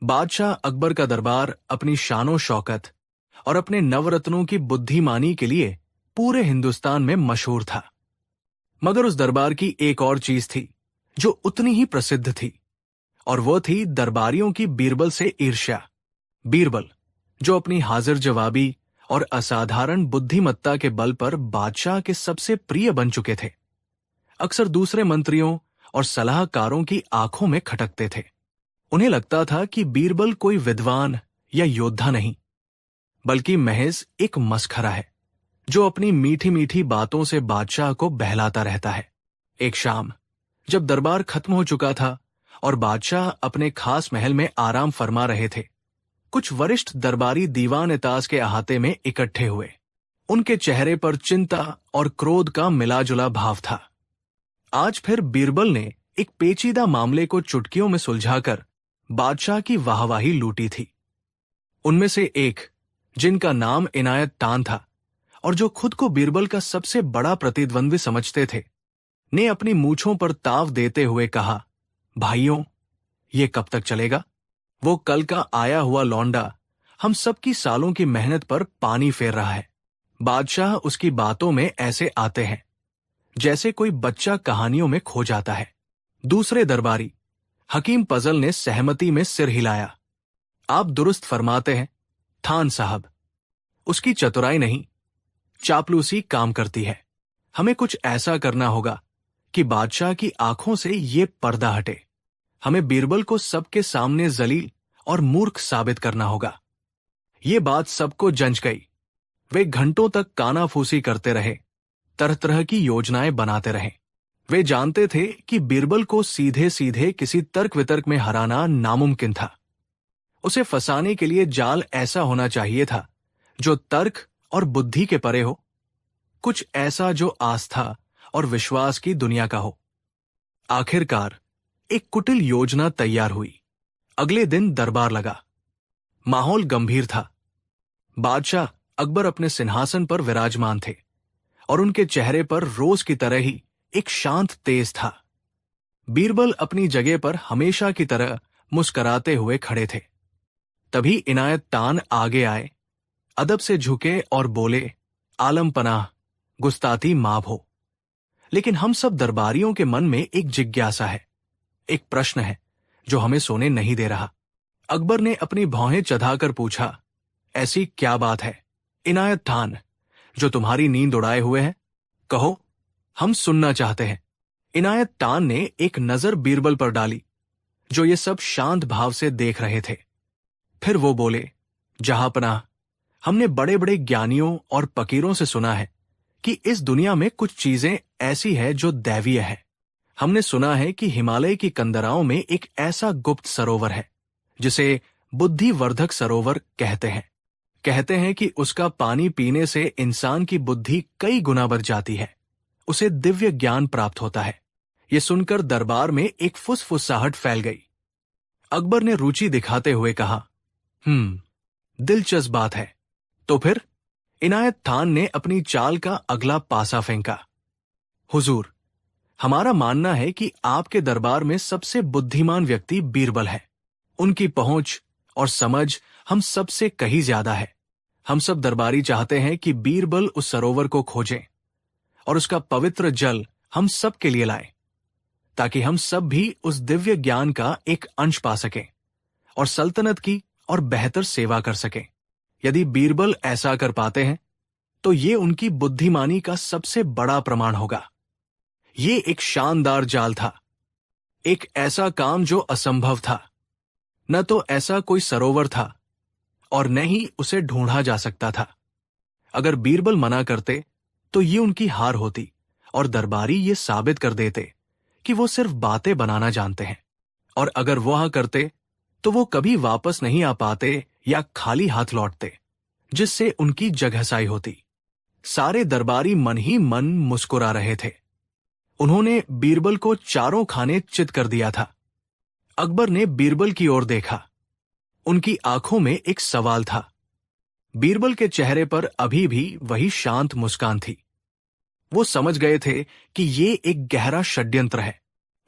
बादशाह अकबर का दरबार अपनी शानो शौकत और अपने नवरत्नों की बुद्धिमानी के लिए पूरे हिंदुस्तान में मशहूर था। मगर उस दरबार की एक और चीज थी जो उतनी ही प्रसिद्ध थी, और वो थी दरबारियों की बीरबल से ईर्ष्या। बीरबल, जो अपनी हाजिर जवाबी और असाधारण बुद्धिमत्ता के बल पर बादशाह के सबसे प्रिय बन चुके थे, अक्सर दूसरे मंत्रियों और सलाहकारों की आंखों में खटकते थे। उन्हें लगता था कि बीरबल कोई विद्वान या योद्धा नहीं, बल्कि महज एक मसखरा है जो अपनी मीठी मीठी बातों से बादशाह को बहलाता रहता है। एक शाम जब दरबार खत्म हो चुका था और बादशाह अपने खास महल में आराम फरमा रहे थे, कुछ वरिष्ठ दरबारी दीवान-ए-ताज के अहाते में इकट्ठे हुए। उनके चेहरे पर चिंता और क्रोध का मिलाजुला भाव था। आज फिर बीरबल ने एक पेचीदा मामले को चुटकियों में सुलझाकर बादशाह की वाहवाही लूटी थी। उनमें से एक, जिनका नाम इनायत तान था और जो खुद को बीरबल का सबसे बड़ा प्रतिद्वंद्वी समझते थे, ने अपनी मूंछों पर ताव देते हुए कहा, भाइयों, ये कब तक चलेगा? वो कल का आया हुआ लौंडा हम सबकी सालों की मेहनत पर पानी फेर रहा है। बादशाह उसकी बातों में ऐसे आते हैं जैसे कोई बच्चा कहानियों में खो जाता है। दूसरे दरबारी हकीम पजल ने सहमति में सिर हिलाया। आप दुरुस्त फरमाते हैं थान साहब, उसकी चतुराई नहीं, चापलूसी काम करती है। हमें कुछ ऐसा करना होगा कि बादशाह की आंखों से ये पर्दा हटे। हमें बीरबल को सबके सामने जलील और मूर्ख साबित करना होगा। ये बात सबको जंच गई। वे घंटों तक कानाफूसी करते रहे, तरह तरह की योजनाएं बनाते रहे। वे जानते थे कि बीरबल को सीधे सीधे किसी तर्क वितर्क में हराना नामुमकिन था। उसे फंसाने के लिए जाल ऐसा होना चाहिए था जो तर्क और बुद्धि के परे हो, कुछ ऐसा जो आस्था और विश्वास की दुनिया का हो। आखिरकार एक कुटिल योजना तैयार हुई। अगले दिन दरबार लगा। माहौल गंभीर था। बादशाह अकबर अपने सिंहासन पर विराजमान थे और उनके चेहरे पर रोज की तरह ही एक शांत तेज था। बीरबल अपनी जगह पर हमेशा की तरह मुस्कराते हुए खड़े थे। तभी इनायत तान आगे आए, अदब से झुके और बोले, आलम पनाह, गुस्ताती माफ हो। लेकिन हम सब दरबारियों के मन में एक जिज्ञासा है, एक प्रश्न है जो हमें सोने नहीं दे रहा। अकबर ने अपनी भौहें चढ़ाकर पूछा, ऐसी क्या बात है इनायत तान जो तुम्हारी नींद उड़ाए हुए है? कहो, हम सुनना चाहते हैं। इनायत तान ने एक नजर बीरबल पर डाली, जो ये सब शांत भाव से देख रहे थे। फिर वो बोले, जहांपनाह, हमने बड़े बड़े ज्ञानियों और फकीरों से सुना है कि इस दुनिया में कुछ चीजें ऐसी है जो दैवीय है। हमने सुना है कि हिमालय की कंदराओं में एक ऐसा गुप्त सरोवर है जिसे बुद्धिवर्धक सरोवर कहते हैं। कहते हैं कि उसका पानी पीने से इंसान की बुद्धि कई गुना बढ़ जाती है, उसे दिव्य ज्ञान प्राप्त होता है। यह सुनकर दरबार में एक फुसफुसाहट फैल गई। अकबर ने रुचि दिखाते हुए कहा, दिलचस्प बात है। तो फिर? इनायत खान ने अपनी चाल का अगला पासा फेंका। हुजूर, हमारा मानना है कि आपके दरबार में सबसे बुद्धिमान व्यक्ति बीरबल है। उनकी पहुंच और समझ हम सबसे कहीं ज्यादा है। हम सब दरबारी चाहते हैं कि बीरबल उस सरोवर को खोजें और उसका पवित्र जल हम सब के लिए लाए, ताकि हम सब भी उस दिव्य ज्ञान का एक अंश पा सकें और सल्तनत की और बेहतर सेवा कर सकें। यदि बीरबल ऐसा कर पाते हैं तो ये उनकी बुद्धिमानी का सबसे बड़ा प्रमाण होगा। ये एक शानदार जाल था, एक ऐसा काम जो असंभव था। न तो ऐसा कोई सरोवर था और न ही उसे ढूंढा जा सकता था। अगर बीरबल मना करते तो ये उनकी हार होती और दरबारी ये साबित कर देते कि वो सिर्फ बातें बनाना जानते हैं। और अगर वो हाँ करते तो वो कभी वापस नहीं आ पाते या खाली हाथ लौटते, जिससे उनकी जगहसाई होती। सारे दरबारी मन ही मन मुस्कुरा रहे थे। उन्होंने बीरबल को चारों खाने चित कर दिया था। अकबर ने बीरबल की ओर देखा। उनकी आंखों में एक सवाल था। बीरबल के चेहरे पर अभी भी वही शांत मुस्कान थी। वो समझ गए थे कि ये एक गहरा षड्यंत्र है।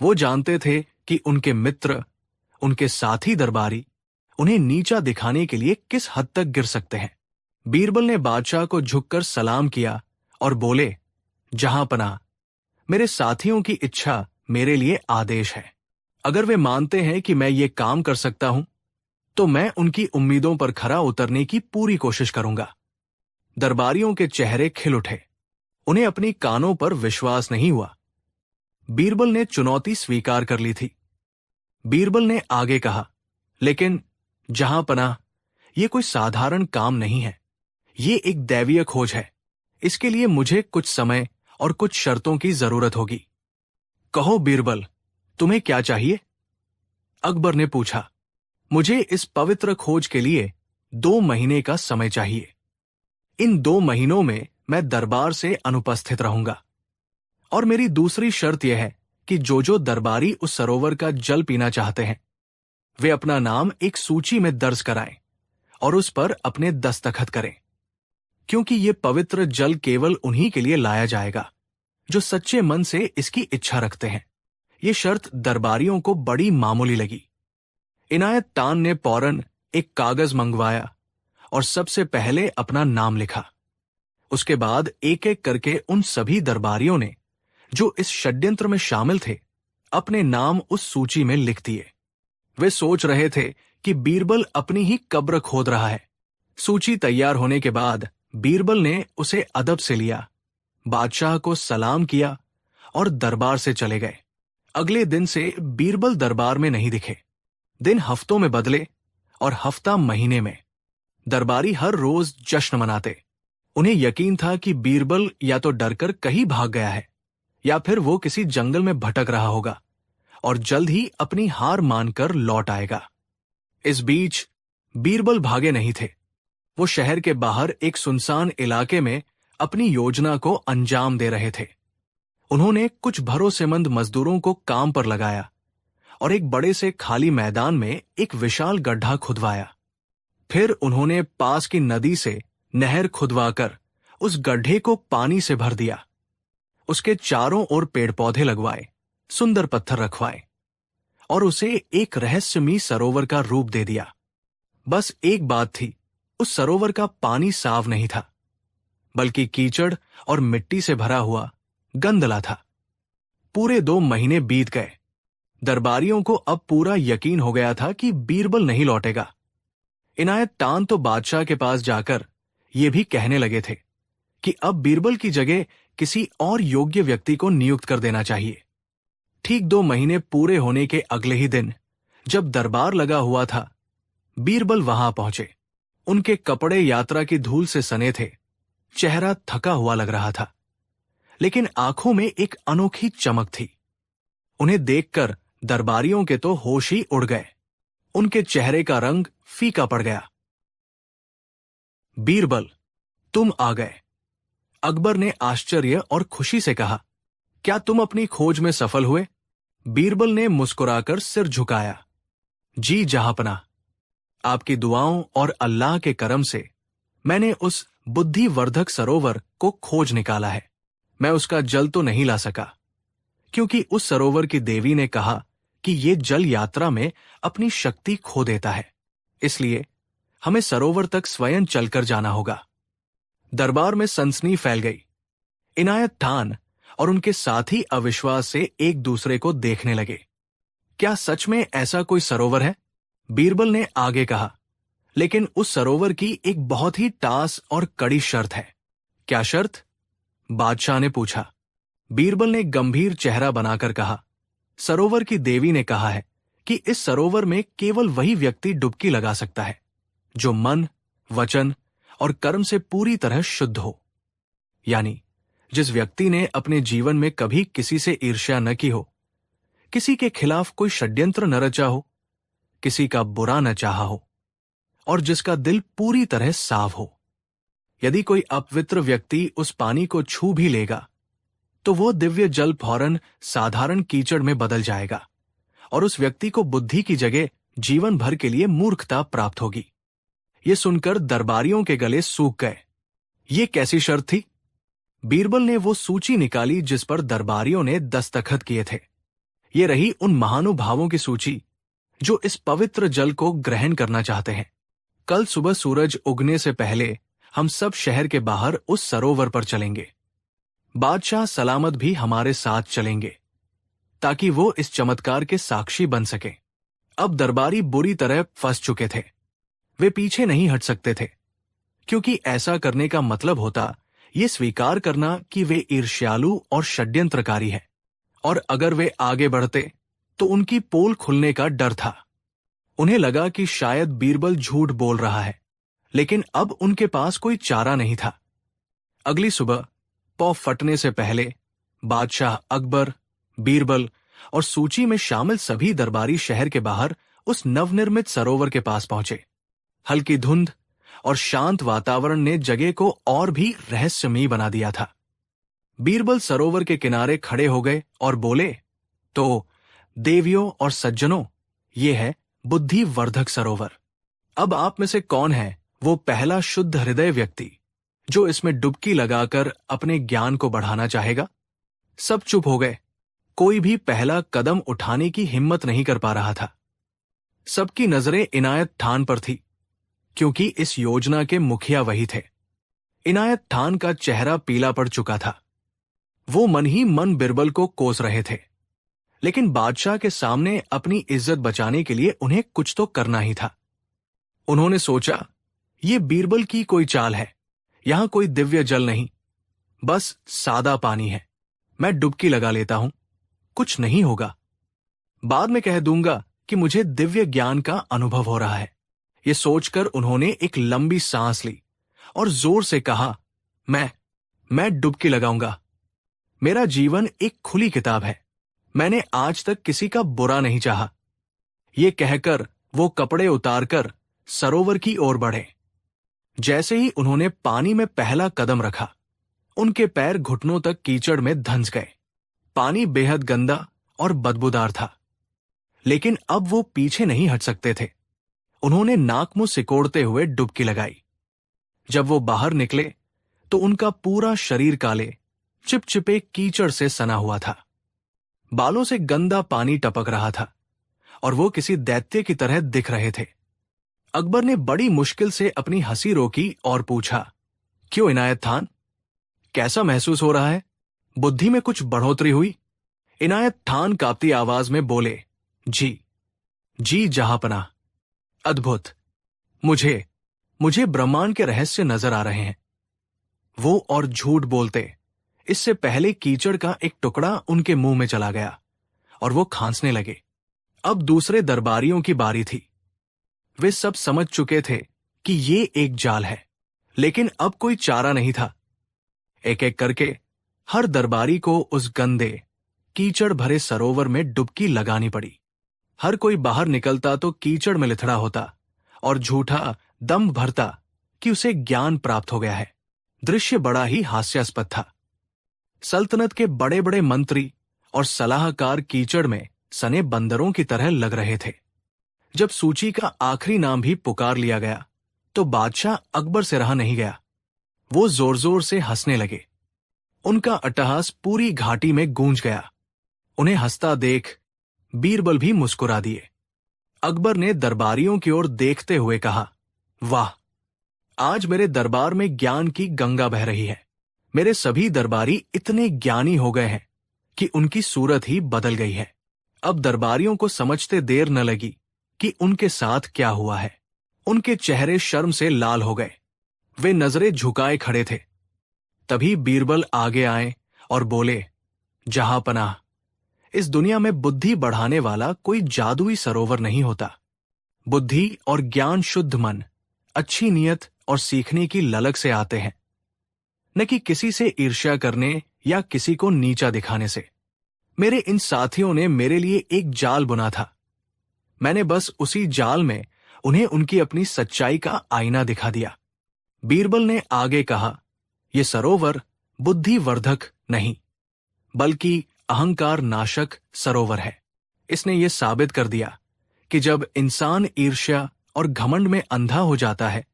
वो जानते थे कि उनके मित्र, उनके साथी दरबारी उन्हें नीचा दिखाने के लिए किस हद तक गिर सकते हैं। बीरबल ने बादशाह को झुककर सलाम किया और बोले, जहांपनाह, मेरे साथियों की इच्छा मेरे लिए आदेश है। अगर वे मानते हैं कि मैं ये काम कर सकता हूं, तो मैं उनकी उम्मीदों पर खरा उतरने की पूरी कोशिश करूंगा। दरबारियों के चेहरे खिल उठे। उन्हें अपनी कानों पर विश्वास नहीं हुआ। बीरबल ने चुनौती स्वीकार कर ली थी। बीरबल ने आगे कहा, लेकिन जहांपनाह, ये कोई साधारण काम नहीं है। ये एक दैवीय खोज है। इसके लिए मुझे कुछ समय और कुछ शर्तों की जरूरत होगी। कहो बीरबल, तुम्हें क्या चाहिए? अकबर ने पूछा। मुझे इस पवित्र खोज के लिए 2 महीने का समय चाहिए। इन 2 महीनों में मैं दरबार से अनुपस्थित रहूंगा। और मेरी दूसरी शर्त यह है कि जो दरबारी उस सरोवर का जल पीना चाहते हैं, वे अपना नाम एक सूची में दर्ज कराएं और उस पर अपने दस्तखत करें, क्योंकि ये पवित्र जल केवल उन्हीं के लिए लाया जाएगा जो सच्चे मन से इसकी इच्छा रखते हैं। ये शर्त दरबारियों को बड़ी मामूली लगी। इनायत तान ने फौरन एक कागज मंगवाया और सबसे पहले अपना नाम लिखा। उसके बाद एक एक करके उन सभी दरबारियों ने जो इस षड्यंत्र में शामिल थे अपने नाम उस सूची में लिख दिए। वे सोच रहे थे कि बीरबल अपनी ही कब्र खोद रहा है। सूची तैयार होने के बाद बीरबल ने उसे अदब से लिया, बादशाह को सलाम किया और दरबार से चले गए। अगले दिन से बीरबल दरबार में नहीं दिखे। दिन हफ्तों में बदले और हफ्ता महीने में। दरबारी हर रोज जश्न मनाते। उन्हें यकीन था कि बीरबल या तो डरकर कहीं भाग गया है या फिर वो किसी जंगल में भटक रहा होगा और जल्द ही अपनी हार मानकर लौट आएगा। इस बीच बीरबल भागे नहीं थे। वो शहर के बाहर एक सुनसान इलाके में अपनी योजना को अंजाम दे रहे थे। उन्होंने कुछ भरोसेमंद मजदूरों को काम पर लगाया और एक बड़े से खाली मैदान में एक विशाल गड्ढा खुदवाया। फिर उन्होंने पास की नदी से नहर खुदवाकर उस गड्ढे को पानी से भर दिया। उसके चारों ओर पेड़ पौधे लगवाए, सुंदर पत्थर रखवाए और उसे एक रहस्यमयी सरोवर का रूप दे दिया। बस एक बात थी, उस सरोवर का पानी साफ नहीं था, बल्कि कीचड़ और मिट्टी से भरा हुआ गंदला था। पूरे 2 महीने बीत गए। दरबारियों को अब पूरा यकीन हो गया था कि बीरबल नहीं लौटेगा। इनायत तान तो बादशाह के पास जाकर ये भी कहने लगे थे कि अब बीरबल की जगह किसी और योग्य व्यक्ति को नियुक्त कर देना चाहिए। ठीक 2 महीने पूरे होने के अगले ही दिन, जब दरबार लगा हुआ था, बीरबल वहां पहुंचे। उनके कपड़े यात्रा की धूल से सने थे। चेहरा थका हुआ लग रहा था, लेकिन आंखों में एक अनोखी चमक थी। उन्हें देखकर दरबारियों के तो होश ही उड़ गए। उनके चेहरे का रंग फीका पड़ गया। बीरबल, तुम आ गए। अकबर ने आश्चर्य और खुशी से कहा, क्या तुम अपनी खोज में सफल हुए? बीरबल ने मुस्कुराकर सिर झुकाया। जी जहांपनाह, आपकी दुआओं और अल्लाह के करम से मैंने उस बुद्धिवर्धक सरोवर को खोज निकाला है। मैं उसका जल तो नहीं ला सका, क्योंकि उस सरोवर की देवी ने कहा कि ये जल यात्रा में अपनी शक्ति खो देता है। इसलिए हमें सरोवर तक स्वयं चलकर जाना होगा। दरबार में सनसनी फैल गई। इनायत खान और उनके साथी अविश्वास से एक दूसरे को देखने लगे। क्या सच में ऐसा कोई सरोवर है? बीरबल ने आगे कहा, लेकिन उस सरोवर की एक बहुत ही टास और कड़ी शर्त है। क्या शर्त? बादशाह ने पूछा। बीरबल ने गंभीर चेहरा बनाकर कहा, सरोवर की देवी ने कहा है कि इस सरोवर में केवल वही व्यक्ति डुबकी लगा सकता है जो मन, वचन और कर्म से पूरी तरह शुद्ध हो। यानी जिस व्यक्ति ने अपने जीवन में कभी किसी से ईर्ष्या न की हो, किसी के खिलाफ कोई षड्यंत्र न रचा हो, किसी का बुरा न चाहा हो और जिसका दिल पूरी तरह साफ हो। यदि कोई अपवित्र व्यक्ति उस पानी को छू भी लेगा तो वो दिव्य जल फौरन साधारण कीचड़ में बदल जाएगा और उस व्यक्ति को बुद्धि की जगह जीवन भर के लिए मूर्खता प्राप्त होगी। ये सुनकर दरबारियों के गले सूख गए। ये कैसी शर्त थी? बीरबल ने वो सूची निकाली जिस पर दरबारियों ने दस्तखत किए थे। ये रही उन महानुभावों की सूची जो इस पवित्र जल को ग्रहण करना चाहते हैं। कल सुबह सूरज उगने से पहले हम सब शहर के बाहर उस सरोवर पर चलेंगे। बादशाह सलामत भी हमारे साथ चलेंगे ताकि वो इस चमत्कार के साक्षी बन सके। अब दरबारी बुरी तरह फंस चुके थे। वे पीछे नहीं हट सकते थे, क्योंकि ऐसा करने का मतलब होता ये स्वीकार करना कि वे ईर्ष्यालु और षड्यंत्रकारी हैं, और अगर वे आगे बढ़ते तो उनकी पोल खुलने का डर था। उन्हें लगा कि शायद बीरबल झूठ बोल रहा है, लेकिन अब उनके पास कोई चारा नहीं था। अगली सुबह पौ फटने से पहले बादशाह अकबर, बीरबल और सूची में शामिल सभी दरबारी शहर के बाहर उस नवनिर्मित सरोवर के पास पहुंचे। हल्की धुंध और शांत वातावरण ने जगह को और भी रहस्यमयी बना दिया था। बीरबल सरोवर के किनारे खड़े हो गए और बोले, तो देवियों और सज्जनों, ये है बुद्धिवर्धक सरोवर। अब आप में से कौन है वो पहला शुद्ध हृदय व्यक्ति जो इसमें डुबकी लगाकर अपने ज्ञान को बढ़ाना चाहेगा? सब चुप हो गए। कोई भी पहला कदम उठाने की हिम्मत नहीं कर पा रहा था। सबकी नजरें इनायत खान पर थी, क्योंकि इस योजना के मुखिया वही थे। इनायत खान का चेहरा पीला पड़ चुका था। वो मन ही मन बीरबल को कोस रहे थे, लेकिन बादशाह के सामने अपनी इज्जत बचाने के लिए उन्हें कुछ तो करना ही था। उन्होंने सोचा, ये बीरबल की कोई चाल है। यहां कोई दिव्य जल नहीं, बस सादा पानी है। मैं डुबकी लगा लेता हूं, कुछ नहीं होगा। बाद में कह दूंगा कि मुझे दिव्य ज्ञान का अनुभव हो रहा है। ये सोचकर उन्होंने एक लंबी सांस ली और जोर से कहा, मैं डुबकी लगाऊंगा। मेरा जीवन एक खुली किताब है। मैंने आज तक किसी का बुरा नहीं चाहा। ये कहकर वो कपड़े उतारकर सरोवर की ओर बढ़े। जैसे ही उन्होंने पानी में पहला कदम रखा, उनके पैर घुटनों तक कीचड़ में धंस गए। पानी बेहद गंदा और बदबूदार था, लेकिन अब वो पीछे नहीं हट सकते थे। उन्होंने नाक मुंह सिकोड़ते हुए डुबकी लगाई। जब वो बाहर निकले तो उनका पूरा शरीर काले चिपचिपे कीचड़ से सना हुआ था। बालों से गंदा पानी टपक रहा था और वो किसी दैत्य की तरह दिख रहे थे। अकबर ने बड़ी मुश्किल से अपनी हंसी रोकी और पूछा, क्यों इनायत खान, कैसा महसूस हो रहा है? बुद्धि में कुछ बढ़ोतरी हुई? इनायत खान कांपती आवाज में बोले, जी जहांपनाह, अद्भुत। मुझे ब्रह्मांड के रहस्य नजर आ रहे हैं। वो और झूठ बोलते इससे पहले कीचड़ का एक टुकड़ा उनके मुंह में चला गया और वो खांसने लगे। अब दूसरे दरबारियों की बारी थी। वे सब समझ चुके थे कि ये एक जाल है, लेकिन अब कोई चारा नहीं था। एक एक करके हर दरबारी को उस गंदे कीचड़ भरे सरोवर में डुबकी लगानी पड़ी। हर कोई बाहर निकलता तो कीचड़ में लिथड़ा होता और झूठा दम भरता कि उसे ज्ञान प्राप्त हो गया है। दृश्य बड़ा ही हास्यास्पद था। सल्तनत के बड़े बड़े मंत्री और सलाहकार कीचड़ में सने बंदरों की तरह लग रहे थे। जब सूची का आखिरी नाम भी पुकार लिया गया तो बादशाह अकबर से रहा नहीं गया। वो जोर जोर से हंसने लगे। उनका अट्टहास पूरी घाटी में गूंज गया। उन्हें हंसता देख बीरबल भी मुस्कुरा दिए। अकबर ने दरबारियों की ओर देखते हुए कहा, वाह, आज मेरे दरबार में ज्ञान की गंगा बह रही है। मेरे सभी दरबारी इतने ज्ञानी हो गए हैं कि उनकी सूरत ही बदल गई है। अब दरबारियों को समझते देर न लगी कि उनके साथ क्या हुआ है। उनके चेहरे शर्म से लाल हो गए। वे नजरें झुकाए खड़े थे। तभी बीरबल आगे आए और बोले, जहांपनाह, इस दुनिया में बुद्धि बढ़ाने वाला कोई जादुई सरोवर नहीं होता। बुद्धि और ज्ञान शुद्ध मन, अच्छी नीयत और सीखने की ललक से आते हैं, न कि किसी से ईर्ष्या करने या किसी को नीचा दिखाने से। मेरे इन साथियों ने मेरे लिए एक जाल बुना था। मैंने बस उसी जाल में उन्हें उनकी अपनी सच्चाई का आईना दिखा दिया। बीरबल ने आगे कहा, यह सरोवर बुद्धिवर्धक नहीं, बल्कि अहंकार नाशक सरोवर है। इसने यह साबित कर दिया कि जब इंसान ईर्ष्या और घमंड में अंधा हो जाता है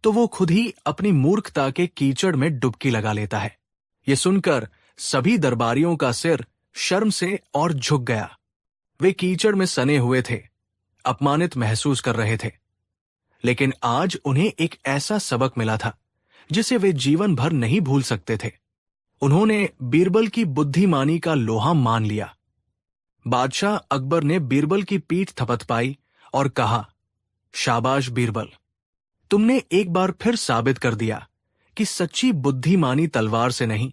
तो वो खुद ही अपनी मूर्खता के कीचड़ में डुबकी लगा लेता है। ये सुनकर सभी दरबारियों का सिर शर्म से और झुक गया। वे कीचड़ में सने हुए थे। अपमानित महसूस कर रहे थे। लेकिन आज उन्हें एक ऐसा सबक मिला था जिसे वे जीवन भर नहीं भूल सकते थे। उन्होंने बीरबल की बुद्धिमानी का लोहा मान लिया। बादशाह अकबर ने बीरबल की पीठ थपथपाई और कहा, शाबाश बीरबल, तुमने एक बार फिर साबित कर दिया कि सच्ची बुद्धिमानी तलवार से नहीं,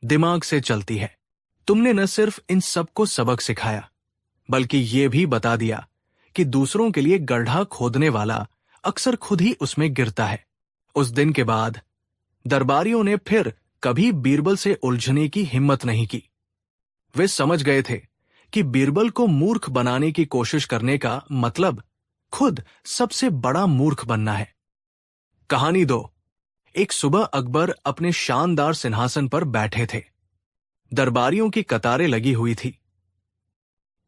दिमाग से चलती है। तुमने न सिर्फ इन सबको सबक सिखाया, बल्कि ये भी बता दिया कि दूसरों के लिए गड्ढा खोदने वाला अक्सर खुद ही उसमें गिरता है। उस दिन के बाद दरबारियों ने फिर कभी बीरबल से उलझने की हिम्मत नहीं की। वे समझ गए थे कि बीरबल को मूर्ख बनाने की कोशिश करने का मतलब खुद सबसे बड़ा मूर्ख बनना है। कहानी 2। एक सुबह अकबर अपने शानदार सिंहासन पर बैठे थे। दरबारियों की कतारें लगी हुई थी।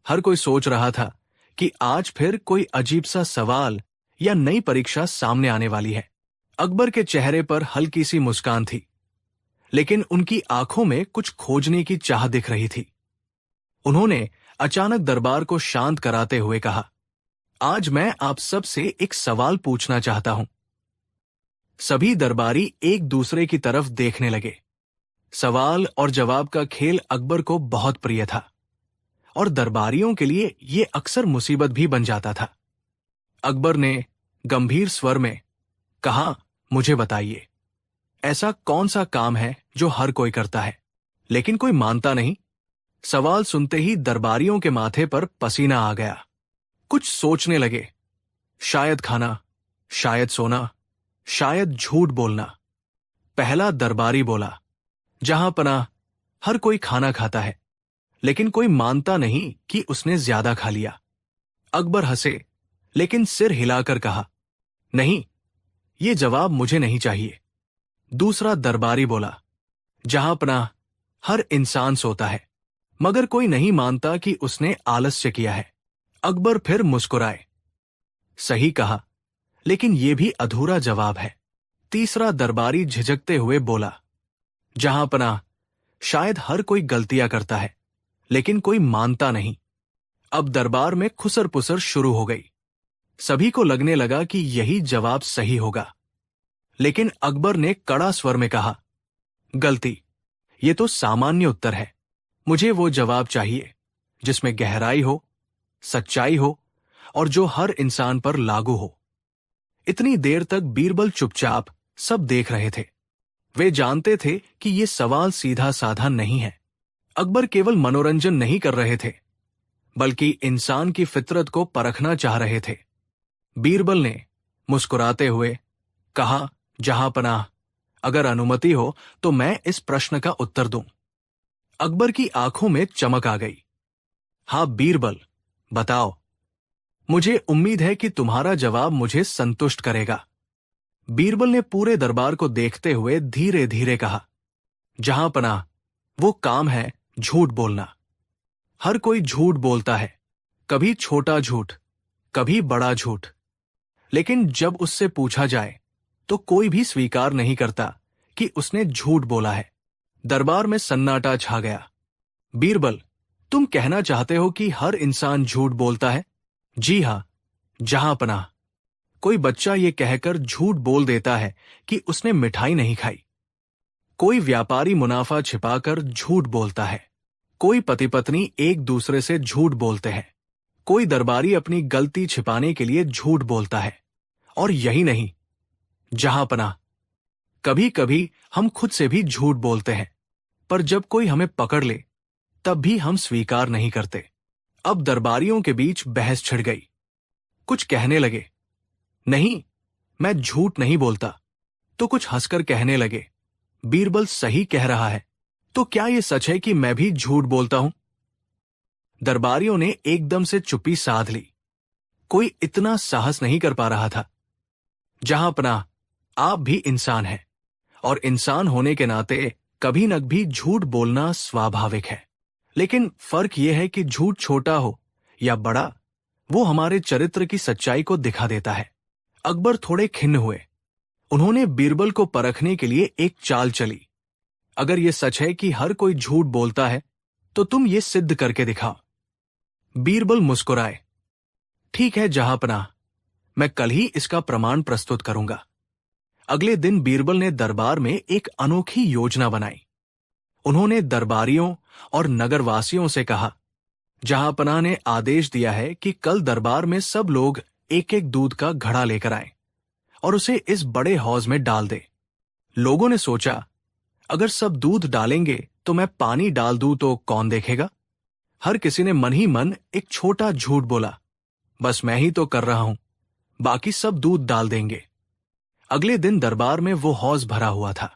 हर कोई सोच रहा था कि आज फिर कोई अजीब सा सवाल या नई परीक्षा सामने आने वाली है। अकबर के चेहरे पर हल्की सी मुस्कान थी, लेकिन उनकी आंखों में कुछ खोजने की चाह दिख रही थी। उन्होंने अचानक दरबार को शांत कराते हुए कहा, आज मैं आप सब से एक सवाल पूछना चाहता हूं। सभी दरबारी एक दूसरे की तरफ देखने लगे। सवाल और जवाब का खेल अकबर को बहुत प्रिय था और दरबारियों के लिए यह अक्सर मुसीबत भी बन जाता था। अकबर ने गंभीर स्वर में कहा, मुझे बताइए, ऐसा कौन सा काम है जो हर कोई करता है लेकिन कोई मानता नहीं? सवाल सुनते ही दरबारियों के माथे पर पसीना आ गया। कुछ सोचने लगे। शायद खाना, शायद सोना, शायद झूठ बोलना। पहला दरबारी बोला, जहां पनाह, हर कोई खाना खाता है लेकिन कोई मानता नहीं कि उसने ज्यादा खा लिया। अकबर हंसे लेकिन सिर हिलाकर कहा, नहीं, ये जवाब मुझे नहीं चाहिए। दूसरा दरबारी बोला, जहां पनाह, हर इंसान सोता है मगर कोई नहीं मानता कि उसने आलस्य किया है। अकबर फिर मुस्कुराए, सही कहा, लेकिन यह भी अधूरा जवाब है। तीसरा दरबारी झिझकते हुए बोला, जहां पनाह, शायद हर कोई गलतियां करता है लेकिन कोई मानता नहीं। अब दरबार में खुसर पुसर शुरू हो गई। सभी को लगने लगा कि यही जवाब सही होगा, लेकिन अकबर ने कड़ा स्वर में कहा, गलती, ये तो सामान्य उत्तर है। मुझे वो जवाब चाहिए जिसमें गहराई हो, सच्चाई हो और जो हर इंसान पर लागू हो। इतनी देर तक बीरबल चुपचाप सब देख रहे थे। वे जानते थे कि ये सवाल सीधा साधा नहीं है। अकबर केवल मनोरंजन नहीं कर रहे थे, बल्कि इंसान की फितरत को परखना चाह रहे थे। बीरबल ने मुस्कुराते हुए कहा, जहां पनाह, अगर अनुमति हो तो मैं इस प्रश्न का उत्तर दूं। अकबर की आंखों में चमक आ गई। हां बीरबल, बताओ, मुझे उम्मीद है कि तुम्हारा जवाब मुझे संतुष्ट करेगा। बीरबल ने पूरे दरबार को देखते हुए धीरे धीरे कहा, जहां पनाह, वो काम है झूठ बोलना। हर कोई झूठ बोलता है, कभी छोटा झूठ, कभी बड़ा झूठ, लेकिन जब उससे पूछा जाए तो कोई भी स्वीकार नहीं करता कि उसने झूठ बोला है। दरबार में सन्नाटा छा गया। बीरबल, तुम कहना चाहते हो कि हर इंसान झूठ बोलता है? जी हां, जहां पनाह। कोई बच्चा ये कहकर झूठ बोल देता है कि उसने मिठाई नहीं खाई। कोई व्यापारी मुनाफा छिपाकर झूठ बोलता है। कोई पति पत्नी एक दूसरे से झूठ बोलते हैं। कोई दरबारी अपनी गलती छिपाने के लिए झूठ बोलता है। और यही नहीं, जहां पनाह, कभी कभी हम खुद से भी झूठ बोलते हैं, पर जब कोई हमें पकड़ ले तब भी हम स्वीकार नहीं करते। अब दरबारियों के बीच बहस छिड़ गई। कुछ कहने लगे, नहीं, मैं झूठ नहीं बोलता, तो कुछ हंसकर कहने लगे, बीरबल सही कह रहा है। तो क्या यह सच है कि मैं भी झूठ बोलता हूं? दरबारियों ने एकदम से चुप्पी साध ली। कोई इतना साहस नहीं कर पा रहा था। जहां पनाह, आप भी इंसान हैं और इंसान होने के नाते कभी न कभी झूठ बोलना स्वाभाविक है। लेकिन फर्क यह है कि झूठ छोटा हो या बड़ा, वो हमारे चरित्र की सच्चाई को दिखा देता है। अकबर थोड़े खिन्न हुए। उन्होंने बीरबल को परखने के लिए एक चाल चली। अगर यह सच है कि हर कोई झूठ बोलता है तो तुम ये सिद्ध करके दिखाओ। बीरबल मुस्कुराए, ठीक है जहांपनाह, मैं कल ही इसका प्रमाण प्रस्तुत करूंगा। अगले दिन बीरबल ने दरबार में एक अनोखी योजना बनाई। उन्होंने दरबारियों और नगरवासियों से कहा, जहांपनाह ने आदेश दिया है कि कल दरबार में सब लोग एक एक दूध का घड़ा लेकर आए और उसे इस बड़े हौज में डाल दे। लोगों ने सोचा, अगर सब दूध डालेंगे तो मैं पानी डाल दूं तो कौन देखेगा। हर किसी ने मन ही मन एक छोटा झूठ बोला, बस मैं ही तो कर रहा हूं, बाकी सब दूध डाल देंगे। अगले दिन दरबार में वो हौज भरा हुआ था,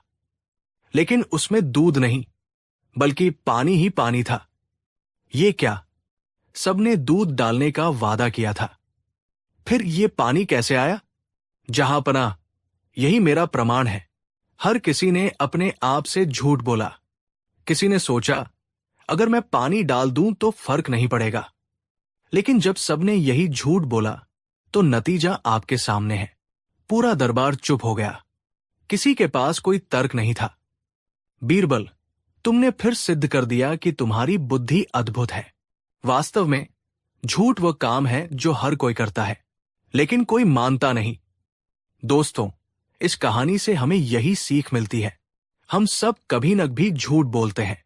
लेकिन उसमें दूध नहीं बल्कि पानी ही पानी था। ये क्या? सबने दूध डालने का वादा किया था, फिर ये पानी कैसे आया? जहांपनाह, यही मेरा प्रमाण है। हर किसी ने अपने आप से झूठ बोला। किसी ने सोचा, अगर मैं पानी डाल दूं तो फर्क नहीं पड़ेगा। लेकिन जब सबने यही झूठ बोला तो नतीजा आपके सामने है। पूरा दरबार चुप हो गया। किसी के पास कोई तर्क नहीं था। बीरबल, तुमने फिर सिद्ध कर दिया कि तुम्हारी बुद्धि अद्भुत है। वास्तव में झूठ वह काम है जो हर कोई करता है, लेकिन कोई मानता नहीं। दोस्तों, इस कहानी से हमें यही सीख मिलती है। हम सब कभी न कभी झूठ बोलते हैं,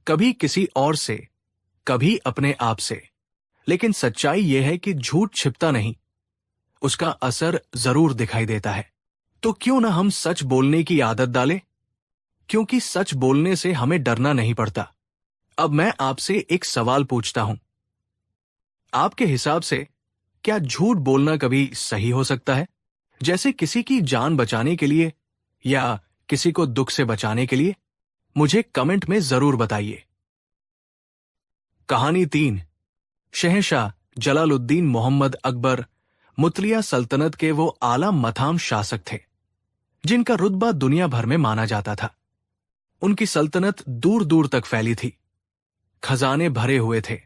कभी किसी और से, कभी अपने आप से। लेकिन सच्चाई यह है कि झूठ छिपता नहीं, उसका असर जरूर दिखाई देता है। तो क्यों ना हम सच बोलने की आदत डालें? क्योंकि सच बोलने से हमें डरना नहीं पड़ता। अब मैं आपसे एक सवाल पूछता हूं, आपके हिसाब से क्या झूठ बोलना कभी सही हो सकता है? जैसे किसी की जान बचाने के लिए या किसी को दुख से बचाने के लिए? मुझे कमेंट में जरूर बताइए। कहानी 3। शहंशाह जलालुद्दीन मोहम्मद अकबर मुतलिया सल्तनत के वो आला मथाम शासक थे जिनका रुतबा दुनिया भर में माना जाता था। उनकी सल्तनत दूर दूर तक फैली थी, खजाने भरे हुए थे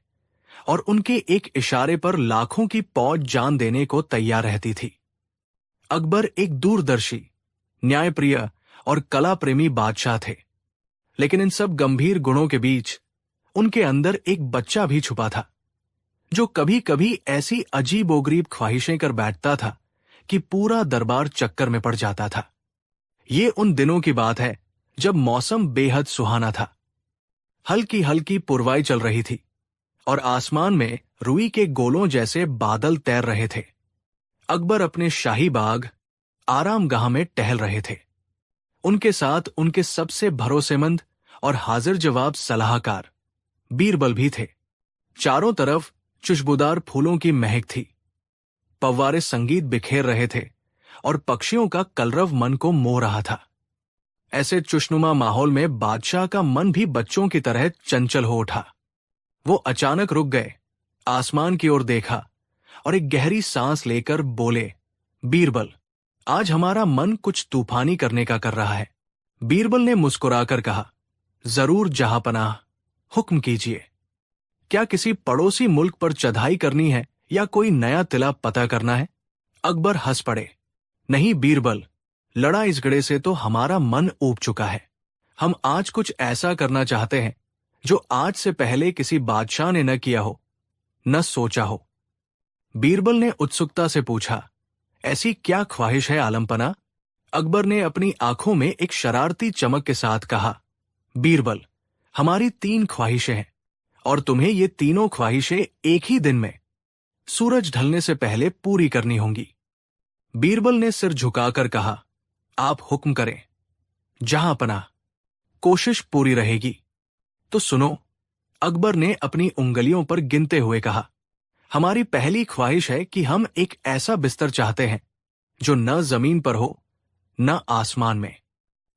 और उनके एक इशारे पर लाखों की फौज जान देने को तैयार रहती थी। अकबर एक दूरदर्शी, न्यायप्रिय और कला प्रेमी बादशाह थे, लेकिन इन सब गंभीर गुणों के बीच उनके अंदर एक बच्चा भी छुपा था जो कभी कभी ऐसी अजीबोगरीब ख्वाहिशें कर बैठता था कि पूरा दरबार चक्कर में पड़ जाता था। ये उन दिनों की बात है जब मौसम बेहद सुहाना था। हल्की हल्की पुरवाई चल रही थी और आसमान में रुई के गोलों जैसे बादल तैर रहे थे। अकबर अपने शाही बाग आरामगाह में टहल रहे थे। उनके साथ उनके सबसे भरोसेमंद और हाजिर जवाब सलाहकार बीरबल भी थे। चारों तरफ खुशबूदार फूलों की महक थी, पव्वारे संगीत बिखेर रहे थे और पक्षियों का कलरव मन को मोह रहा था। ऐसे खुशनुमा माहौल में बादशाह का मन भी बच्चों की तरह चंचल हो उठा। वो अचानक रुक गए, आसमान की ओर देखा और एक गहरी सांस लेकर बोले, बीरबल, आज हमारा मन कुछ तूफानी करने का कर रहा है। बीरबल ने मुस्कुराकर कहा, जरूर जहांपनाह, हुक्म कीजिए। क्या किसी पड़ोसी मुल्क पर चढ़ाई करनी है या कोई नया तिला पता करना है? अकबर हंस पड़े, नहीं बीरबल, लड़ा इस गड़े से तो हमारा मन ऊब चुका है। हम आज कुछ ऐसा करना चाहते हैं जो आज से पहले किसी बादशाह ने न किया हो, न सोचा हो। बीरबल ने उत्सुकता से पूछा, ऐसी क्या ख्वाहिश है आलमपना? अकबर ने अपनी आंखों में एक शरारती चमक के साथ कहा, बीरबल, हमारी 3 ख्वाहिशें हैं और तुम्हें ये तीनों ख्वाहिशें एक ही दिन में सूरज ढलने से पहले पूरी करनी होंगी। बीरबल ने सिर झुकाकर कहा, आप हुक्म करें जहांपनाह, कोशिश पूरी रहेगी। तो सुनो, अकबर ने अपनी उंगलियों पर गिनते हुए कहा, हमारी पहली ख्वाहिश है कि हम एक ऐसा बिस्तर चाहते हैं जो न जमीन पर हो न आसमान में।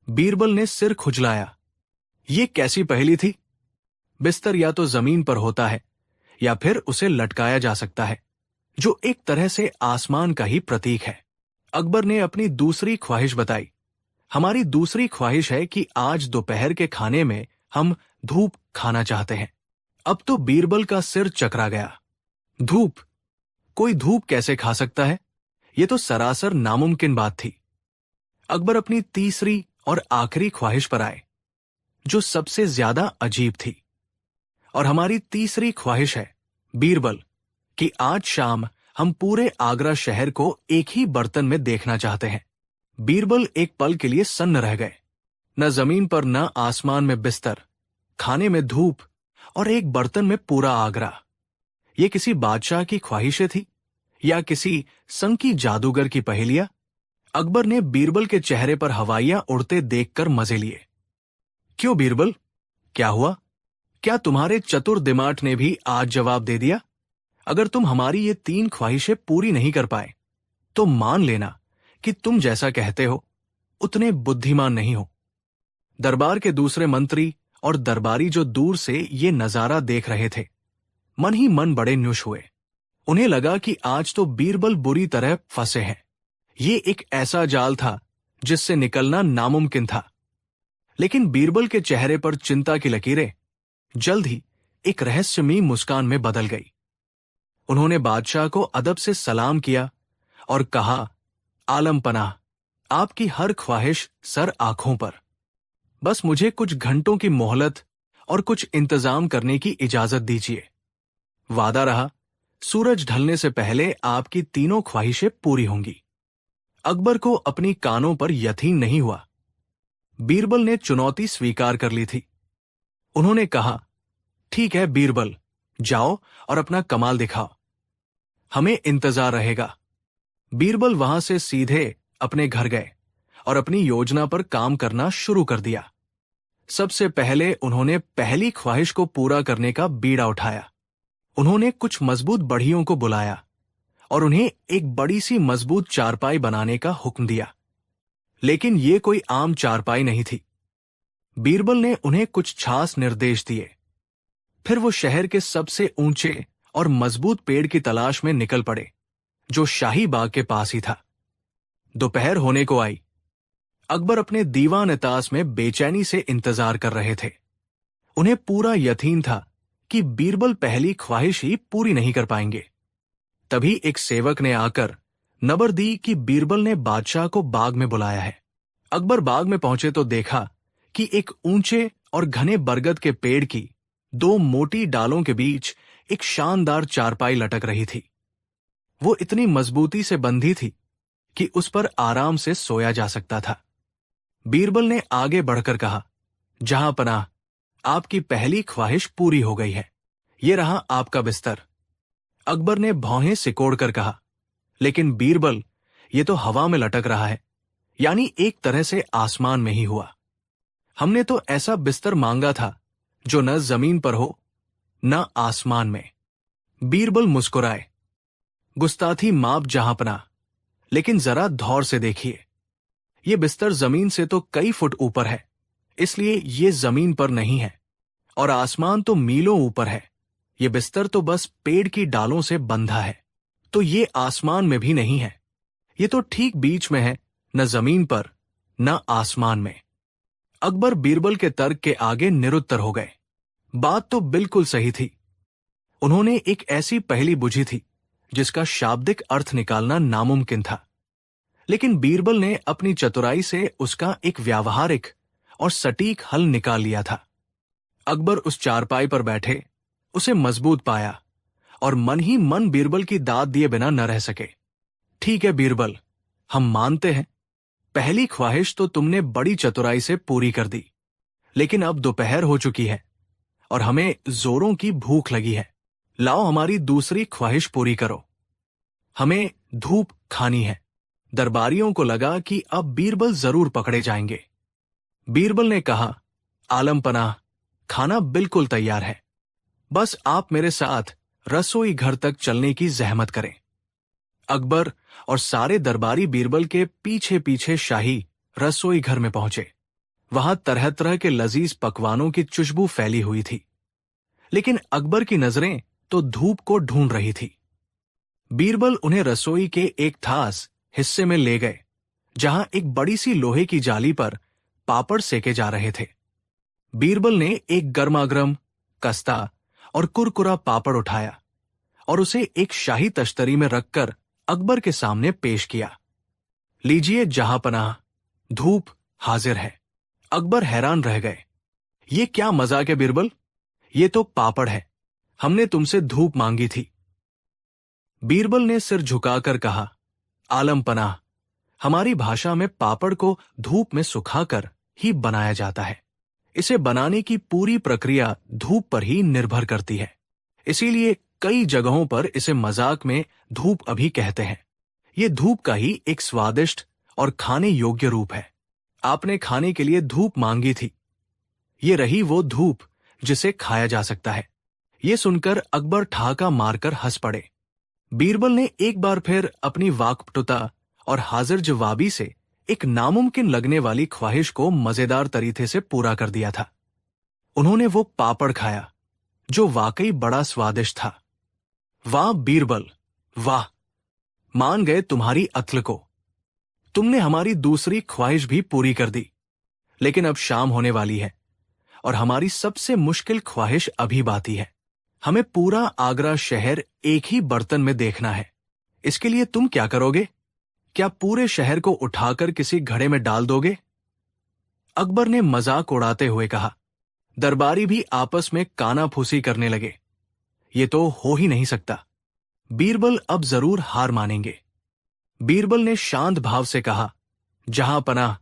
बीरबल ने सिर खुजलाया। ये कैसी पहेली थी? बिस्तर या तो जमीन पर होता है या फिर उसे लटकाया जा सकता है, जो एक तरह से आसमान का ही प्रतीक है। अकबर ने अपनी दूसरी ख्वाहिश बताई, हमारी दूसरी ख्वाहिश है कि आज दोपहर के खाने में हम धूप खाना चाहते हैं। अब तो बीरबल का सिर चकरा गया। धूप? कोई धूप कैसे खा सकता है? यह तो सरासर नामुमकिन बात थी। अकबर अपनी तीसरी और आखिरी ख्वाहिश पर आए, जो सबसे ज्यादा अजीब थी। और हमारी तीसरी ख्वाहिश है बीरबल कि आज शाम हम पूरे आगरा शहर को एक ही बर्तन में देखना चाहते हैं। बीरबल एक पल के लिए सन्न रह गए। न जमीन पर न आसमान में बिस्तर, खाने में धूप और एक बर्तन में पूरा आगरा। ये किसी बादशाह की ख्वाहिशें थी या किसी संकी जादूगर की पहेलियां? अकबर ने बीरबल के चेहरे पर हवाइयां उड़ते देखकर मजे लिए। क्यों बीरबल, क्या हुआ? क्या तुम्हारे चतुर दिमाग ने भी आज जवाब दे दिया? अगर तुम हमारी ये 3 ख्वाहिशें पूरी नहीं कर पाए तो मान लेना कि तुम जैसा कहते हो उतने बुद्धिमान नहीं हो। दरबार के दूसरे मंत्री और दरबारी जो दूर से ये नजारा देख रहे थे, मन ही मन बड़े न्युश हुए। उन्हें लगा कि आज तो बीरबल बुरी तरह फंसे हैं। ये एक ऐसा जाल था जिससे निकलना नामुमकिन था। लेकिन बीरबल के चेहरे पर चिंता की लकीरें जल्द ही एक रहस्यमयी मुस्कान में बदल गई। उन्होंने बादशाह को अदब से सलाम किया और कहा, आलम पनाह, आपकी हर ख्वाहिश सर आंखों पर। बस मुझे कुछ घंटों की मोहलत और कुछ इंतजाम करने की इजाजत दीजिए। वादा रहा, सूरज ढलने से पहले आपकी तीनों ख्वाहिशें पूरी होंगी। अकबर को अपनी कानों पर यकीन नहीं हुआ। बीरबल ने चुनौती स्वीकार कर ली थी। उन्होंने कहा, ठीक है बीरबल, जाओ और अपना कमाल दिखाओ, हमें इंतजार रहेगा। बीरबल वहां से सीधे अपने घर गए और अपनी योजना पर काम करना शुरू कर दिया। सबसे पहले उन्होंने पहली ख्वाहिश को पूरा करने का बीड़ा उठाया। उन्होंने कुछ मजबूत बढ़ियों को बुलाया और उन्हें एक बड़ी सी मजबूत चारपाई बनाने का हुक्म दिया। लेकिन ये कोई आम चारपाई नहीं थी। बीरबल ने उन्हें कुछ खास निर्देश दिए। फिर वो शहर के सबसे ऊंचे और मजबूत पेड़ की तलाश में निकल पड़े, जो शाही बाग के पास ही था। दोपहर होने को आई। अकबर अपने दीवान इतास में बेचैनी से इंतजार कर रहे थे। उन्हें पूरा यकीन था कि बीरबल पहली ख्वाहिश ही पूरी नहीं कर पाएंगे। तभी एक सेवक ने आकर नबर दी कि बीरबल ने बादशाह को बाग में बुलाया है। अकबर बाग में पहुंचे तो देखा कि एक ऊंचे और घने बरगद के पेड़ की 2 मोटी डालों के बीच एक शानदार चारपाई लटक रही थी। वो इतनी मजबूती से बंधी थी कि उस पर आराम से सोया जा सकता था। बीरबल ने आगे बढ़कर कहा, जहां पनाह, आपकी पहली ख्वाहिश पूरी हो गई है। ये रहा आपका बिस्तर। अकबर ने भौहें सिकोड़कर कहा, लेकिन बीरबल, ये तो हवा में लटक रहा है, यानी एक तरह से आसमान में ही हुआ। हमने तो ऐसा बिस्तर मांगा था जो न जमीन पर हो न आसमान में। बीरबल मुस्कुराए, गुस्ताखी माप जहांपना, लेकिन जरा धौर से देखिए। ये बिस्तर जमीन से तो कई फुट ऊपर है, इसलिए ये जमीन पर नहीं है, और आसमान तो मीलों ऊपर है। ये बिस्तर तो बस पेड़ की डालों से बंधा है, तो ये आसमान में भी नहीं है। ये तो ठीक बीच में है, न जमीन पर न आसमान में। अकबर बीरबल के तर्क के आगे निरुत्तर हो गए। बात तो बिल्कुल सही थी। उन्होंने एक ऐसी पहेली बुझी थी जिसका शाब्दिक अर्थ निकालना नामुमकिन था, लेकिन बीरबल ने अपनी चतुराई से उसका एक व्यावहारिक और सटीक हल निकाल लिया था। अकबर उस चारपाई पर बैठे उसे मजबूत पाया और मन ही मन बीरबल की दाद दिए बिना न रह सके। ठीक है बीरबल, हम मानते हैं, पहली ख्वाहिश तो तुमने बड़ी चतुराई से पूरी कर दी, लेकिन अब दोपहर हो चुकी है और हमें जोरों की भूख लगी है। लाओ हमारी दूसरी ख्वाहिश पूरी करो। हमें धूप खानी है। दरबारियों को लगा कि अब बीरबल जरूर पकड़े जाएंगे। बीरबल ने कहा, आलम पनाह, खाना बिल्कुल तैयार है, बस आप मेरे साथ रसोई घर तक चलने की जहमत करें। अकबर और सारे दरबारी बीरबल के पीछे पीछे शाही रसोई घर में पहुंचे। वहां तरह तरह के लजीज पकवानों की खुशबू फैली हुई थी, लेकिन अकबर की नजरें तो धूप को ढूंढ रही थी। बीरबल उन्हें रसोई के एक खास हिस्से में ले गए, जहां एक बड़ी सी लोहे की जाली पर पापड़ सेके जा रहे थे। बीरबल ने एक गर्मागर्म, कस्ता और कुरकुरा पापड़ उठाया और उसे एक शाही तश्तरी में रखकर अकबर के सामने पेश किया। लीजिए जहांपनाह, धूप हाजिर है। अकबर हैरान रह गए। ये क्या मजाक है बीरबल, ये तो पापड़ है, हमने तुमसे धूप मांगी थी। बीरबल ने सिर झुकाकर कहा, आलम पनाह, हमारी भाषा में पापड़ को धूप में सुखाकर ही बनाया जाता है। इसे बनाने की पूरी प्रक्रिया धूप पर ही निर्भर करती है। इसीलिए कई जगहों पर इसे मजाक में धूप अभी कहते हैं। ये धूप का ही एक स्वादिष्ट और खाने योग्य रूप है। आपने खाने के लिए धूप मांगी थी। ये रही वो धूप जिसे खाया जा सकता है। ये सुनकर अकबर ठहाका मारकर हंस पड़े। बीरबल ने एक बार फिर अपनी वाकपटुता और हाजिर जवाबी से एक नामुमकिन लगने वाली ख्वाहिश को मजेदार तरीके से पूरा कर दिया था। उन्होंने वो पापड़ खाया जो वाकई बड़ा स्वादिष्ट था। वाह बीरबल, वाह! मान गए तुम्हारी अक्ल को। तुमने हमारी दूसरी ख्वाहिश भी पूरी कर दी। लेकिन अब शाम होने वाली है और हमारी सबसे मुश्किल ख्वाहिश अभी बाकी है। हमें पूरा आगरा शहर एक ही बर्तन में देखना है। इसके लिए तुम क्या करोगे? क्या पूरे शहर को उठाकर किसी घड़े में डाल दोगे? अकबर ने मजाक उड़ाते हुए कहा। दरबारी भी आपस में कानाफूसी करने लगे। ये तो हो ही नहीं सकता। बीरबल अब जरूर हार मानेंगे। बीरबल ने शांत भाव से कहा, जहां पनाह,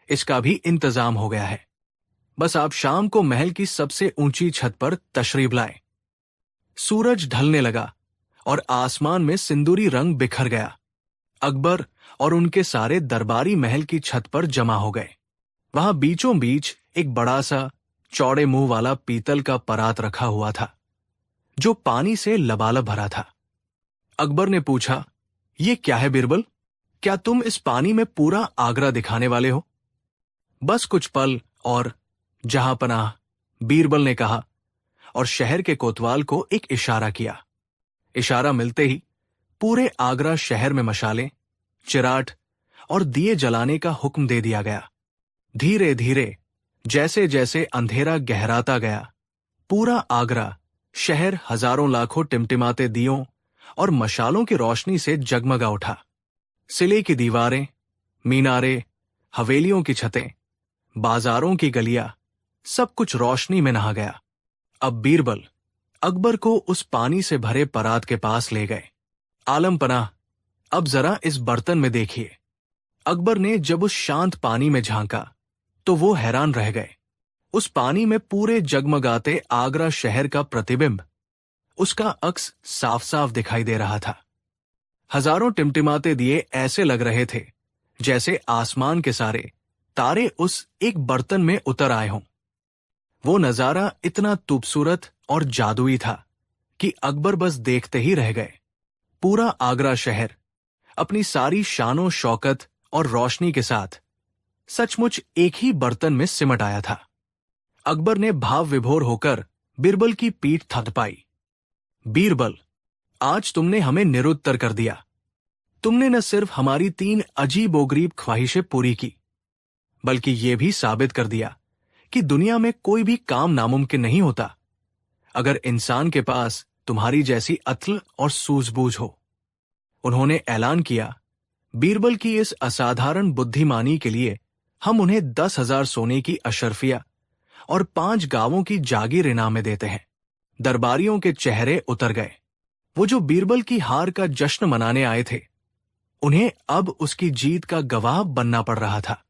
इसका भी इंतजाम हो गया है। बस आप शाम को महल की सबसे ऊंची छत पर तशरीफ लाएं। सूरज ढलने लगा और आसमान में सिंदूरी रंग बिखर गया। अकबर और उनके सारे दरबारी महल की छत पर जमा हो गए। वहां बीचों बीच एक बड़ा सा चौड़े मुंह वाला पीतल का परात रखा हुआ था जो पानी से लबालब भरा था। अकबर ने पूछा, ये क्या है बीरबल? क्या तुम इस पानी में पूरा आगरा दिखाने वाले हो? बस कुछ पल और जहां पनाह, बीरबल ने कहा और शहर के कोतवाल को एक इशारा किया। इशारा मिलते ही पूरे आगरा शहर में मशालें, चिराट और दिए जलाने का हुक्म दे दिया गया। धीरे धीरे जैसे जैसे अंधेरा गहराता गया, पूरा आगरा शहर हजारों लाखों टिमटिमाते दियों और मशालों की रोशनी से जगमगा उठा। सिले की दीवारें, मीनारे, हवेलियों की छतें, बाजारों की गलियां, सब कुछ रोशनी में नहा गया। अब बीरबल अकबर को उस पानी से भरे परात के पास ले गए। आलम पनाह, अब जरा इस बर्तन में देखिए। अकबर ने जब उस शांत पानी में झांका तो वो हैरान रह गए। उस पानी में पूरे जगमगाते आगरा शहर का प्रतिबिंब, उसका अक्स साफ साफ दिखाई दे रहा था। हजारों टिमटिमाते दिए ऐसे लग रहे थे जैसे आसमान के सारे तारे उस एक बर्तन में उतर आए हों। वो नजारा इतना खूबसूरत और जादुई था कि अकबर बस देखते ही रह गए। पूरा आगरा शहर अपनी सारी शानो शौकत और रोशनी के साथ सचमुच एक ही बर्तन में सिमट आया था। अकबर ने भाव विभोर होकर बीरबल की पीठ थपथपाई। बीरबल, आज तुमने हमें निरुत्तर कर दिया। तुमने न सिर्फ हमारी 3 अजीबोगरीब ख्वाहिशें पूरी की, बल्कि यह भी साबित कर दिया कि दुनिया में कोई भी काम नामुमकिन नहीं होता अगर इंसान के पास तुम्हारी जैसी अक्ल और सूझबूझ हो। उन्होंने ऐलान किया, बीरबल की इस असाधारण बुद्धिमानी के लिए हम उन्हें 10,000 सोने की अशर्फिया और 5 गांवों की जागीर इनाम में देते हैं। दरबारियों के चेहरे उतर गए। वो जो बीरबल की हार का जश्न मनाने आए थे, उन्हें अब उसकी जीत का गवाह बनना पड़ रहा था।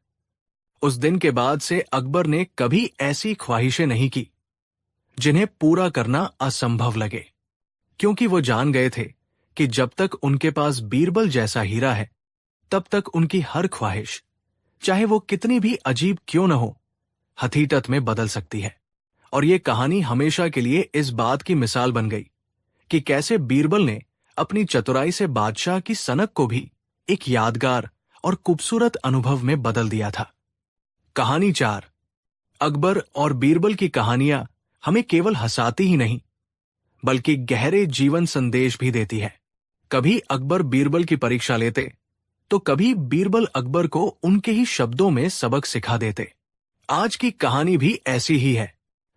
उस दिन के बाद से अकबर ने कभी ऐसी ख्वाहिशें नहीं की जिन्हें पूरा करना असंभव लगे, क्योंकि वो जान गए थे कि जब तक उनके पास बीरबल जैसा हीरा है, तब तक उनकी हर ख्वाहिश, चाहे वो कितनी भी अजीब क्यों न हो, हकीकत में बदल सकती है। और ये कहानी हमेशा के लिए इस बात की मिसाल बन गई कि कैसे बीरबल ने अपनी चतुराई से बादशाह की सनक को भी एक यादगार और खूबसूरत अनुभव में बदल दिया था। कहानी 4। अकबर और बीरबल की कहानियां हमें केवल हंसाती ही नहीं, बल्कि गहरे जीवन संदेश भी देती है। कभी अकबर बीरबल की परीक्षा लेते, तो कभी बीरबल अकबर को उनके ही शब्दों में सबक सिखा देते। आज की कहानी भी ऐसी ही है,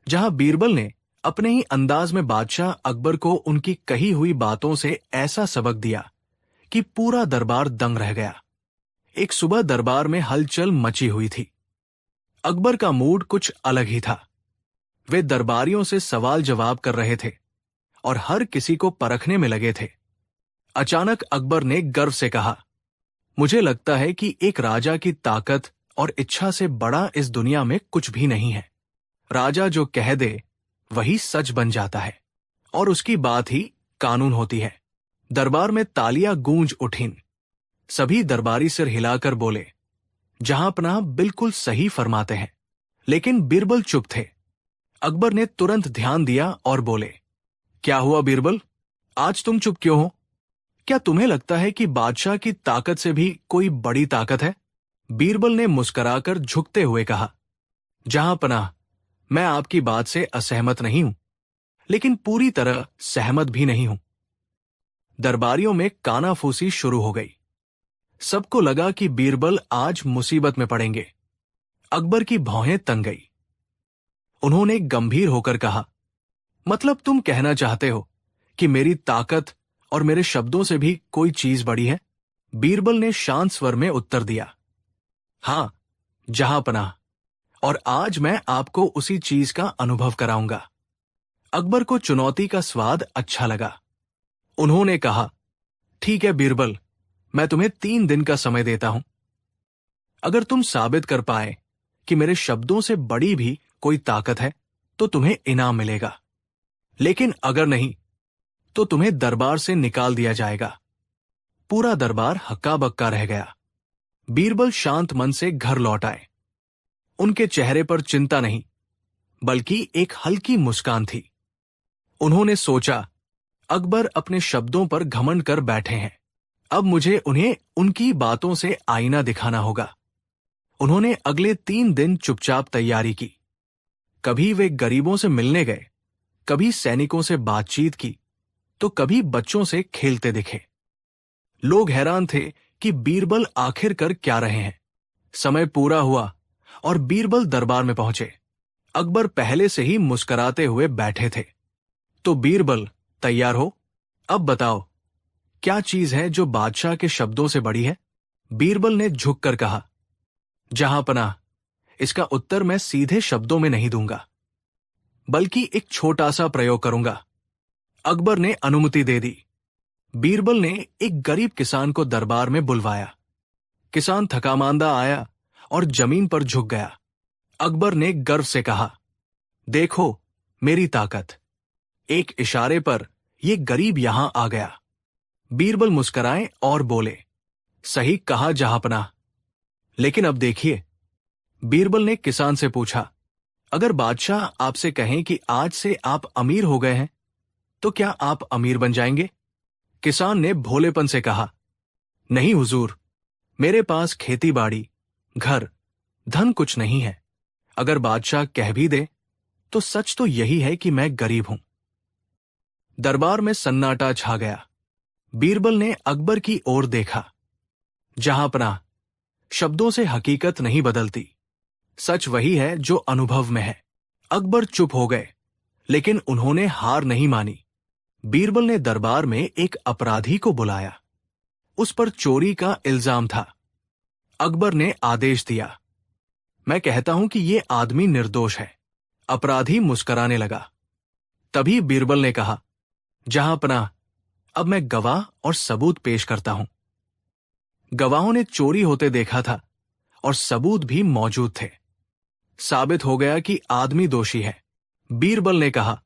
जहां बीरबल ने अपने ही अंदाज में बादशाह अकबर को उनकी कही हुई बातों से ऐसा सबक दिया कि पूरा दरबार दंग रह गया। एक सुबह दरबार में हलचल मची हुई थी। अकबर का मूड कुछ अलग ही था। वे दरबारियों से सवाल जवाब कर रहे थे और हर किसी को परखने में लगे थे। अचानक अकबर ने गर्व से कहा, मुझे लगता है कि एक राजा की ताकत और इच्छा से बड़ा इस दुनिया में कुछ भी नहीं है। राजा जो कह दे वही सच बन जाता है और उसकी बात ही कानून होती है। दरबार में तालियां गूंज उठीं। सभी दरबारी सिर हिलाकर बोले, जहांपनाह बिल्कुल सही फरमाते हैं। लेकिन बीरबल चुप थे। अकबर ने तुरंत ध्यान दिया और बोले, क्या हुआ बीरबल, आज तुम चुप क्यों हो? क्या तुम्हें लगता है कि बादशाह की ताकत से भी कोई बड़ी ताकत है? बीरबल ने मुस्कुराकर झुकते हुए कहा, जहांपनाह, मैं आपकी बात से असहमत नहीं हूं, लेकिन पूरी तरह सहमत भी नहीं हूं। दरबारियों में कानाफूसी शुरू हो गई। सबको लगा कि बीरबल आज मुसीबत में पड़ेंगे। अकबर की भौहें तंग गई। उन्होंने गंभीर होकर कहा, मतलब तुम कहना चाहते हो कि मेरी ताकत और मेरे शब्दों से भी कोई चीज बड़ी है? बीरबल ने शांत स्वर में उत्तर दिया, हां जहांपनाह, और आज मैं आपको उसी चीज का अनुभव कराऊंगा। अकबर को चुनौती का स्वाद अच्छा लगा। उन्होंने कहा, ठीक है बीरबल, मैं तुम्हें 3 दिन का समय देता हूं। अगर तुम साबित कर पाए कि मेरे शब्दों से बड़ी भी कोई ताकत है तो तुम्हें इनाम मिलेगा, लेकिन अगर नहीं तो तुम्हें दरबार से निकाल दिया जाएगा। पूरा दरबार हक्का बक्का रह गया। बीरबल शांत मन से घर लौट आए। उनके चेहरे पर चिंता नहीं, बल्कि एक हल्की मुस्कान थी। उन्होंने सोचा, अकबर अपने शब्दों पर घमंड कर बैठे हैं, अब मुझे उन्हें उनकी बातों से आईना दिखाना होगा। उन्होंने अगले 3 दिन चुपचाप तैयारी की। कभी वे गरीबों से मिलने गए, कभी सैनिकों से बातचीत की, तो कभी बच्चों से खेलते दिखे। लोग हैरान थे कि बीरबल आखिर कर क्या रहे हैं। समय पूरा हुआ और बीरबल दरबार में पहुंचे। अकबर पहले से ही मुस्कुराते हुए बैठे थे। तो बीरबल, तैयार हो? अब बताओ, क्या चीज है जो बादशाह के शब्दों से बड़ी है? बीरबल ने झुककर कहा, जहांपनाह, इसका उत्तर मैं सीधे शब्दों में नहीं दूंगा, बल्कि एक छोटा सा प्रयोग करूंगा। अकबर ने अनुमति दे दी। बीरबल ने एक गरीब किसान को दरबार में बुलवाया। किसान थकामांदा आया और जमीन पर झुक गया। अकबर ने गर्व से कहा, देखो मेरी ताकत। एक इशारे पर यह गरीब यहां आ गया। बीरबल मुस्कुराए और बोले, सही कहा जहांपनाह, लेकिन अब देखिए। बीरबल ने किसान से पूछा, अगर बादशाह आपसे कहें कि आज से आप अमीर हो गए हैं, तो क्या आप अमीर बन जाएंगे? किसान ने भोलेपन से कहा, नहीं हुजूर, मेरे पास खेती बाड़ी, घर, धन कुछ नहीं है। अगर बादशाह कह भी दे तो सच तो यही है कि मैं गरीब हूं। दरबार में सन्नाटा छा गया। बीरबल ने अकबर की ओर देखा। जहांपनाह, शब्दों से हकीकत नहीं बदलती, सच वही है जो अनुभव में है। अकबर चुप हो गए, लेकिन उन्होंने हार नहीं मानी। बीरबल ने दरबार में एक अपराधी को बुलाया। उस पर चोरी का इल्जाम था। अकबर ने आदेश दिया, मैं कहता हूं कि यह आदमी निर्दोष है। अपराधी मुस्कुराने लगा। तभी बीरबल ने कहा, जहांपनाह, अब मैं गवाह और सबूत पेश करता हूं। गवाहों ने चोरी होते देखा था और सबूत भी मौजूद थे। साबित हो गया कि आदमी दोषी है। बीरबल ने कहा,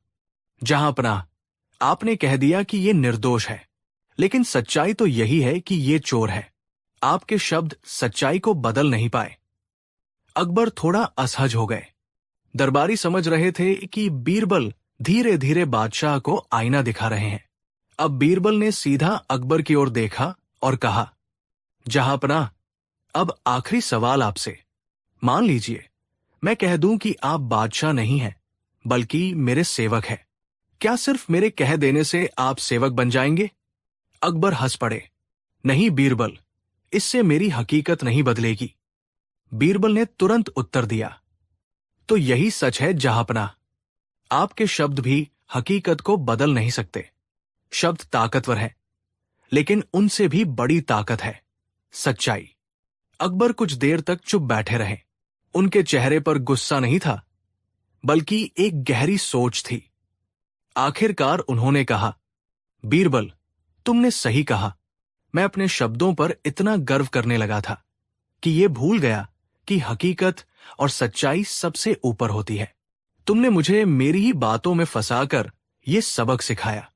जहांपनाह, आपने कह दिया कि यह निर्दोष है, लेकिन सच्चाई तो यही है कि यह चोर है। आपके शब्द सच्चाई को बदल नहीं पाए। अकबर थोड़ा असहज हो गए। दरबारी समझ रहे थे कि बीरबल धीरे धीरे बादशाह को आईना दिखा रहे हैं। अब बीरबल ने सीधा अकबर की ओर देखा और कहा, जहांपनाह, अब आखिरी सवाल आपसे। मान लीजिए मैं कह दूं कि आप बादशाह नहीं हैं, बल्कि मेरे सेवक हैं। क्या सिर्फ मेरे कह देने से आप सेवक बन जाएंगे? अकबर हंस पड़े। नहीं बीरबल, इससे मेरी हकीकत नहीं बदलेगी। बीरबल ने तुरंत उत्तर दिया, तो यही सच है जहांपनाह, आपके शब्द भी हकीकत को बदल नहीं सकते। शब्द ताकतवर है, लेकिन उनसे भी बड़ी ताकत है सच्चाई। अकबर कुछ देर तक चुप बैठे रहे। उनके चेहरे पर गुस्सा नहीं था, बल्कि एक गहरी सोच थी। आखिरकार उन्होंने कहा, बीरबल, तुमने सही कहा। मैं अपने शब्दों पर इतना गर्व करने लगा था कि ये भूल गया कि हकीकत और सच्चाई सबसे ऊपर होती है। तुमने मुझे मेरी ही बातों में फंसाकर ये सबक सिखाया।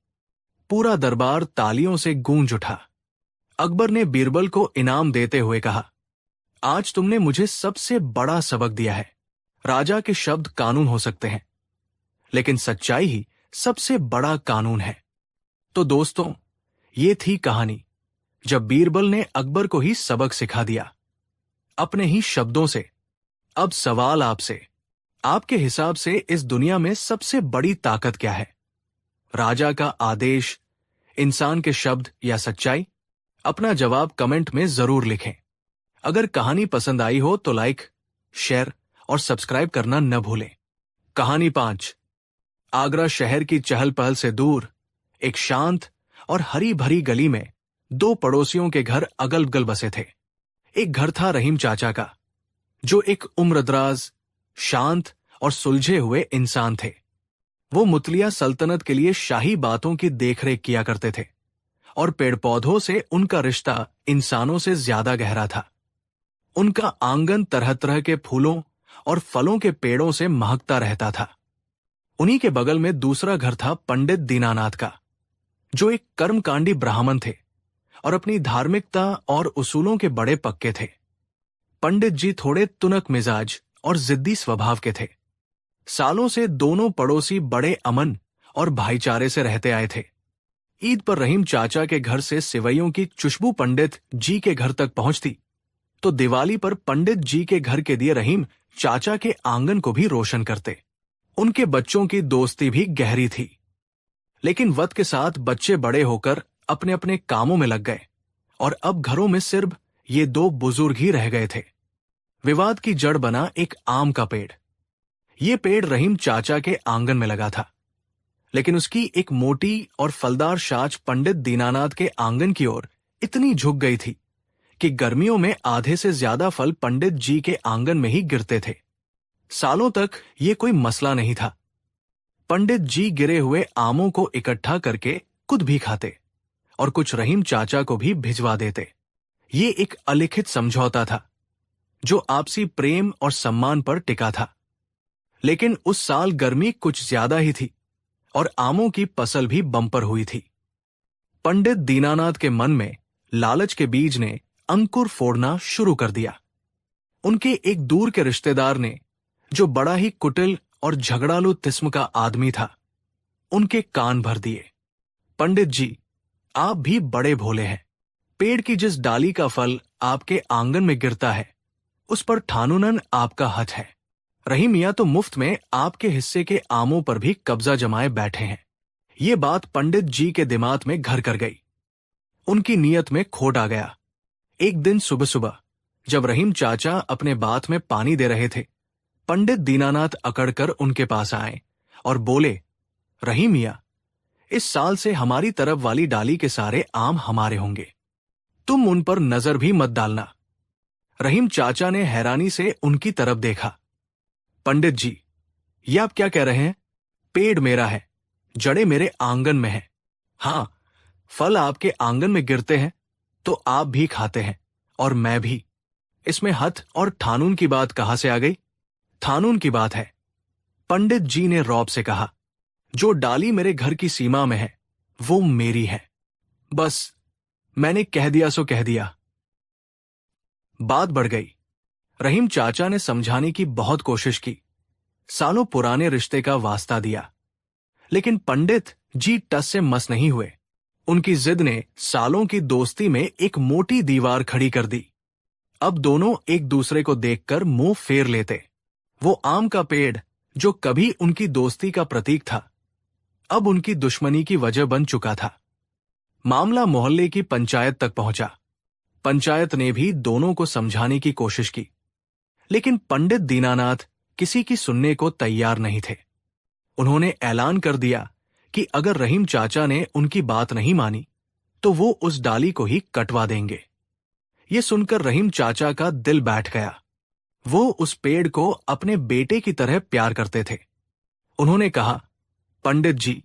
पूरा दरबार तालियों से गूंज उठा। अकबर ने बीरबल को इनाम देते हुए कहा, आज तुमने मुझे सबसे बड़ा सबक दिया है। राजा के शब्द कानून हो सकते हैं, लेकिन सच्चाई ही सबसे बड़ा कानून है। तो दोस्तों, ये थी कहानी जब बीरबल ने अकबर को ही सबक सिखा दिया, अपने ही शब्दों से। अब सवाल आपसे, आपके हिसाब से इस दुनिया में सबसे बड़ी ताकत क्या है? राजा का आदेश, इंसान के शब्द या सच्चाई? अपना जवाब कमेंट में जरूर लिखें। अगर कहानी पसंद आई हो तो लाइक, शेयर और सब्सक्राइब करना न भूलें। कहानी 5। आगरा शहर की चहल पहल से दूर एक शांत और हरी भरी गली में 2 पड़ोसियों के घर अगल बगल बसे थे। एक घर था रहीम चाचा का, जो एक उम्रदराज, शांत और सुलझे हुए इंसान थे। वो मुतलिया सल्तनत के लिए शाही बातों की देखरेख किया करते थे और पेड़ पौधों से उनका रिश्ता इंसानों से ज्यादा गहरा था। उनका आंगन तरह तरह के फूलों और फलों के पेड़ों से महकता रहता था। उन्हीं के बगल में दूसरा घर था पंडित दीनानाथ का, जो एक कर्मकांडी ब्राह्मण थे और अपनी धार्मिकता और उसूलों के बड़े पक्के थे। पंडित जी थोड़े तुनक मिजाज और जिद्दी स्वभाव के थे। सालों से दोनों पड़ोसी बड़े अमन और भाईचारे से रहते आए थे। ईद पर रहीम चाचा के घर से सिवैयों की खुशबू पंडित जी के घर तक पहुंचती, तो दिवाली पर पंडित जी के घर के दिए रहीम चाचा के आंगन को भी रोशन करते। उनके बच्चों की दोस्ती भी गहरी थी। लेकिन वक्त के साथ बच्चे बड़े होकर अपने अपने कामों में लग गए और अब घरों में सिर्फ ये 2 बुजुर्ग ही रह गए थे। विवाद की जड़ बना एक आम का पेड़। ये पेड़ रहीम चाचा के आंगन में लगा था, लेकिन उसकी एक मोटी और फलदार शाख पंडित दीनानाथ के आंगन की ओर इतनी झुक गई थी कि गर्मियों में आधे से ज्यादा फल पंडित जी के आंगन में ही गिरते थे। सालों तक ये कोई मसला नहीं था। पंडित जी गिरे हुए आमों को इकट्ठा करके खुद भी खाते और कुछ रहीम चाचा को भी भिजवा देते। ये एक अलिखित समझौता था जो आपसी प्रेम और सम्मान पर टिका था। लेकिन उस साल गर्मी कुछ ज्यादा ही थी और आमों की फसल भी बम्पर हुई थी। पंडित दीनानाथ के मन में लालच के बीज ने अंकुर फोड़ना शुरू कर दिया। उनके एक दूर के रिश्तेदार ने, जो बड़ा ही कुटिल और झगड़ालू किस्म का आदमी था, उनके कान भर दिए। पंडित जी, आप भी बड़े भोले हैं। पेड़ की जिस डाली का फल आपके आंगन में गिरता है, उस पर ठानुनन आपका हक है। रहीम मियां तो मुफ्त में आपके हिस्से के आमों पर भी कब्जा जमाए बैठे हैं। ये बात पंडित जी के दिमाग में घर कर गई। उनकी नीयत में खोट आ गया। एक दिन सुबह सुबह जब रहीम चाचा अपने बात में पानी दे रहे थे, पंडित दीनानाथ अकड़कर उनके पास आए और बोले, रहीम मियां, इस साल से हमारी तरफ वाली डाली के सारे आम हमारे होंगे। तुम उन पर नजर भी मत डालना। रहीम चाचा ने हैरानी से उनकी तरफ देखा। पंडित जी, ये आप क्या कह रहे हैं? पेड़ मेरा है, जड़ें मेरे आंगन में हैं। हाँ, फल आपके आंगन में गिरते हैं तो आप भी खाते हैं और मैं भी। इसमें हथ और ठानून की बात कहां से आ गई? थानून की बात है। पंडित जी ने रौब से कहा, जो डाली मेरे घर की सीमा में है वो मेरी है। बस मैंने कह दिया सो कह दिया। बात बढ़ गई। रहीम चाचा ने समझाने की बहुत कोशिश की, सालों पुराने रिश्ते का वास्ता दिया, लेकिन पंडित जी टस से मस नहीं हुए। उनकी जिद ने सालों की दोस्ती में एक मोटी दीवार खड़ी कर दी। अब दोनों एक दूसरे को देखकर मुंह फेर लेते। वो आम का पेड़ जो कभी उनकी दोस्ती का प्रतीक था, अब उनकी दुश्मनी की वजह बन चुका था। मामला मोहल्ले की पंचायत तक पहुंचा। पंचायत ने भी दोनों को समझाने की कोशिश की, लेकिन पंडित दीनानाथ किसी की सुनने को तैयार नहीं थे। उन्होंने ऐलान कर दिया कि अगर रहीम चाचा ने उनकी बात नहीं मानी तो वो उस डाली को ही कटवा देंगे। ये सुनकर रहीम चाचा का दिल बैठ गया। वो उस पेड़ को अपने बेटे की तरह प्यार करते थे। उन्होंने कहा, पंडित जी,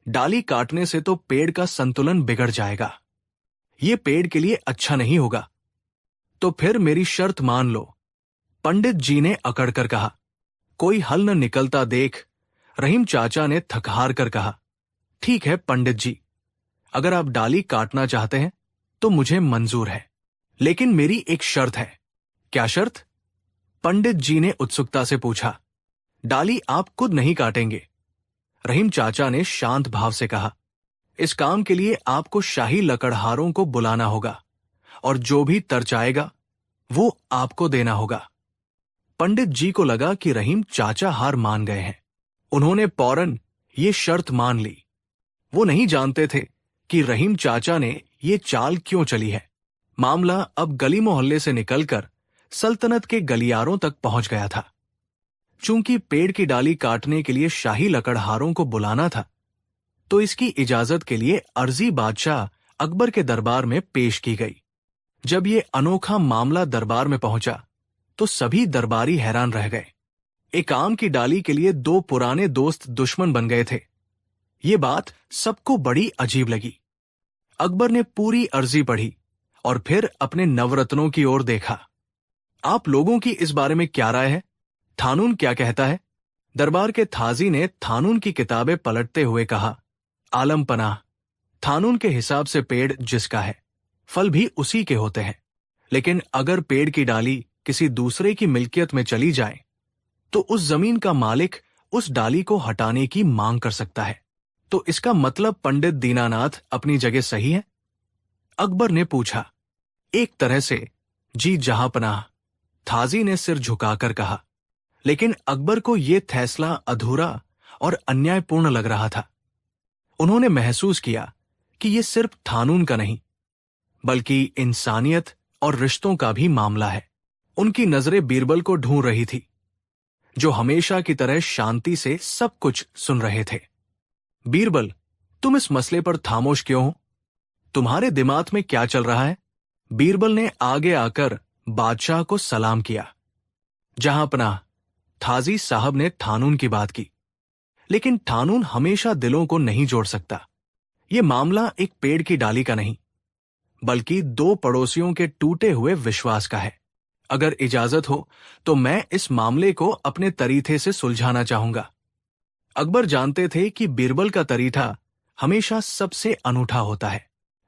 डाली काटने से तो पेड़ का संतुलन बिगड़ जाएगा। ये पेड़ के लिए अच्छा नहीं होगा। तो फिर मेरी शर्त मान लो, पंडित जी ने अकड़कर कहा। कोई हल न निकलता देख रहीम चाचा ने थकहार कर कहा, ठीक है पंडित जी, अगर आप डाली काटना चाहते हैं तो मुझे मंजूर है, लेकिन मेरी एक शर्त है। क्या शर्त? पंडित जी ने उत्सुकता से पूछा। डाली आप खुद नहीं काटेंगे, रहीम चाचा ने शांत भाव से कहा। इस काम के लिए आपको शाही लकड़हारों को बुलाना होगा और जो भी तरचाएगा वो आपको देना होगा। पंडित जी को लगा कि रहीम चाचा हार मान गए हैं। उन्होंने फौरन ये शर्त मान ली। वो नहीं जानते थे कि रहीम चाचा ने ये चाल क्यों चली है। मामला अब गली मोहल्ले से निकलकर सल्तनत के गलियारों तक पहुंच गया था। चूंकि पेड़ की डाली काटने के लिए शाही लकड़हारों को बुलाना था, तो इसकी इजाजत के लिए अर्जी बादशाह अकबर के दरबार में पेश की गई। जब ये अनोखा मामला दरबार में पहुंचा तो सभी दरबारी हैरान रह गए। एक आम की डाली के लिए दो पुराने दोस्त दुश्मन बन गए थे। ये बात सबको बड़ी अजीब लगी। अकबर ने पूरी अर्जी पढ़ी और फिर अपने नवरत्नों की ओर देखा। आप लोगों की इस बारे में क्या राय है? थानून क्या कहता है? दरबार के थाजी ने थानून की किताबें पलटते हुए कहा, आलम पनाह, थानून के हिसाब से पेड़ जिसका है, फल भी उसी के होते हैं। लेकिन अगर पेड़ की डाली किसी दूसरे की मिल्कियत में चली जाए तो उस जमीन का मालिक उस डाली को हटाने की मांग कर सकता है। तो इसका मतलब पंडित दीनानाथ अपनी जगह सही है? अकबर ने पूछा। एक तरह से जी जहांपनाह, थाजी ने सिर झुकाकर कहा। लेकिन अकबर को यह फैसला अधूरा और अन्यायपूर्ण लग रहा था। उन्होंने महसूस किया कि यह सिर्फ थानून का नहीं, बल्कि इंसानियत और रिश्तों का भी मामला है। उनकी नजरें बीरबल को ढूंढ रही थी, जो हमेशा की तरह शांति से सब कुछ सुन रहे थे। बीरबल, तुम इस मसले पर खामोश क्यों हो? तुम्हारे दिमाग में क्या चल रहा है? बीरबल ने आगे आकर बादशाह को सलाम किया। जहांपनाह, थाजी साहब ने थानून की बात की, लेकिन थानून हमेशा दिलों को नहीं जोड़ सकता। यह मामला एक पेड़ की डाली का नहीं, बल्कि दो पड़ोसियों के टूटे हुए विश्वास का है। अगर इजाजत हो तो मैं इस मामले को अपने तरीके से सुलझाना चाहूंगा। अकबर जानते थे कि बीरबल का तरीका हमेशा सबसे अनूठा होता है।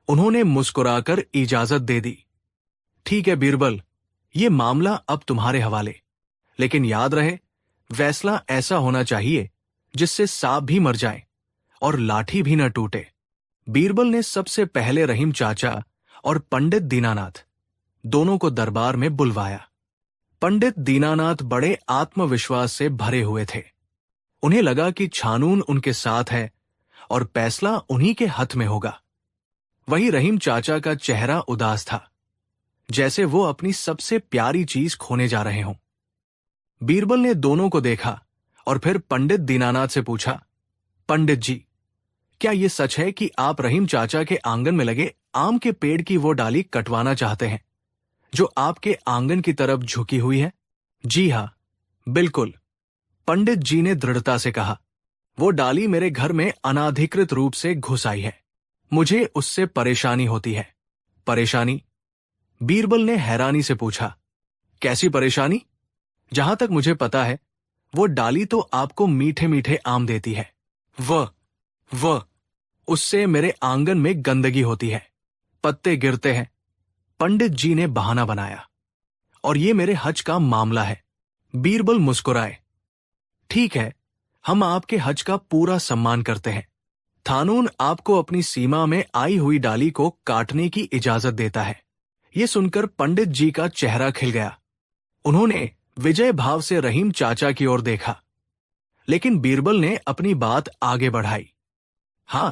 उन्होंने मुस्कुराकर इजाजत दे दी। ठीक है बीरबल, ये मामला अब तुम्हारे हवाले, लेकिन याद रहे, फैसला ऐसा होना चाहिए जिससे सांप भी मर जाए और लाठी भी न टूटे। बीरबल ने सबसे पहले रहीम चाचा और पंडित दीनानाथ दोनों को दरबार में बुलवाया। पंडित दीनानाथ बड़े आत्मविश्वास से भरे हुए थे। उन्हें लगा कि छानून उनके साथ है और फैसला उन्हीं के हाथ में होगा। वही रहीम चाचा का चेहरा उदास था, जैसे वो अपनी सबसे प्यारी चीज खोने जा रहे हों। बीरबल ने दोनों को देखा और फिर पंडित दीनानाथ से पूछा, पंडित जी, क्या ये सच है कि आप रहीम चाचा के आंगन में लगे आम के पेड़ की वो डाली कटवाना चाहते हैं जो आपके आंगन की तरफ झुकी हुई है? जी हां, बिल्कुल, पंडित जी ने दृढ़ता से कहा। वो डाली मेरे घर में अनाधिकृत रूप से घुस आई है। मुझे उससे परेशानी होती है। परेशानी? बीरबल ने हैरानी से पूछा। कैसी परेशानी? जहां तक मुझे पता है, वो डाली तो आपको मीठे मीठे आम देती है। वह उससे मेरे आंगन में गंदगी होती है, पत्ते गिरते हैं। पंडित जी ने बहाना बनाया। और ये मेरे हज का मामला है। बीरबल मुस्कुराए। ठीक है, हम आपके हज का पूरा सम्मान करते हैं। थानून आपको अपनी सीमा में आई हुई डाली को काटने की इजाजत देता है। यह सुनकर पंडित जी का चेहरा खिल गया। उन्होंने विजय भाव से रहीम चाचा की ओर देखा, लेकिन बीरबल ने अपनी बात आगे बढ़ाई। हां,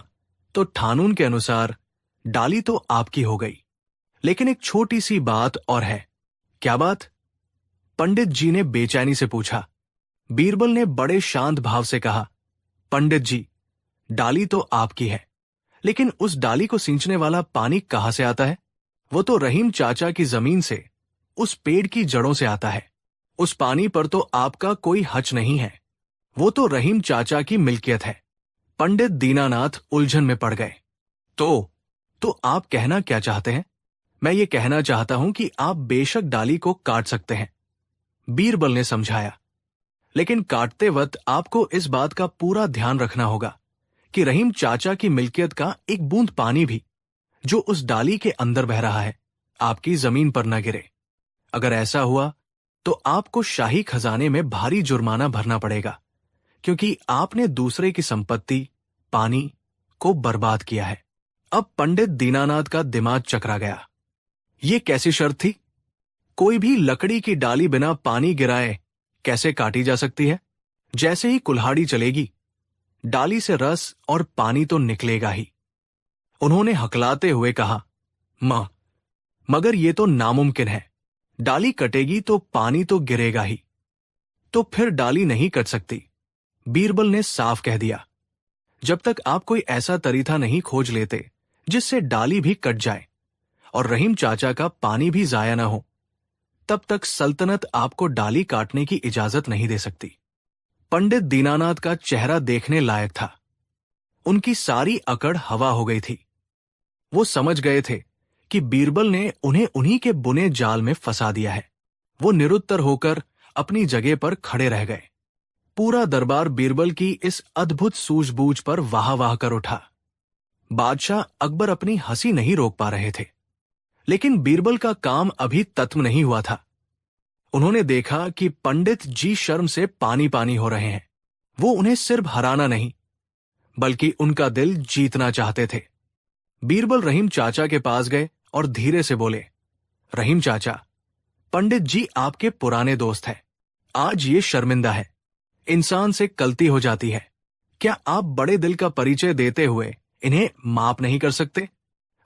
तो थानून के अनुसार डाली तो आपकी हो गई, लेकिन एक छोटी सी बात और है। क्या बात? पंडित जी ने बेचैनी से पूछा। बीरबल ने बड़े शांत भाव से कहा, पंडित जी, डाली तो आपकी है, लेकिन उस डाली को सींचने वाला पानी कहां से आता है? वो तो रहीम चाचा की जमीन से, उस पेड़ की जड़ों से आता है। उस पानी पर तो आपका कोई हक नहीं है। वो तो रहीम चाचा की मिल्कियत है। पंडित दीनानाथ उलझन में पड़ गए। तो आप कहना क्या चाहते हैं? मैं ये कहना चाहता हूं कि आप बेशक डाली को काट सकते हैं, बीरबल ने समझाया, लेकिन काटते वक्त आपको इस बात का पूरा ध्यान रखना होगा कि रहीम चाचा की मिल्कियत का एक बूंद पानी भी जो उस डाली के अंदर बह रहा है आपकी जमीन पर न गिरे। अगर ऐसा हुआ तो आपको शाही खजाने में भारी जुर्माना भरना पड़ेगा, क्योंकि आपने दूसरे की संपत्ति, पानी को बर्बाद किया है। अब पंडित दीनानाथ का दिमाग चकरा गया। ये कैसी शर्त थी? कोई भी लकड़ी की डाली बिना पानी गिराए कैसे काटी जा सकती है? जैसे ही कुल्हाड़ी चलेगी, डाली से रस और पानी तो निकलेगा ही। उन्होंने हकलाते हुए कहा, मां, मगर ये तो नामुमकिन है। डाली कटेगी तो पानी तो गिरेगा ही। तो फिर डाली नहीं कट सकती, बीरबल ने साफ कह दिया। जब तक आप कोई ऐसा तरीका नहीं खोज लेते जिससे डाली भी कट जाए और रहीम चाचा का पानी भी जाया ना हो, तब तक सल्तनत आपको डाली काटने की इजाजत नहीं दे सकती। पंडित दीनानाथ का चेहरा देखने लायक था। उनकी सारी अकड़ हवा हो गई थी। वो समझ गए थे कि बीरबल ने उन्हें उन्हीं के बुने जाल में फंसा दिया है। वो निरुत्तर होकर अपनी जगह पर खड़े रह गए। पूरा दरबार बीरबल की इस अद्भुत सूझबूझ पर वाह वाह कर उठा। बादशाह अकबर अपनी हंसी नहीं रोक पा रहे थे, लेकिन बीरबल का काम अभी तत्म नहीं हुआ था। उन्होंने देखा कि पंडित जी शर्म से पानी पानी हो रहे हैं। वो उन्हें सिर्फ हराना नहीं, बल्कि उनका दिल जीतना चाहते थे। बीरबल रहीम चाचा के पास गए और धीरे से बोले, रहीम चाचा, पंडित जी आपके पुराने दोस्त हैं। आज ये शर्मिंदा है, इंसान से गलती हो जाती है। क्या आप बड़े दिल का परिचय देते हुए इन्हें माफ नहीं कर सकते?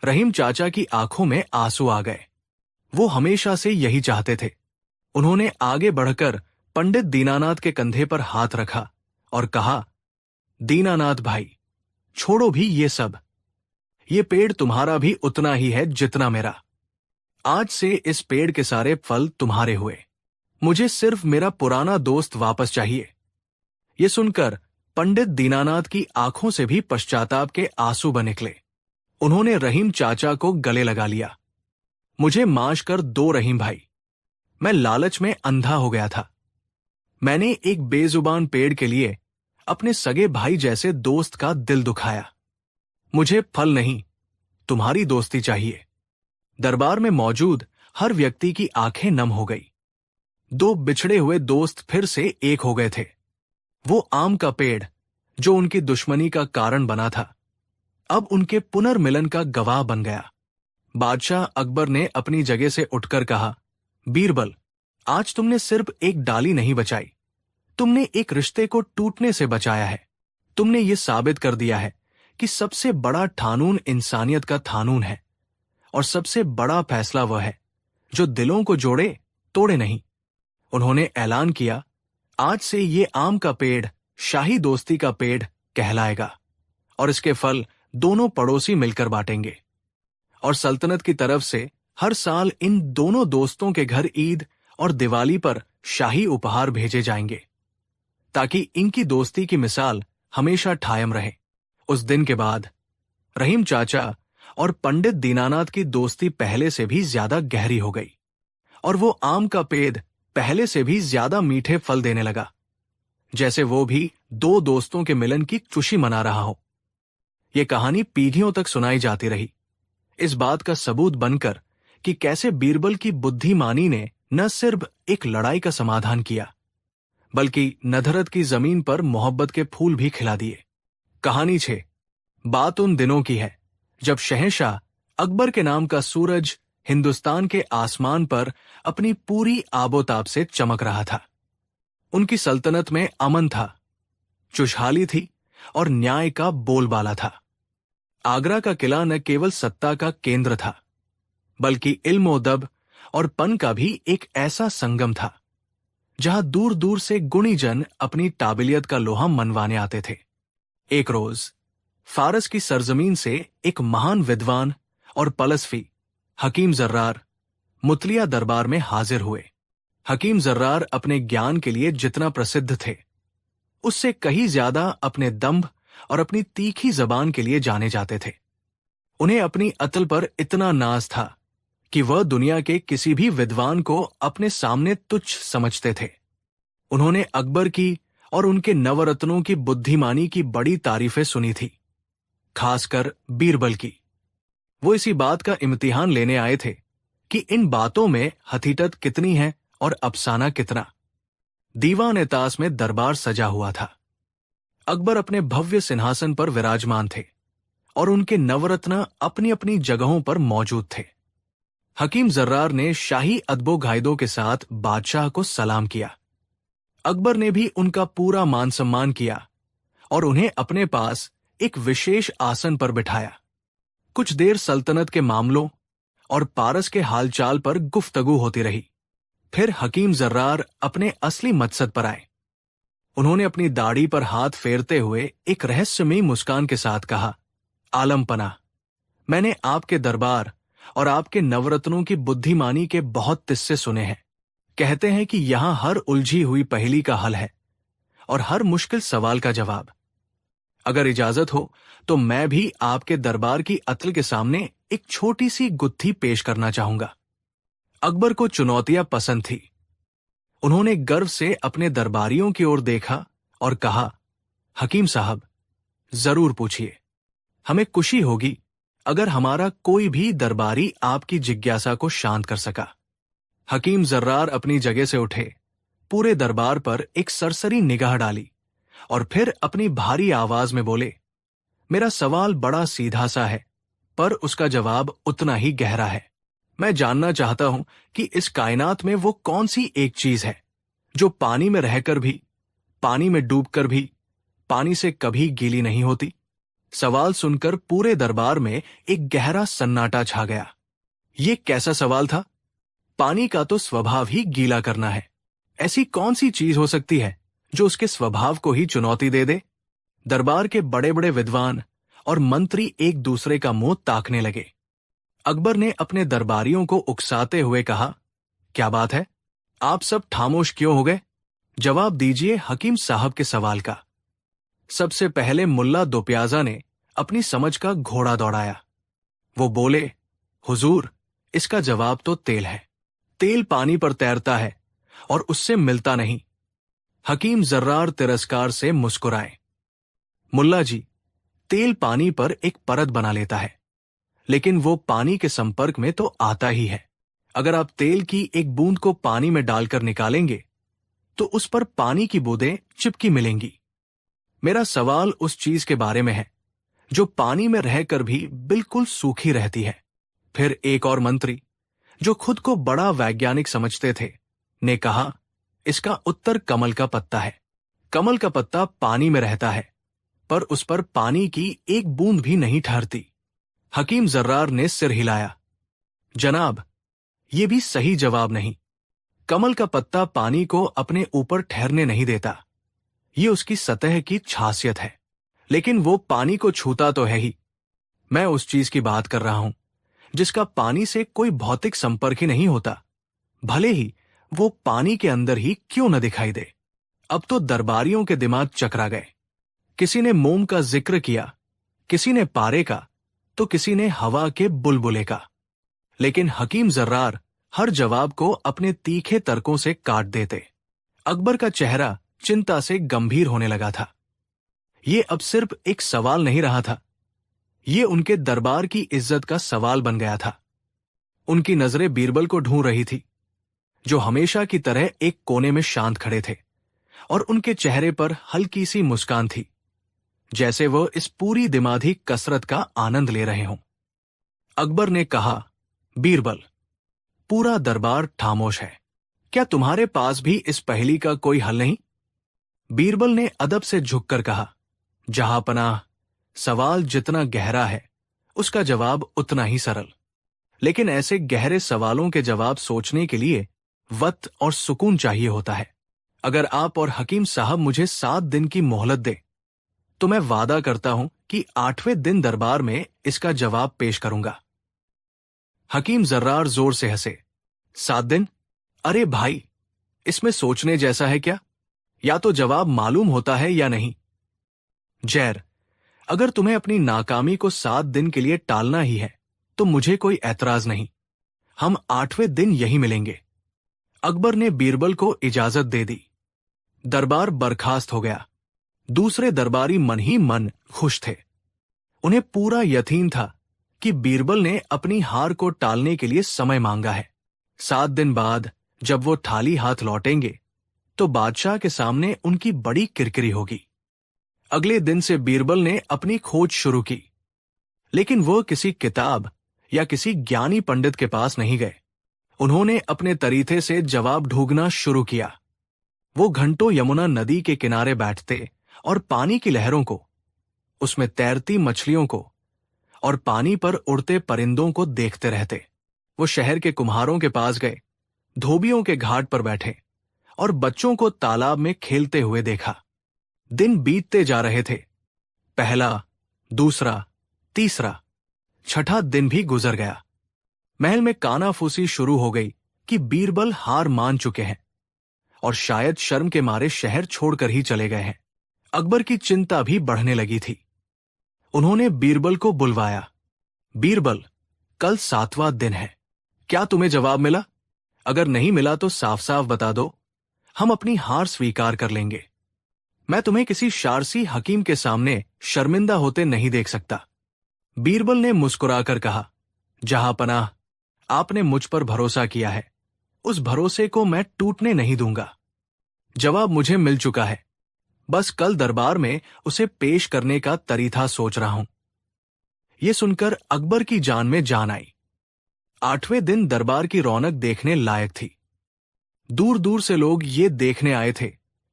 रहीम चाचा की आंखों में आंसू आ गए। वो हमेशा से यही चाहते थे। उन्होंने आगे बढ़कर पंडित दीनानाथ के कंधे पर हाथ रखा और कहा, दीनानाथ भाई, छोड़ो भी ये सब। ये पेड़ तुम्हारा भी उतना ही है जितना मेरा। आज से इस पेड़ के सारे फल तुम्हारे हुए। मुझे सिर्फ मेरा पुराना दोस्त वापस चाहिए। ये सुनकर पंडित दीनानाथ की आंखों से भी पश्चाताप के आंसू बन निकले। उन्होंने रहीम चाचा को गले लगा लिया। मुझे माश कर दो रहीम भाई, मैं लालच में अंधा हो गया था। मैंने एक बेजुबान पेड़ के लिए अपने सगे भाई जैसे दोस्त का दिल दुखाया। मुझे फल नहीं, तुम्हारी दोस्ती चाहिए। दरबार में मौजूद हर व्यक्ति की आंखें नम हो गई। दो बिछड़े हुए दोस्त फिर से एक हो गए थे। वो आम का पेड़ जो उनकी दुश्मनी का कारण बना था, अब उनके पुनर्मिलन का गवाह बन गया। बादशाह अकबर ने अपनी जगह से उठकर कहा, बीरबल, आज तुमने सिर्फ एक डाली नहीं बचाई, तुमने एक रिश्ते को टूटने से बचाया है। तुमने ये साबित कर दिया है कि सबसे बड़ा ठानून इंसानियत का थानून है, और सबसे बड़ा फैसला वह है जो दिलों को जोड़े, तोड़े नहीं। उन्होंने ऐलान किया, आज से ये आम का पेड़ शाही दोस्ती का पेड़ कहलाएगा, और इसके फल दोनों पड़ोसी मिलकर बांटेंगे। और सल्तनत की तरफ से हर साल इन दोनों दोस्तों के घर ईद और दिवाली पर शाही उपहार भेजे जाएंगे, ताकि इनकी दोस्ती की मिसाल हमेशा कायम रहे। उस दिन के बाद रहीम चाचा और पंडित दीनानाथ की दोस्ती पहले से भी ज्यादा गहरी हो गई, और वो आम का पेड़ पहले से भी ज्यादा मीठे फल देने लगा, जैसे वो भी दो दोस्तों के मिलन की खुशी मना रहा हो। ये कहानी पीढ़ियों तक सुनाई जाती रही, इस बात का सबूत बनकर कि कैसे बीरबल की बुद्धिमानी ने न सिर्फ एक लड़ाई का समाधान किया, बल्कि नधरत की जमीन पर मोहब्बत के फूल भी खिला दिए। कहानी 6। बात उन दिनों की है जब शहंशाह अकबर के नाम का सूरज हिंदुस्तान के आसमान पर अपनी पूरी आबोताब से चमक रहा था। उनकी सल्तनत में अमन था, खुशहाली थी और न्याय का बोलबाला था। आगरा का किला न केवल सत्ता का केंद्र था, बल्कि इल्म-ओ-दब और पन का भी एक ऐसा संगम था जहां दूर दूर से गुणी जन अपनी काबिलियत का लोहा मनवाने आते थे। एक रोज फारस की सरजमीन से एक महान विद्वान और फलस्फी हकीम जर्रार मुतलिया दरबार में हाजिर हुए। हकीम जर्रार अपने ज्ञान के लिए जितना प्रसिद्ध थे, उससे कहीं ज्यादा अपने दंभ और अपनी तीखी जबान के लिए जाने जाते थे। उन्हें अपनी अतल पर इतना नाज था कि वह दुनिया के किसी भी विद्वान को अपने सामने तुच्छ समझते थे। उन्होंने अकबर की और उनके नवरत्नों की बुद्धिमानी की बड़ी तारीफें सुनी थी, खासकर बीरबल की। वो इसी बात का इम्तिहान लेने आए थे कि इन बातों में हकीकत कितनी है और अफसाना कितना। दीवान-ए-ताश में दरबार सजा हुआ था। अकबर अपने भव्य सिंहासन पर विराजमान थे और उनके नवरत्न अपनी अपनी जगहों पर मौजूद थे। हकीम जर्रार ने शाही अदबो गायदों के साथ बादशाह को सलाम किया। अकबर ने भी उनका पूरा मान सम्मान किया और उन्हें अपने पास एक विशेष आसन पर बिठाया। कुछ देर सल्तनत के मामलों और पारस के हालचाल पर गुफ्तगू होती रही। फिर हकीम जर्रार अपने असली मकसद पर आए। उन्होंने अपनी दाढ़ी पर हाथ फेरते हुए एक रहस्यमयी मुस्कान के साथ कहा, आलम पनाह, मैंने आपके दरबार और आपके नवरत्नों की बुद्धिमानी के बहुत किस्से सुने हैं। कहते हैं कि यहां हर उलझी हुई पहेली का हल है और हर मुश्किल सवाल का जवाब। अगर इजाजत हो तो मैं भी आपके दरबार की अत्ल के सामने एक छोटी सी गुत्थी पेश करना चाहूंगा। अकबर को चुनौतियां पसंद थी। उन्होंने गर्व से अपने दरबारियों की ओर देखा और कहा, हकीम साहब, जरूर पूछिए। हमें खुशी होगी अगर हमारा कोई भी दरबारी आपकी जिज्ञासा को शांत कर सका। हकीम जर्रार अपनी जगह से उठे, पूरे दरबार पर एक सरसरी निगाह डाली और फिर अपनी भारी आवाज में बोले, मेरा सवाल बड़ा सीधा सा है, पर उसका जवाब उतना ही गहरा है। मैं जानना चाहता हूं कि इस कायनात में वो कौन सी एक चीज है जो पानी में रहकर भी, पानी में डूबकर भी, पानी से कभी गीली नहीं होती। सवाल सुनकर पूरे दरबार में एक गहरा सन्नाटा छा गया। ये कैसा सवाल था? पानी का तो स्वभाव ही गीला करना है। ऐसी कौन सी चीज हो सकती है जो उसके स्वभाव को ही चुनौती दे दे? दरबार के बड़े बड़े विद्वान और मंत्री एक दूसरे का मुंह ताकने लगे। अकबर ने अपने दरबारियों को उकसाते हुए कहा, क्या बात है, आप सब खामोश क्यों हो गए? जवाब दीजिए हकीम साहब के सवाल का। सबसे पहले मुल्ला दोप्याजा ने अपनी समझ का घोड़ा दौड़ाया। वो बोले, हुजूर, इसका जवाब तो तेल है। तेल पानी पर तैरता है और उससे मिलता नहीं। हकीम जर्रार तिरस्कार से मुस्कुराए। मुल्ला जी, तेल पानी पर एक परत बना लेता है, लेकिन वो पानी के संपर्क में तो आता ही है। अगर आप तेल की एक बूंद को पानी में डालकर निकालेंगे तो उस पर पानी की बूंदें चिपकी मिलेंगी। मेरा सवाल उस चीज के बारे में है जो पानी में रहकर भी बिल्कुल सूखी रहती है। फिर एक और मंत्री, जो खुद को बड़ा वैज्ञानिक समझते थे, ने कहा, इसका उत्तर कमल का पत्ता है। कमल का पत्ता पानी में रहता है, पर उस पर पानी की एक बूंद भी नहीं ठहरती। हकीम जर्रार ने सिर हिलाया। जनाब, ये भी सही जवाब नहीं। कमल का पत्ता पानी को अपने ऊपर ठहरने नहीं देता। ये उसकी सतह की खासियत है, लेकिन वो पानी को छूता तो है ही। मैं उस चीज की बात कर रहा हूं जिसका पानी से कोई भौतिक संपर्क ही नहीं होता, भले ही वो पानी के अंदर ही क्यों न दिखाई दे। अब तो दरबारियों के दिमाग चकरा गए। किसी ने मोम का जिक्र किया, किसी ने पारे का, तो किसी ने हवा के बुलबुले का। लेकिन हकीम जर्रार हर जवाब को अपने तीखे तर्कों से काट देते। अकबर का चेहरा चिंता से गंभीर होने लगा था। ये अब सिर्फ एक सवाल नहीं रहा था, ये उनके दरबार की इज्जत का सवाल बन गया था। उनकी नजरें बीरबल को ढूंढ रही थी, जो हमेशा की तरह एक कोने में शांत खड़े थे, और उनके चेहरे पर हल्की सी मुस्कान थी, जैसे वो इस पूरी दिमागी कसरत का आनंद ले रहे हों। अकबर ने कहा, बीरबल, पूरा दरबार खामोश है। क्या तुम्हारे पास भी इस पहेली का कोई हल नहीं? बीरबल ने अदब से झुककर कहा, जहांपनाह, सवाल जितना गहरा है उसका जवाब उतना ही सरल। लेकिन ऐसे गहरे सवालों के जवाब सोचने के लिए वक्त और सुकून चाहिए होता है। अगर आप और हकीम साहब मुझे 7 दिन की मोहलत दे तो मैं वादा करता हूं कि 8वें दिन दरबार में इसका जवाब पेश करूंगा। हकीम जर्रार जोर से हंसे। 7 दिन? अरे भाई, इसमें सोचने जैसा है क्या? या तो जवाब मालूम होता है या नहीं। जैर, अगर तुम्हें अपनी नाकामी को 7 दिन के लिए टालना ही है तो मुझे कोई ऐतराज नहीं। हम 8वें दिन यहीं मिलेंगे। अकबर ने बीरबल को इजाजत दे दी। दरबार बर्खास्त हो गया। दूसरे दरबारी मन ही मन खुश थे। उन्हें पूरा यकीन था कि बीरबल ने अपनी हार को टालने के लिए समय मांगा है। 7 दिन बाद जब वो थाली हाथ लौटेंगे तो बादशाह के सामने उनकी बड़ी किरकिरी होगी। अगले दिन से बीरबल ने अपनी खोज शुरू की, लेकिन वो किसी किताब या किसी ज्ञानी पंडित के पास नहीं गए। उन्होंने अपने तरीके से जवाब ढूंढना शुरू किया। वो घंटों यमुना नदी के किनारे बैठते और पानी की लहरों को, उसमें तैरती मछलियों को और पानी पर उड़ते परिंदों को देखते रहते। वो शहर के कुम्हारों के पास गए, धोबियों के घाट पर बैठे और बच्चों को तालाब में खेलते हुए देखा। दिन बीतते जा रहे थे। पहला, दूसरा, तीसरा, छठा दिन भी गुजर गया। महल में कानाफूसी शुरू हो गई कि बीरबल हार मान चुके हैं और शायद शर्म के मारे शहर छोड़कर ही चले गए हैं। अकबर की चिंता भी बढ़ने लगी थी। उन्होंने बीरबल को बुलवाया। बीरबल, कल 7वां दिन है, क्या तुम्हें जवाब मिला? अगर नहीं मिला तो साफ साफ बता दो, हम अपनी हार स्वीकार कर लेंगे। मैं तुम्हें किसी शारसी हकीम के सामने शर्मिंदा होते नहीं देख सकता। बीरबल ने मुस्कुराकर कहा, जहांपनाह, आपने मुझ पर भरोसा किया है, उस भरोसे को मैं टूटने नहीं दूंगा। जवाब मुझे मिल चुका है, बस कल दरबार में उसे पेश करने का तरीका सोच रहा हूं। यह सुनकर अकबर की जान में जान आई। 8वें दिन दरबार की रौनक देखने लायक थी। दूर दूर से लोग ये देखने आए थे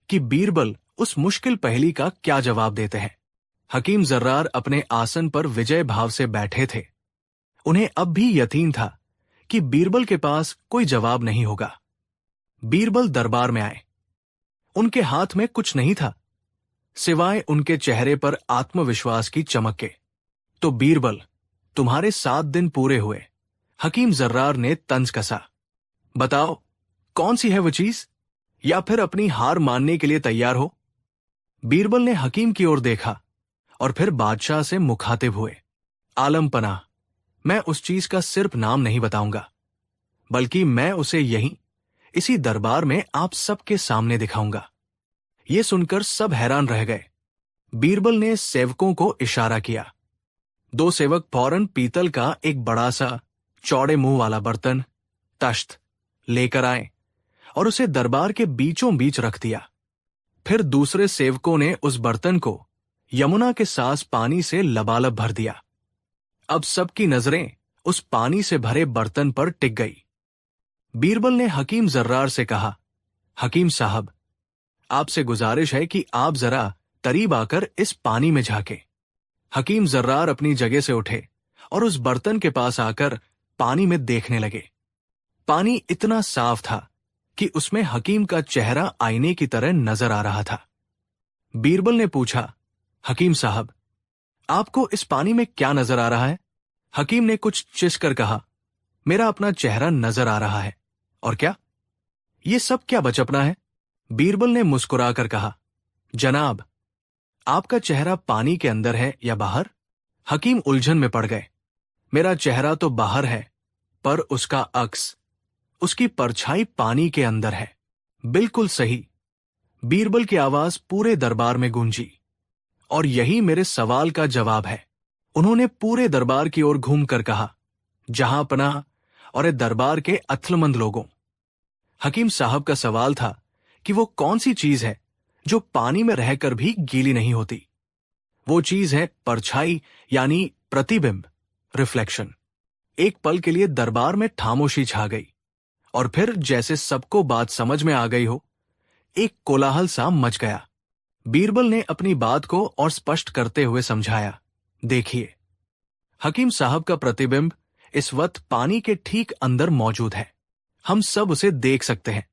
कि बीरबल उस मुश्किल पहेली का क्या जवाब देते हैं। हकीम जर्रार अपने आसन पर विजय भाव से बैठे थे। उन्हें अब भी यकीन था कि बीरबल के पास कोई जवाब नहीं होगा। बीरबल दरबार में आए। उनके हाथ में कुछ नहीं था सिवाय उनके चेहरे पर आत्मविश्वास की चमक के। तो बीरबल, तुम्हारे 7 दिन पूरे हुए। हकीम जर्रार ने तंज कसा। बताओ, कौन सी है वो चीज, या फिर अपनी हार मानने के लिए तैयार हो? बीरबल ने हकीम की ओर देखा और फिर बादशाह से मुखातिब हुए। आलम पनाह, मैं उस चीज का सिर्फ नाम नहीं बताऊंगा, बल्कि मैं उसे यहीं इसी दरबार में आप सबके सामने दिखाऊंगा। ये सुनकर सब हैरान रह गए। बीरबल ने सेवकों को इशारा किया। 2 सेवक फौरन पीतल का एक बड़ा सा चौड़े मुंह वाला बर्तन, तश्त, लेकर आए और उसे दरबार के बीचों बीच रख दिया। फिर दूसरे सेवकों ने उस बर्तन को यमुना के सास पानी से लबालब भर दिया। अब सबकी नजरें उस पानी से भरे बर्तन पर टिक गई। बीरबल ने हकीम जर्रार से कहा, हकीम साहब, आपसे गुजारिश है कि आप जरा करीब आकर इस पानी में झांके। हकीम जर्रार अपनी जगह से उठे और उस बर्तन के पास आकर पानी में देखने लगे। पानी इतना साफ था कि उसमें हकीम का चेहरा आईने की तरह नजर आ रहा था। बीरबल ने पूछा, हकीम साहब, आपको इस पानी में क्या नजर आ रहा है? हकीम ने कुछ चिढ़कर कहा, मेरा अपना चेहरा नजर आ रहा है। और क्या? ये सब क्या बचपना है? बीरबल ने मुस्कुराकर कहा, जनाब, आपका चेहरा पानी के अंदर है या बाहर? हकीम उलझन में पड़ गए। मेरा चेहरा तो बाहर है, पर उसका अक्स, उसकी परछाई पानी के अंदर है। बिल्कुल सही। बीरबल की आवाज पूरे दरबार में गूंजी। और यही मेरे सवाल का जवाब है। उन्होंने पूरे दरबार की ओर घूमकर कहा, जहां पनाह और दरबार के अक्लमंद लोगों। हकीम साहब का सवाल था कि वो कौन सी चीज है जो पानी में रहकर भी गीली नहीं होती। वो चीज है परछाई, यानी प्रतिबिंब, रिफ्लेक्शन। एक पल के लिए दरबार में खामोशी छा गई और फिर जैसे सबको बात समझ में आ गई हो, एक कोलाहल सा मच गया। बीरबल ने अपनी बात को और स्पष्ट करते हुए समझाया, देखिए, हकीम साहब का प्रतिबिंब इस वक्त पानी के ठीक अंदर मौजूद है। हम सब उसे देख सकते हैं,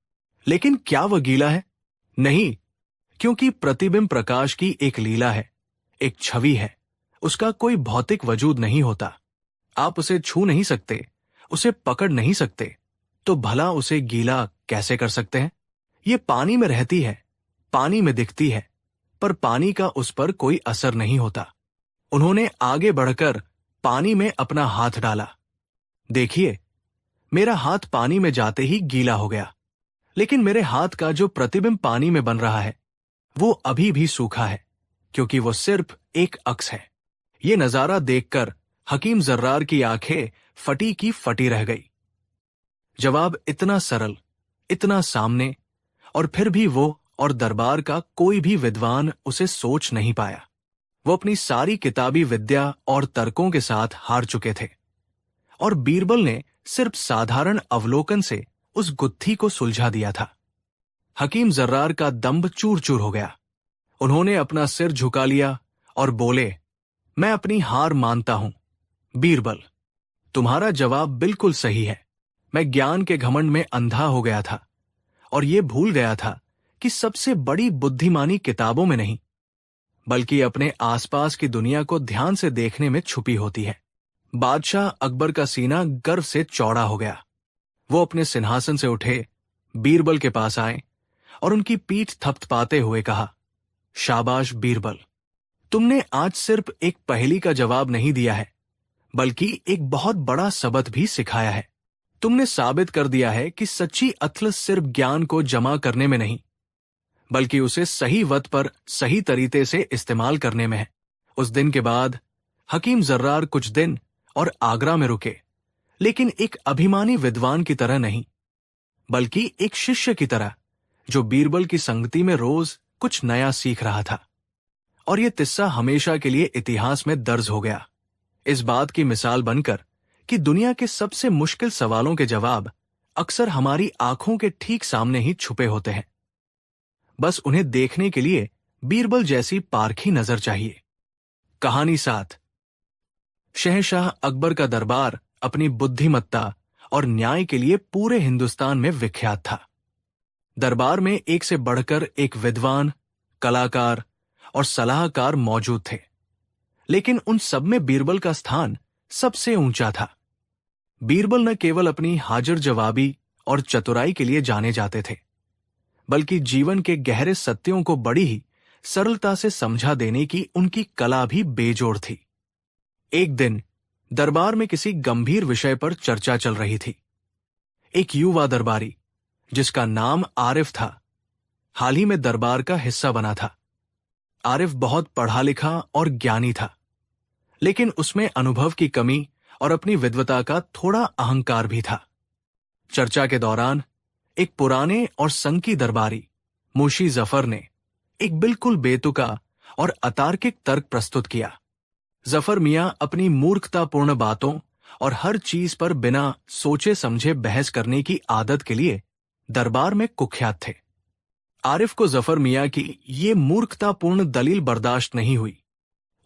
लेकिन क्या वह गीला है? नहीं, क्योंकि प्रतिबिंब प्रकाश की एक लीला है, एक छवि है। उसका कोई भौतिक वजूद नहीं होता। आप उसे छू नहीं सकते, उसे पकड़ नहीं सकते, तो भला उसे गीला कैसे कर सकते हैं? ये पानी में रहती है, पानी में दिखती है, पर पानी का उस पर कोई असर नहीं होता। उन्होंने आगे बढ़कर पानी में अपना हाथ डाला। देखिए, मेरा हाथ पानी में जाते ही गीला हो गया, लेकिन मेरे हाथ का जो प्रतिबिंब पानी में बन रहा है वो अभी भी सूखा है, क्योंकि वो सिर्फ एक अक्स है। ये नजारा देखकर हकीम जर्रार की आंखें फटी की फटी रह गई। जवाब इतना सरल, इतना सामने, और फिर भी वो और दरबार का कोई भी विद्वान उसे सोच नहीं पाया। वो अपनी सारी किताबी विद्या और तर्कों के साथ हार चुके थे, और बीरबल ने सिर्फ साधारण अवलोकन से उस गुत्थी को सुलझा दिया था। हकीम जर्रार का दंभ चूर चूर हो गया। उन्होंने अपना सिर झुका लिया और बोले, मैं अपनी हार मानता हूं। बीरबल, तुम्हारा जवाब बिल्कुल सही है। मैं ज्ञान के घमंड में अंधा हो गया था और ये भूल गया था कि सबसे बड़ी बुद्धिमानी किताबों में नहीं, बल्कि अपने आसपास की दुनिया को ध्यान से देखने में छुपी होती है। बादशाह अकबर का सीना गर्व से चौड़ा हो गया। वो अपने सिंहासन से उठे, बीरबल के पास आए और उनकी पीठ थपथपाते हुए कहा, शाबाश बीरबल, तुमने आज सिर्फ एक पहेली का जवाब नहीं दिया है, बल्कि एक बहुत बड़ा सबक भी सिखाया है। तुमने साबित कर दिया है कि सच्ची अथल सिर्फ ज्ञान को जमा करने में नहीं, बल्कि उसे सही वक्त पर सही तरीके से इस्तेमाल करने में है। उस दिन के बाद हकीम जर्रार कुछ दिन और आगरा में रुके, लेकिन एक अभिमानी विद्वान की तरह नहीं, बल्कि एक शिष्य की तरह जो बीरबल की संगति में रोज कुछ नया सीख रहा था। और यह किस्सा हमेशा के लिए इतिहास में दर्ज हो गया, इस बात की मिसाल बनकर कि दुनिया के सबसे मुश्किल सवालों के जवाब अक्सर हमारी आंखों के ठीक सामने ही छुपे होते हैं। बस उन्हें देखने के लिए बीरबल जैसी पारखी नजर चाहिए। कहानी 7। शहंशाह अकबर का दरबार अपनी बुद्धिमत्ता और न्याय के लिए पूरे हिंदुस्तान में विख्यात था। दरबार में एक से बढ़कर एक विद्वान, कलाकार और सलाहकार मौजूद थे, लेकिन उन सब में बीरबल का स्थान सबसे ऊंचा था। बीरबल न केवल अपनी हाजिर जवाबी और चतुराई के लिए जाने जाते थे, बल्कि जीवन के गहरे सत्यों को बड़ी ही सरलता से समझा देने की उनकी कला भी बेजोड़ थी। एक दिन दरबार में किसी गंभीर विषय पर चर्चा चल रही थी। एक युवा दरबारी, जिसका नाम आरिफ था, हाल ही में दरबार का हिस्सा बना था। आरिफ बहुत पढ़ा लिखा और ज्ञानी था, लेकिन उसमें अनुभव की कमी और अपनी विद्वता का थोड़ा अहंकार भी था। चर्चा के दौरान एक पुराने और संकी दरबारी मुंशी जफर ने एक बिल्कुल बेतुका और अतार्किक तर्क प्रस्तुत किया। जफर मियां अपनी मूर्खतापूर्ण बातों और हर चीज पर बिना सोचे समझे बहस करने की आदत के लिए दरबार में कुख्यात थे। आरिफ को जफर मियां की ये मूर्खतापूर्ण दलील बर्दाश्त नहीं हुई।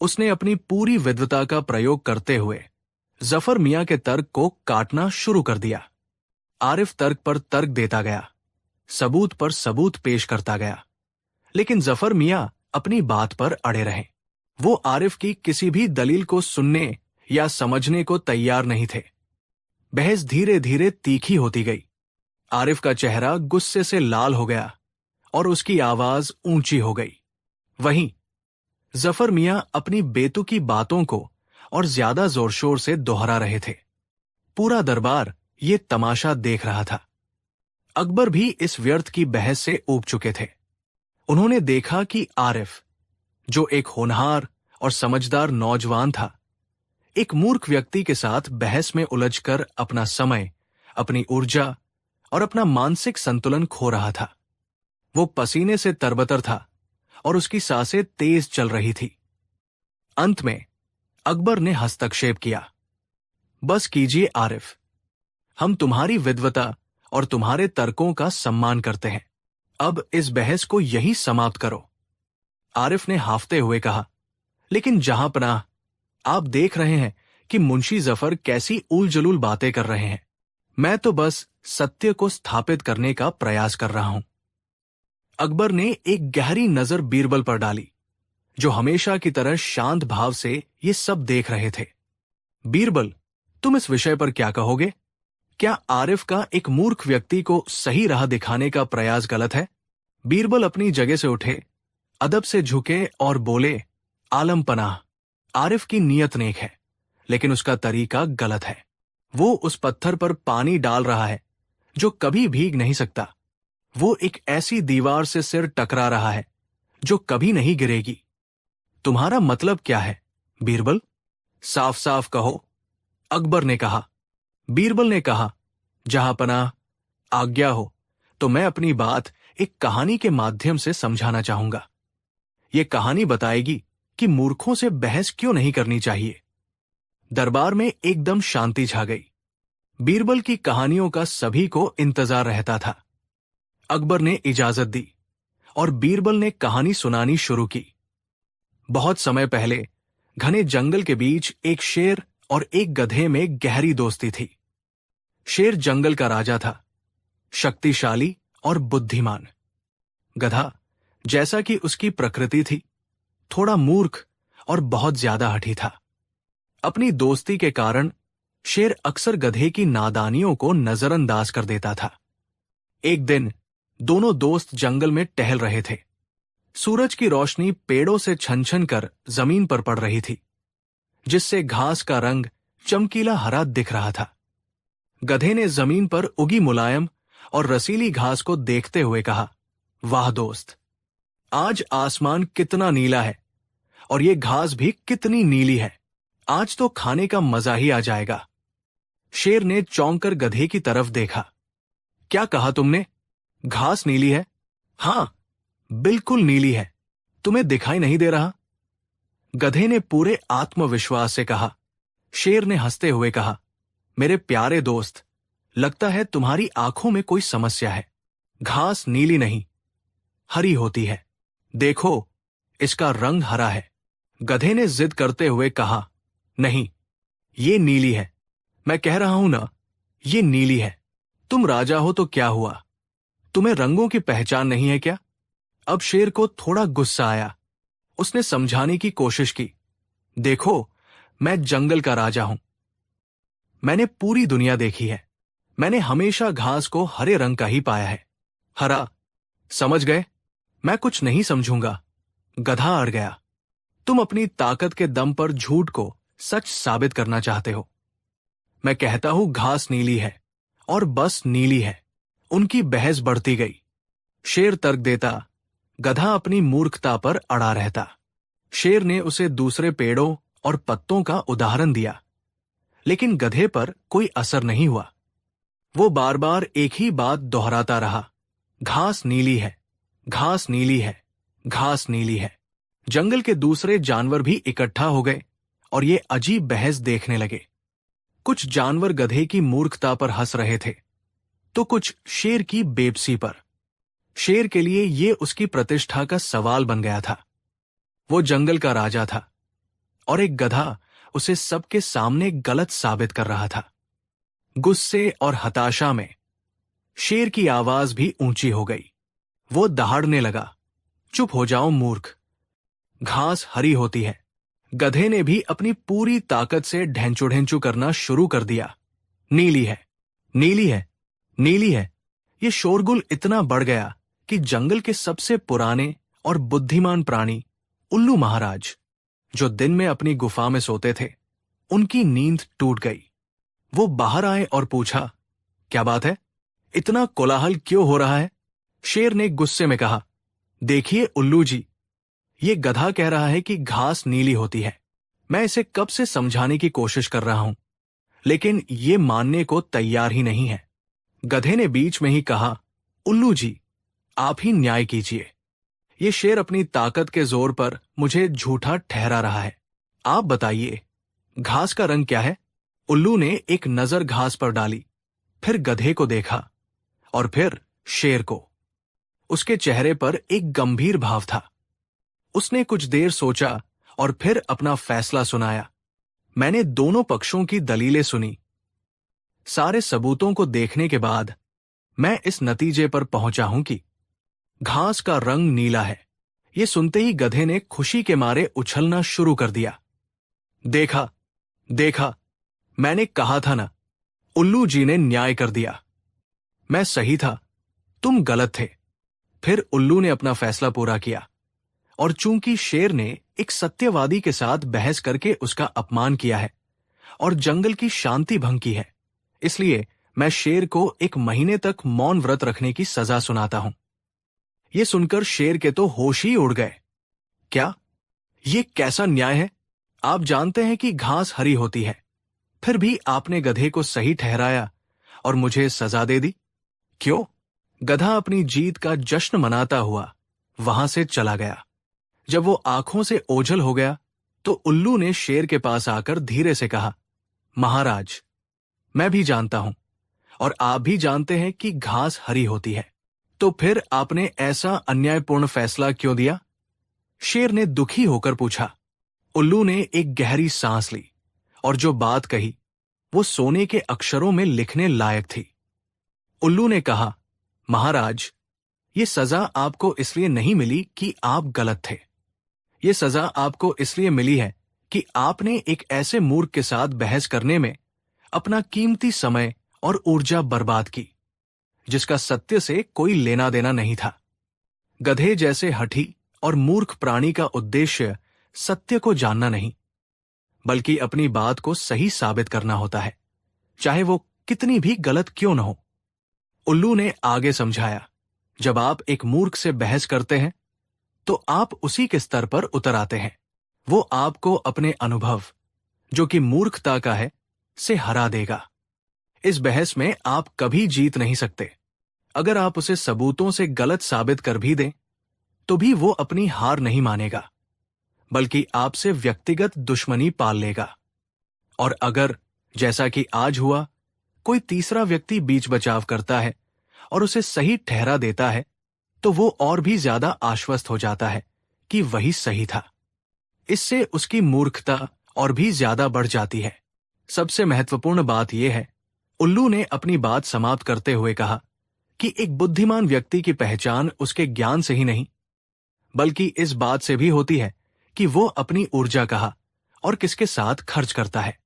उसने अपनी पूरी विद्वता का प्रयोग करते हुए जफर मियां के तर्क को काटना शुरू कर दिया। आरिफ तर्क पर तर्क देता गया, सबूत पर सबूत पेश करता गया, लेकिन जफर मियां अपनी बात पर अड़े रहे। वो आरिफ की किसी भी दलील को सुनने या समझने को तैयार नहीं थे। बहस धीरे धीरे तीखी होती गई। आरिफ का चेहरा गुस्से से लाल हो गया और उसकी आवाज ऊंची हो गई। वहीं जफर मियां अपनी बेतुकी बातों को और ज्यादा जोर शोर से दोहरा रहे थे। पूरा दरबार ये तमाशा देख रहा था। अकबर भी इस व्यर्थ की बहस से ऊब चुके थे। उन्होंने देखा कि आरिफ, जो एक होनहार और समझदार नौजवान था, एक मूर्ख व्यक्ति के साथ बहस में उलझकर अपना समय, अपनी ऊर्जा और अपना मानसिक संतुलन खो रहा था। वो पसीने से तरबतर था और उसकी सांसें तेज चल रही थी। अंत में अकबर ने हस्तक्षेप किया। बस कीजिए आरिफ, हम तुम्हारी विद्वता और तुम्हारे तर्कों का सम्मान करते हैं। अब इस बहस को यहीं समाप्त करो। आरिफ ने हाफते हुए कहा, लेकिन जहांपनाह, आप देख रहे हैं कि मुंशी जफर कैसी उलझुल बातें कर रहे हैं। मैं तो बस सत्य को स्थापित करने का प्रयास कर रहा हूं। अकबर ने एक गहरी नजर बीरबल पर डाली, जो हमेशा की तरह शांत भाव से ये सब देख रहे थे। बीरबल, तुम इस विषय पर क्या कहोगे? क्या आरिफ का एक मूर्ख व्यक्ति को सही राह दिखाने का प्रयास गलत है? बीरबल अपनी जगह से उठे, अदब से झुके और बोले, आलम पनाह, आरिफ की नीयत नेक है, लेकिन उसका तरीका गलत है। वो उस पत्थर पर पानी डाल रहा है जो कभी भीग नहीं सकता। वो एक ऐसी दीवार से सिर टकरा रहा है जो कभी नहीं गिरेगी। तुम्हारा मतलब क्या है बीरबल? साफ साफ कहो, अकबर ने कहा। बीरबल ने कहा, जहांपनाह, आज्ञा हो तो मैं अपनी बात एक कहानी के माध्यम से समझाना चाहूंगा। ये कहानी बताएगी कि मूर्खों से बहस क्यों नहीं करनी चाहिए। दरबार में एकदम शांति छा गई। बीरबल की कहानियों का सभी को इंतजार रहता था। अकबर ने इजाजत दी और बीरबल ने कहानी सुनानी शुरू की। बहुत समय पहले घने जंगल के बीच एक शेर और एक गधे में गहरी दोस्ती थी। शेर जंगल का राजा था, शक्तिशाली और बुद्धिमान। गधा, जैसा कि उसकी प्रकृति थी, थोड़ा मूर्ख और बहुत ज्यादा हठी था। अपनी दोस्ती के कारण शेर अक्सर गधे की नादानियों को नजरअंदाज कर देता था। एक दिन दोनों दोस्त जंगल में टहल रहे थे। सूरज की रोशनी पेड़ों से छन छन कर जमीन पर पड़ रही थी, जिससे घास का रंग चमकीला हरा दिख रहा था। गधे ने जमीन पर उगी मुलायम और रसीली घास को देखते हुए कहा, वाह दोस्त, आज आसमान कितना नीला है और ये घास भी कितनी नीली है। आज तो खाने का मजा ही आ जाएगा। शेर ने चौंक कर गधे की तरफ देखा। क्या कहा तुमने? घास नीली है? हां, बिल्कुल नीली है। तुम्हें दिखाई नहीं दे रहा? गधे ने पूरे आत्मविश्वास से कहा। शेर ने हंसते हुए कहा, मेरे प्यारे दोस्त, लगता है तुम्हारी आंखों में कोई समस्या है। घास नीली नहीं, हरी होती है। देखो, इसका रंग हरा है। गधे ने जिद करते हुए कहा, नहीं, ये नीली है। मैं कह रहा हूं ना, ये नीली है। तुम राजा हो तो क्या हुआ? तुम्हें रंगों की पहचान नहीं है क्या? अब शेर को थोड़ा गुस्सा आया। उसने समझाने की कोशिश की, देखो, मैं जंगल का राजा हूं। मैंने पूरी दुनिया देखी है। मैंने हमेशा घास को हरे रंग का ही पाया है। हरा, समझ गए? मैं कुछ नहीं समझूंगा। गधा अड़ गया। तुम अपनी ताकत के दम पर झूठ को सच साबित करना चाहते हो। मैं कहता हूं घास नीली है और बस नीली है। उनकी बहस बढ़ती गई। शेर तर्क देता, गधा अपनी मूर्खता पर अड़ा रहता। शेर ने उसे दूसरे पेड़ों और पत्तों का उदाहरण दिया, लेकिन गधे पर कोई असर नहीं हुआ। वो बार बार एक ही बात दोहराता रहा, घास नीली है, घास नीली है, घास नीली है। जंगल के दूसरे जानवर भी इकट्ठा हो गए और ये अजीब बहस देखने लगे। कुछ जानवर गधे की मूर्खता पर हंस रहे थे, तो कुछ शेर की बेबसी पर। शेर के लिए ये उसकी प्रतिष्ठा का सवाल बन गया था। वो जंगल का राजा था और एक गधा उसे सबके सामने गलत साबित कर रहा था। गुस्से और हताशा में शेर की आवाज भी ऊंची हो गई। वो दहाड़ने लगा, चुप हो जाओ मूर्ख, घास हरी होती है। गधे ने भी अपनी पूरी ताकत से ढेंचू ढेंचू करना शुरू कर दिया, नीली है, नीली है, नीली है। ये शोरगुल इतना बढ़ गया कि जंगल के सबसे पुराने और बुद्धिमान प्राणी उल्लू महाराज, जो दिन में अपनी गुफा में सोते थे, उनकी नींद टूट गई। वो बाहर आए और पूछा, क्या बात है? इतना कोलाहल क्यों हो रहा है? शेर ने गुस्से में कहा, देखिए उल्लू जी, ये गधा कह रहा है कि घास नीली होती है। मैं इसे कब से समझाने की कोशिश कर रहा हूं, लेकिन ये मानने को तैयार ही नहीं है। गधे ने बीच में ही कहा, उल्लू जी, आप ही न्याय कीजिए। ये शेर अपनी ताकत के जोर पर मुझे झूठा ठहरा रहा है। आप बताइए, घास का रंग क्या है? उल्लू ने एक नजर घास पर डाली, फिर गधे को देखा और फिर शेर को। उसके चेहरे पर एक गंभीर भाव था। उसने कुछ देर सोचा और फिर अपना फैसला सुनाया। मैंने दोनों पक्षों की दलीलें सुनी। सारे सबूतों को देखने के बाद मैं इस नतीजे पर पहुंचा हूं कि घास का रंग नीला है। यह सुनते ही गधे ने खुशी के मारे उछलना शुरू कर दिया। देखा, देखा, मैंने कहा था ना, उल्लू जी ने न्याय कर दिया। मैं सही था, तुम गलत थे। फिर उल्लू ने अपना फैसला पूरा किया। और चूंकि शेर ने एक सत्यवादी के साथ बहस करके उसका अपमान किया है और जंगल की शांति भंग की है, इसलिए मैं शेर को 1 महीने तक मौन व्रत रखने की सजा सुनाता हूं। यह सुनकर शेर के तो होश ही उड़ गए। क्या ये कैसा न्याय है? आप जानते हैं कि घास हरी होती है, फिर भी आपने गधे को सही ठहराया और मुझे सजा दे दी। क्यों? गधा अपनी जीत का जश्न मनाता हुआ वहां से चला गया। जब वो आंखों से ओझल हो गया तो उल्लू ने शेर के पास आकर धीरे से कहा, महाराज, मैं भी जानता हूं और आप भी जानते हैं कि घास हरी होती है, तो फिर आपने ऐसा अन्यायपूर्ण फैसला क्यों दिया? शेर ने दुखी होकर पूछा। उल्लू ने एक गहरी सांस ली और जो बात कही वो सोने के अक्षरों में लिखने लायक थी। उल्लू ने कहा, महाराज, ये सजा आपको इसलिए नहीं मिली कि आप गलत थे। ये सजा आपको इसलिए मिली है कि आपने एक ऐसे मूर्ख के साथ बहस करने में अपना कीमती समय और ऊर्जा बर्बाद की, जिसका सत्य से कोई लेना देना नहीं था। गधे जैसे हठी और मूर्ख प्राणी का उद्देश्य सत्य को जानना नहीं, बल्कि अपनी बात को सही साबित करना होता है, चाहे वो कितनी भी गलत क्यों न हो। उल्लू ने आगे समझाया, जब आप एक मूर्ख से बहस करते हैं तो आप उसी के स्तर पर उतर आते हैं। वो आपको अपने अनुभव, जो कि मूर्खता का है, से हरा देगा। इस बहस में आप कभी जीत नहीं सकते। अगर आप उसे सबूतों से गलत साबित कर भी दें तो भी वो अपनी हार नहीं मानेगा, बल्कि आपसे व्यक्तिगत दुश्मनी पाल लेगा। और अगर, जैसा कि आज हुआ, कोई तीसरा व्यक्ति बीच बचाव करता है और उसे सही ठहरा देता है, तो वो और भी ज्यादा आश्वस्त हो जाता है कि वही सही था। इससे उसकी मूर्खता और भी ज्यादा बढ़ जाती है। सबसे महत्वपूर्ण बात यह है, उल्लू ने अपनी बात समाप्त करते हुए कहा, कि एक बुद्धिमान व्यक्ति की पहचान उसके ज्ञान से ही नहीं, बल्कि इस बात से भी होती है कि वो अपनी ऊर्जा कहाँ और किसके साथ खर्च करता है।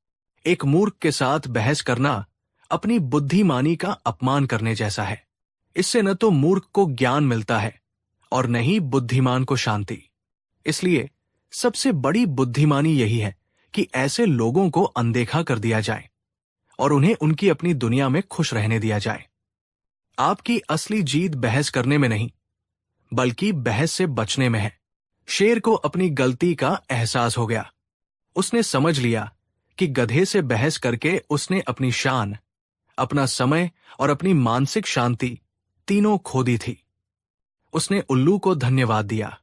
एक मूर्ख के साथ बहस करना अपनी बुद्धिमानी का अपमान करने जैसा है। इससे न तो मूर्ख को ज्ञान मिलता है और न ही बुद्धिमान को शांति। इसलिए सबसे बड़ी बुद्धिमानी यही है कि ऐसे लोगों को अनदेखा कर दिया जाए और उन्हें उनकी अपनी दुनिया में खुश रहने दिया जाए। आपकी असली जीत बहस करने में नहीं, बल्कि बहस से बचने में है। शेर को अपनी गलती का एहसास हो गया। उसने समझ लिया कि गधे से बहस करके उसने अपनी शान, अपना समय और अपनी मानसिक शांति तीनों खो दी थी। उसने उल्लू को धन्यवाद दिया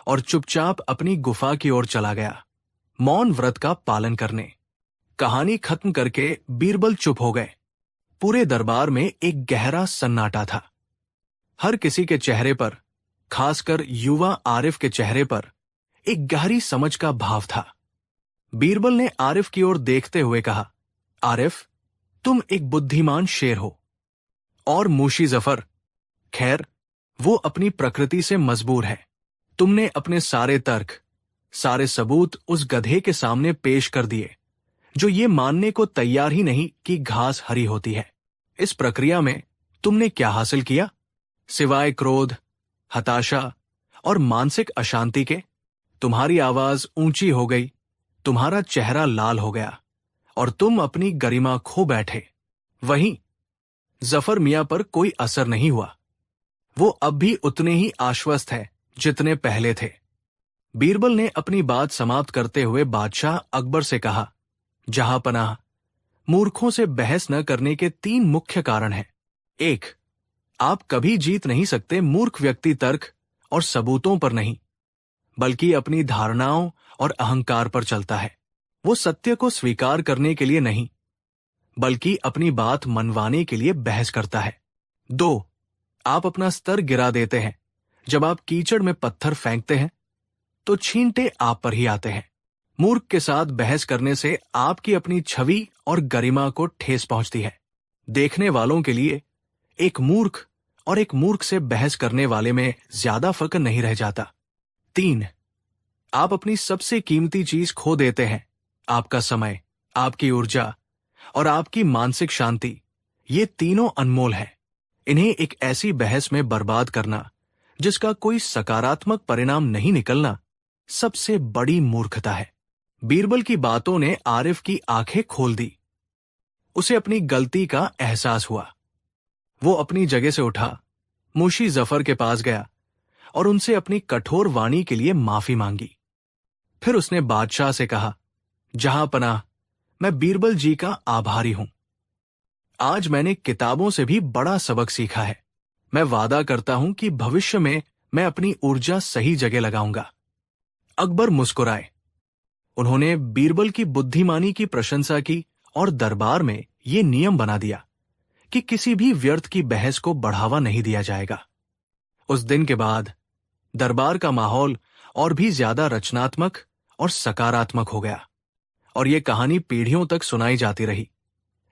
और चुपचाप अपनी गुफा की ओर चला गया, मौन व्रत का पालन करने। कहानी खत्म करके बीरबल चुप हो गए। पूरे दरबार में एक गहरा सन्नाटा था। हर किसी के चेहरे पर, खासकर युवा आरिफ के चेहरे पर, एक गहरी समझ का भाव था। बीरबल ने आरिफ की ओर देखते हुए कहा, आरिफ, तुम एक बुद्धिमान शेर हो। और मूशी जफर, खैर, वो अपनी प्रकृति से मजबूर है। तुमने अपने सारे तर्क, सारे सबूत उस गधे के सामने पेश कर दिए, जो ये मानने को तैयार ही नहीं कि घास हरी होती है। इस प्रक्रिया में तुमने क्या हासिल किया, सिवाय क्रोध, हताशा और मानसिक अशांति के? तुम्हारी आवाज ऊंची हो गई, तुम्हारा चेहरा लाल हो गया और तुम अपनी गरिमा खो बैठे। वहीं जफर मियां पर कोई असर नहीं हुआ। वो अब भी उतने ही आश्वस्त है जितने पहले थे। बीरबल ने अपनी बात समाप्त करते हुए बादशाह अकबर से कहा, जहांपनाह, मूर्खों से बहस न करने के 3 मुख्य कारण हैं। 1, आप कभी जीत नहीं सकते मूर्ख व्यक्ति तर्क और सबूतों पर नहीं, बल्कि अपनी धारणाओं और अहंकार पर चलता है। वो सत्य को स्वीकार करने के लिए नहीं, बल्कि अपनी बात मनवाने के लिए बहस करता है। 2, आप अपना स्तर गिरा देते हैं। जब आप कीचड़ में पत्थर फेंकते हैं तो छींटे आप पर ही आते हैं। मूर्ख के साथ बहस करने से आपकी अपनी छवि और गरिमा को ठेस पहुंचती है। देखने वालों के लिए एक मूर्ख और एक मूर्ख से बहस करने वाले में ज्यादा फर्क नहीं रह जाता। 3, आप अपनी सबसे कीमती चीज खो देते हैं, आपका समय, आपकी ऊर्जा और आपकी मानसिक शांति। ये तीनों अनमोल हैं। इन्हें एक ऐसी बहस में बर्बाद करना जिसका कोई सकारात्मक परिणाम नहीं निकलना सबसे बड़ी मूर्खता है। बीरबल की बातों ने आरिफ की आंखें खोल दी। उसे अपनी गलती का एहसास हुआ। वो अपनी जगह से उठा, मुंशी जफर के पास गया और उनसे अपनी कठोर वाणी के लिए माफी मांगी। फिर उसने बादशाह से कहा, जहां पनाह, मैं बीरबल जी का आभारी हूं। आज मैंने किताबों से भी बड़ा सबक सीखा है। मैं वादा करता हूं कि भविष्य में मैं अपनी ऊर्जा सही जगह लगाऊंगा। अकबर मुस्कुराए। उन्होंने बीरबल की बुद्धिमानी की प्रशंसा की और दरबार में ये नियम बना दिया कि किसी भी व्यर्थ की बहस को बढ़ावा नहीं दिया जाएगा। उस दिन के बाद दरबार का माहौल और भी ज्यादा रचनात्मक और सकारात्मक हो गया और ये कहानी पीढ़ियों तक सुनाई जाती रही,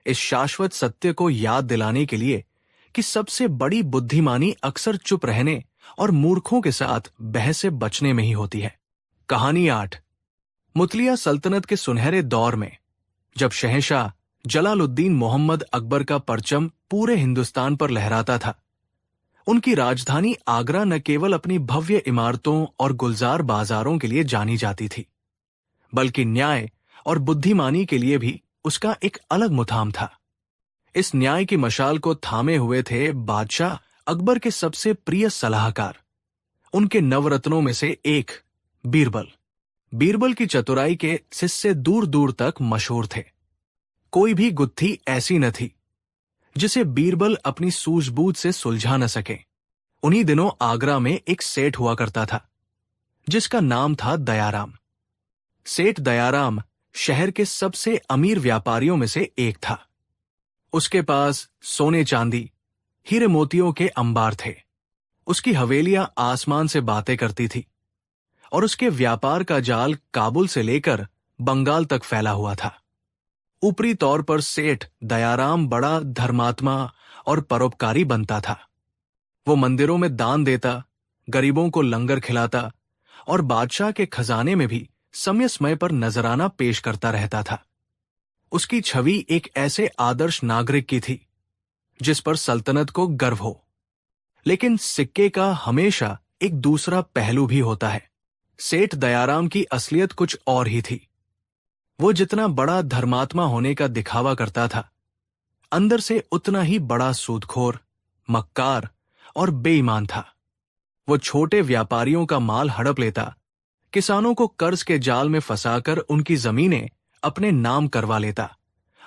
इस शाश्वत सत्य को याद दिलाने के लिए कि सबसे बड़ी बुद्धिमानी अक्सर चुप रहने और मूर्खों के साथ बहस से बचने में ही होती है। कहानी 8। मुतलिया सल्तनत के सुनहरे दौर में, जब शहंशाह जलालुद्दीन मोहम्मद अकबर का परचम पूरे हिंदुस्तान पर लहराता था, उनकी राजधानी आगरा न केवल अपनी भव्य इमारतों और गुलजार बाजारों के लिए जानी जाती थी, बल्कि न्याय और बुद्धिमानी के लिए भी उसका एक अलग मुकाम था। इस न्याय की मशाल को थामे हुए थे बादशाह अकबर के सबसे प्रिय सलाहकार, उनके नवरत्नों में से एक बीरबल। बीरबल की चतुराई के सिस्से दूर दूर तक मशहूर थे। कोई भी गुत्थी ऐसी न थी जिसे बीरबल अपनी सूझबूझ से सुलझा न सके। उन्हीं दिनों आगरा में एक सेठ हुआ करता था जिसका नाम था दयाराम। सेठ दयाराम शहर के सबसे अमीर व्यापारियों में से एक था। उसके पास सोने चांदी, हीरे मोतियों के अंबार थे। उसकी हवेलियां आसमान से बातें करती थी और उसके व्यापार का जाल काबुल से लेकर बंगाल तक फैला हुआ था। ऊपरी तौर पर सेठ दयाराम बड़ा धर्मात्मा और परोपकारी बनता था। वो मंदिरों में दान देता, गरीबों को लंगर खिलाता और बादशाह के खजाने में भी समय समय पर नजराना पेश करता रहता था। उसकी छवि एक ऐसे आदर्श नागरिक की थी जिस पर सल्तनत को गर्व हो। लेकिन सिक्के का हमेशा एक दूसरा पहलू भी होता है। सेठ दयाराम की असलियत कुछ और ही थी। वो जितना बड़ा धर्मात्मा होने का दिखावा करता था, अंदर से उतना ही बड़ा सूदखोर, मक्कार और बेईमान था। वो छोटे व्यापारियों का माल हड़प लेता, किसानों को कर्ज के जाल में फंसाकर उनकी जमीनें अपने नाम करवा लेता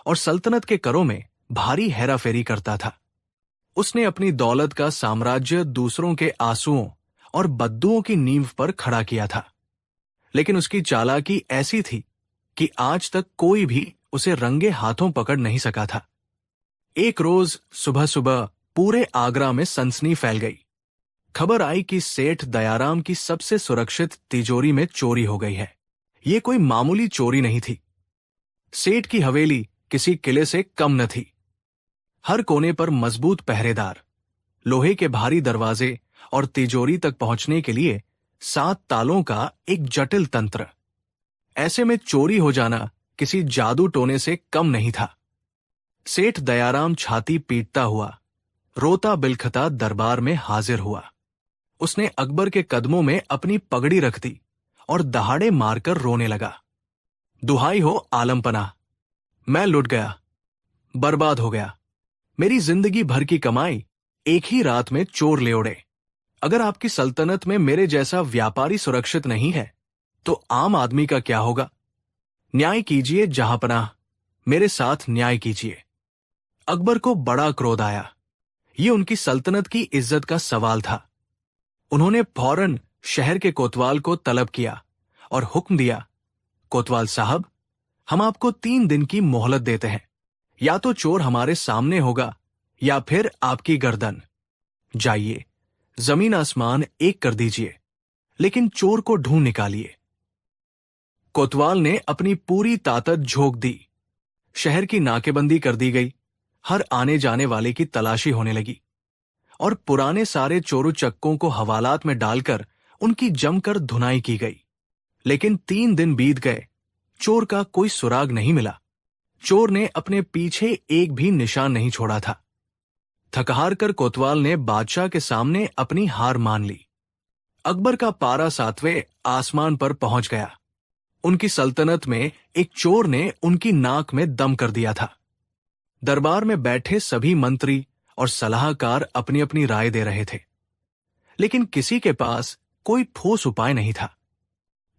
और सल्तनत के करों में भारी हेराफेरी करता था। उसने अपनी दौलत का साम्राज्य दूसरों के आंसुओं और बद्दुओं की नींव पर खड़ा किया था। लेकिन उसकी चालाकी ऐसी थी कि आज तक कोई भी उसे रंगे हाथों पकड़ नहीं सका था। एक रोज सुबह सुबह पूरे आगरा में सनसनी फैल गई। खबर आई कि सेठ दयाराम की सबसे सुरक्षित तिजोरी में चोरी हो गई है। ये कोई मामूली चोरी नहीं थी। सेठ की हवेली किसी किले से कम न थी। हर कोने पर मजबूत पहरेदार, लोहे के भारी दरवाजे और तिजोरी तक पहुंचने के लिए 7 तालों का एक जटिल तंत्र। ऐसे में चोरी हो जाना किसी जादू टोने से कम नहीं था। सेठ दयाराम छाती पीटता हुआ, रोता बिलखता दरबार में हाजिर हुआ। उसने अकबर के कदमों में अपनी पगड़ी रख दी और दहाड़े मारकर रोने लगा। दुहाई हो आलमपनाह, मैं लुट गया, बर्बाद हो गया। मेरी जिंदगी भर की कमाई एक ही रात में चोर ले उड़े। अगर आपकी सल्तनत में मेरे जैसा व्यापारी सुरक्षित नहीं है तो आम आदमी का क्या होगा? न्याय कीजिए जहांपनाह, मेरे साथ न्याय कीजिए। अकबर को बड़ा क्रोध आया। ये उनकी सल्तनत की इज्जत का सवाल था। उन्होंने फौरन शहर के कोतवाल को तलब किया और हुक्म दिया, कोतवाल साहब, हम आपको 3 दिन की मोहलत देते हैं। या तो चोर हमारे सामने होगा या फिर आपकी गर्दन। जाइए, जमीन आसमान एक कर दीजिए, लेकिन चोर को ढूंढ निकालिए। कोतवाल ने अपनी पूरी ताकत झोंक दी। शहर की नाकेबंदी कर दी गई। हर आने जाने वाले की तलाशी होने लगी और पुराने सारे चोरू चक्कों को हवालात में डालकर उनकी जमकर धुनाई की गई। लेकिन 3 दिन बीत गए, चोर का कोई सुराग नहीं मिला। चोर ने अपने पीछे एक भी निशान नहीं छोड़ा था। थकहार कर कोतवाल ने बादशाह के सामने अपनी हार मान ली। अकबर का पारा 7वें आसमान पर पहुंच गया। उनकी सल्तनत में एक चोर ने उनकी नाक में दम कर दिया था। दरबार में बैठे सभी मंत्री और सलाहकार अपनी अपनी राय दे रहे थे, लेकिन किसी के पास कोई ठोस उपाय नहीं था।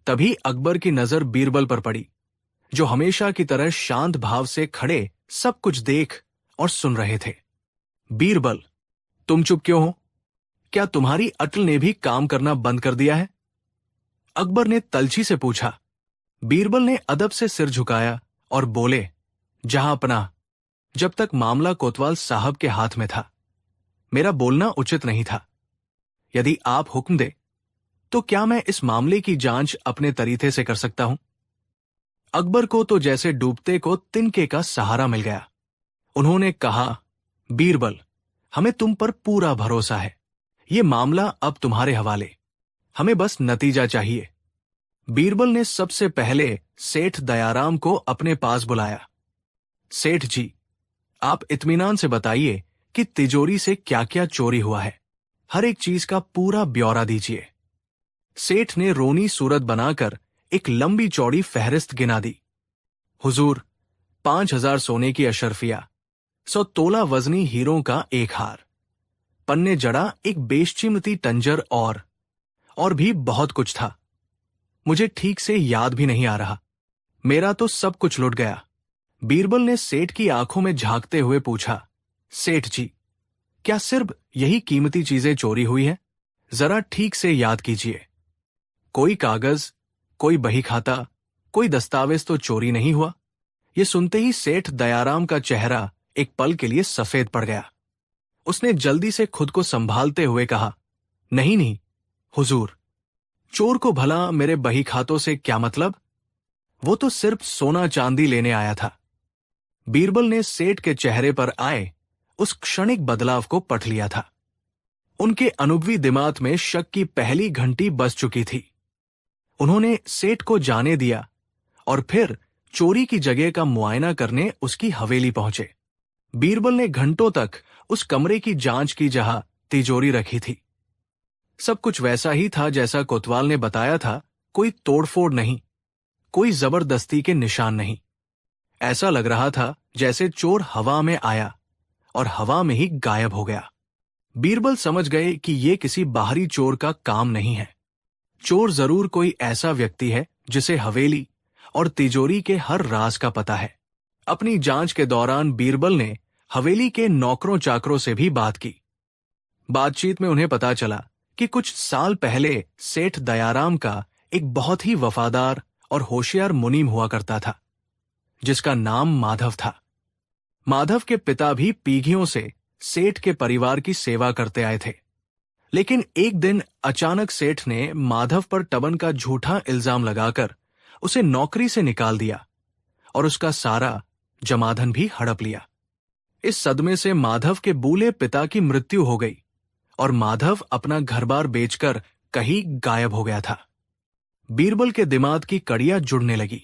तभी अकबर की नजर बीरबल पर पड़ी, जो हमेशा की तरह शांत भाव से खड़े सब कुछ देख और सुन रहे थे। बीरबल, तुम चुप क्यों हो? क्या तुम्हारी अक्ल ने भी काम करना बंद कर दिया है? अकबर ने तलछी से पूछा। बीरबल ने अदब से सिर झुकाया और बोले, जहां पनाह, जब तक मामला कोतवाल साहब के हाथ में था, मेरा बोलना उचित नहीं था। यदि आप हुक्म दे तो क्या मैं इस मामले की जांच अपने तरीके से कर सकता हूं? अकबर को तो जैसे डूबते को तिनके का सहारा मिल गया। उन्होंने कहा, बीरबल, हमें तुम पर पूरा भरोसा है। ये मामला अब तुम्हारे हवाले। हमें बस नतीजा चाहिए। बीरबल ने सबसे पहले सेठ दयाराम को अपने पास बुलाया। सेठ जी, आप इत्मीनान से बताइए कि तिजोरी से क्या क्या चोरी हुआ है। हर एक चीज का पूरा ब्यौरा दीजिए। सेठ ने रोनी सूरत बनाकर एक लंबी चौड़ी फहरिस्त गिना दी। हुजूर, 5,000 सोने की अशरफिया, 100 तोला वजनी हीरों का एक हार, पन्ने जड़ा एक बेशकीमती टंजर और भी बहुत कुछ था। मुझे ठीक से याद भी नहीं आ रहा। मेरा तो सब कुछ लुट गया। बीरबल ने सेठ की आंखों में झांकते हुए पूछा, सेठ जी, क्या सिर्फ यही कीमती चीजें चोरी हुई हैं? जरा ठीक से याद कीजिए। कोई कागज, कोई बही खाता, कोई दस्तावेज तो चोरी नहीं हुआ? ये सुनते ही सेठ दयाराम का चेहरा एक पल के लिए सफेद पड़ गया। उसने जल्दी से खुद को संभालते हुए कहा, नहीं नहीं हुजूर, चोर को भला मेरे बही खातों से क्या मतलब? वो तो सिर्फ सोना चांदी लेने आया था। बीरबल ने सेठ के चेहरे पर आए उस क्षणिक बदलाव को पढ़ लिया था। उनके अनुभवी दिमाग में शक की पहली घंटी बज चुकी थी। उन्होंने सेठ को जाने दिया और फिर चोरी की जगह का मुआयना करने उसकी हवेली पहुंचे। बीरबल ने घंटों तक उस कमरे की जांच की जहां तिजोरी रखी थी। सब कुछ वैसा ही था जैसा कोतवाल ने बताया था। कोई तोड़फोड़ नहीं, कोई जबरदस्ती के निशान नहीं। ऐसा लग रहा था जैसे चोर हवा में आया और हवा में ही गायब हो गया। बीरबल समझ गए कि ये किसी बाहरी चोर का काम नहीं है। चोर जरूर कोई ऐसा व्यक्ति है जिसे हवेली और तिजोरी के हर राज का पता है। अपनी जांच के दौरान बीरबल ने हवेली के नौकरों चाकरों से भी बात की। बातचीत में उन्हें पता चला कि कुछ साल पहले सेठ दयाराम का एक बहुत ही वफादार और होशियार मुनीम हुआ करता था, जिसका नाम माधव था। माधव के पिता भी पीढ़ियों से सेठ के परिवार की सेवा करते आए थे, लेकिन एक दिन अचानक सेठ ने माधव पर टबन का झूठा इल्जाम लगाकर उसे नौकरी से निकाल दिया और उसका सारा जमाधन भी हड़प लिया। इस सदमे से माधव के बूले पिता की मृत्यु हो गई और माधव अपना घर-बार बेचकर कहीं गायब हो गया था। बीरबल के दिमाग की कड़ियां जुड़ने लगी।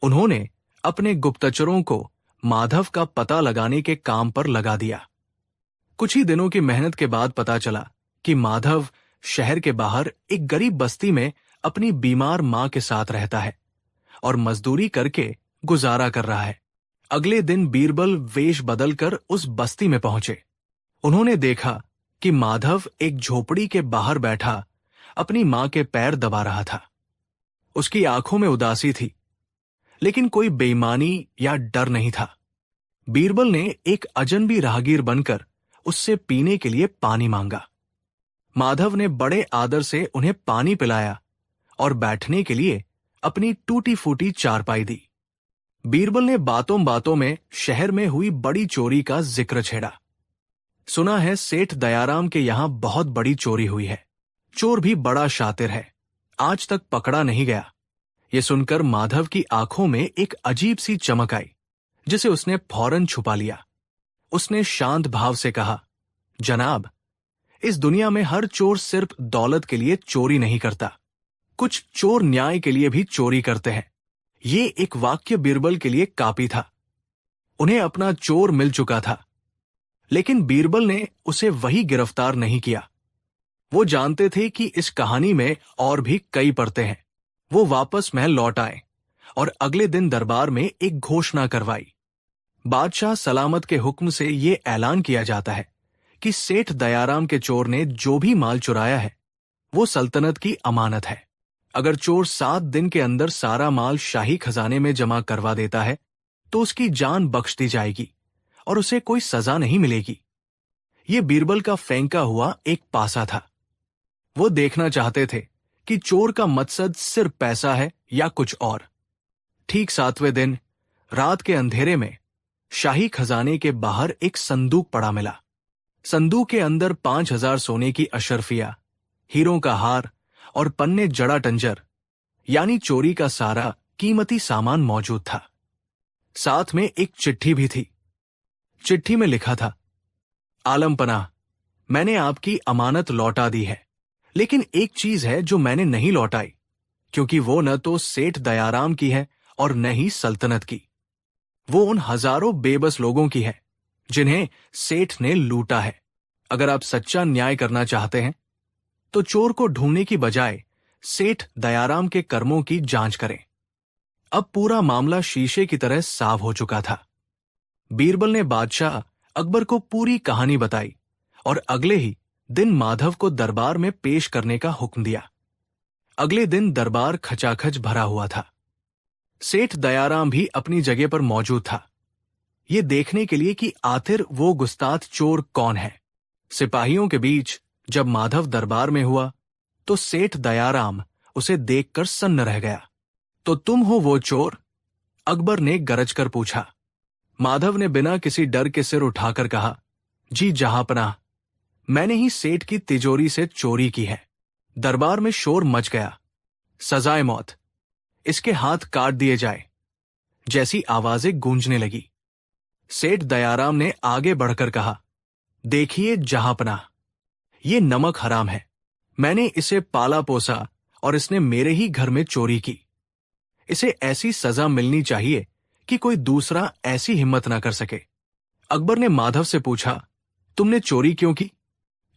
उन्होंने अपने गुप्तचरों को माधव का पता लगाने के काम पर लगा दिया। कुछ ही दिनों की मेहनत के बाद पता चला कि माधव शहर के बाहर एक गरीब बस्ती में अपनी बीमार मां के साथ रहता है और मजदूरी करके गुजारा कर रहा है। अगले दिन बीरबल वेश बदलकर उस बस्ती में पहुंचे। उन्होंने देखा कि माधव एक झोपड़ी के बाहर बैठा अपनी मां के पैर दबा रहा था। उसकी आंखों में उदासी थी, लेकिन कोई बेईमानी या डर नहीं था। बीरबल ने एक अजनबी राहगीर बनकर उससे पीने के लिए पानी मांगा। माधव ने बड़े आदर से उन्हें पानी पिलाया और बैठने के लिए अपनी टूटी फूटी चारपाई दी। बीरबल ने बातों बातों में शहर में हुई बड़ी चोरी का जिक्र छेड़ा। सुना है सेठ दयाराम के यहां बहुत बड़ी चोरी हुई है। चोर भी बड़ा शातिर है, आज तक पकड़ा नहीं गया। ये सुनकर माधव की आंखों में एक अजीब सी चमक आई, जिसे उसने फौरन छुपा लिया। उसने शांत भाव से कहा, जनाब, इस दुनिया में हर चोर सिर्फ दौलत के लिए चोरी नहीं करता। कुछ चोर न्याय के लिए भी चोरी करते हैं। ये एक वाक्य बीरबल के लिए काफी था। उन्हें अपना चोर मिल चुका था, लेकिन बीरबल ने उसे वही गिरफ्तार नहीं किया। वो जानते थे कि इस कहानी में और भी कई परतें हैं। वो वापस महल लौट आए और अगले दिन दरबार में एक घोषणा करवाई। बादशाह सलामत के हुक्म से ये ऐलान किया जाता है कि सेठ दयाराम के चोर ने जो भी माल चुराया है वो सल्तनत की अमानत है। अगर चोर 7 दिन के अंदर सारा माल शाही खजाने में जमा करवा देता है तो उसकी जान बख्श दी जाएगी और उसे कोई सजा नहीं मिलेगी। ये बीरबल का फेंका हुआ एक पासा था। वो देखना चाहते थे कि चोर का मकसद सिर्फ पैसा है या कुछ और। ठीक 7वें दिन रात के अंधेरे में शाही खजाने के बाहर एक संदूक पड़ा मिला। संदूक के अंदर 5000 सोने की अशर्फिया, हीरों का हार और पन्ने जड़ा टंजर यानी चोरी का सारा कीमती सामान मौजूद था। साथ में एक चिट्ठी भी थी। चिट्ठी में लिखा था, आलम पनाह, मैंने आपकी अमानत लौटा दी है, लेकिन एक चीज है जो मैंने नहीं लौटाई, क्योंकि वो न तो सेठ दयाराम की है और न ही सल्तनत की। वो उन हजारों बेबस लोगों की है जिन्हें सेठ ने लूटा है। अगर आप सच्चा न्याय करना चाहते हैं तो चोर को ढूंढने की बजाय सेठ दयाराम के कर्मों की जांच करें। अब पूरा मामला शीशे की तरह साफ हो चुका था। बीरबल ने बादशाह अकबर को पूरी कहानी बताई और अगले ही दिन माधव को दरबार में पेश करने का हुक्म दिया। अगले दिन दरबार खचाखच भरा हुआ था। सेठ दयाराम भी अपनी जगह पर मौजूद था, ये देखने के लिए कि आखिर वो गुस्ताख चोर कौन है। सिपाहियों के बीच जब माधव दरबार में हुआ तो सेठ दयाराम उसे देखकर सन्न रह गया। तो तुम हो वो चोर? अकबर ने गरज कर पूछा। माधव ने बिना किसी डर के सिर उठाकर कहा, जी जहांपनाह, मैंने ही सेठ की तिजोरी से चोरी की है। दरबार में शोर मच गया। सजाए मौत, इसके हाथ काट दिए जाए, जैसी आवाजें गूंजने लगी। सेठ दयाराम ने आगे बढ़कर कहा, देखिए जहांपनाह, ये नमक हराम है। मैंने इसे पाला पोसा और इसने मेरे ही घर में चोरी की। इसे ऐसी सजा मिलनी चाहिए कि कोई दूसरा ऐसी हिम्मत ना कर सके। अकबर ने माधव से पूछा, तुमने चोरी क्यों की?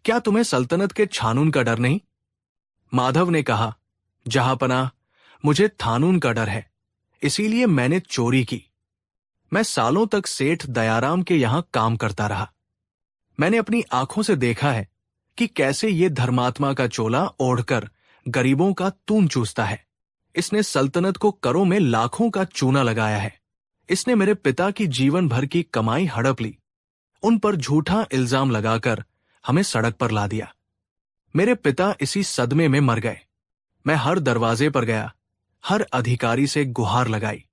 क्या तुम्हें सल्तनत के छानून का डर नहीं? माधव ने कहा, जहांपनाह, मुझे थानून का डर है, इसीलिए मैंने चोरी की। मैं सालों तक सेठ दयाराम के यहां काम करता रहा। मैंने अपनी आंखों से देखा है कि कैसे ये धर्मात्मा का चोला ओढ़कर गरीबों का तून चूसता है। इसने सल्तनत को करों में लाखों का चूना लगाया है। इसने मेरे पिता की जीवन भर की कमाई हड़प ली, उन पर झूठा इल्जाम लगाकर हमें सड़क पर ला दिया। मेरे पिता इसी सदमे में मर गए। मैं हर दरवाजे पर गया, हर अधिकारी से गुहार लगाई,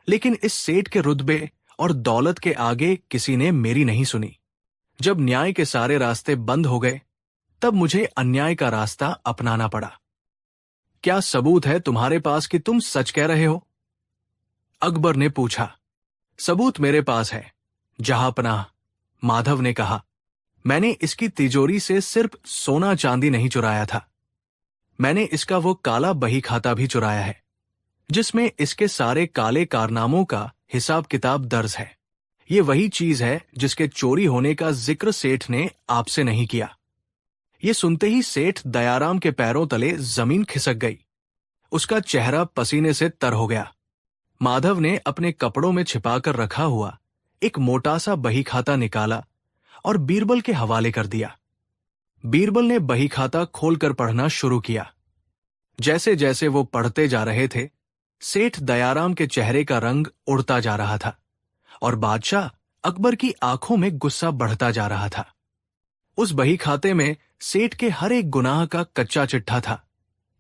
लेकिन इस सेठ के रुतबे और दौलत के आगे किसी ने मेरी नहीं सुनी। जब न्याय के सारे रास्ते बंद हो गए तब मुझे अन्याय का रास्ता अपनाना पड़ा। क्या सबूत है तुम्हारे पास कि तुम सच कह रहे हो? अकबर ने पूछा। सबूत मेरे पास है जहांपनाह, माधव ने कहा। मैंने इसकी तिजोरी से सिर्फ सोना चांदी नहीं चुराया था, मैंने इसका वो काला बही खाता भी चुराया है जिसमें इसके सारे काले कारनामों का हिसाब किताब दर्ज है। ये वही चीज है जिसके चोरी होने का जिक्र सेठ ने आपसे नहीं किया। ये सुनते ही सेठ दयाराम के पैरों तले जमीन खिसक गई। उसका चेहरा पसीने से तर हो गया। माधव ने अपने कपड़ों में छिपाकर रखा हुआ एक मोटा सा बही खाता निकाला और बीरबल के हवाले कर दिया। बीरबल ने बही खाता खोलकर पढ़ना शुरू किया। जैसे जैसे वो पढ़ते जा रहे थे, सेठ दयाराम के चेहरे का रंग उड़ता जा रहा था और बादशाह अकबर की आंखों में गुस्सा बढ़ता जा रहा था। उस बही खाते में सेठ के हर एक गुनाह का कच्चा चिट्ठा था।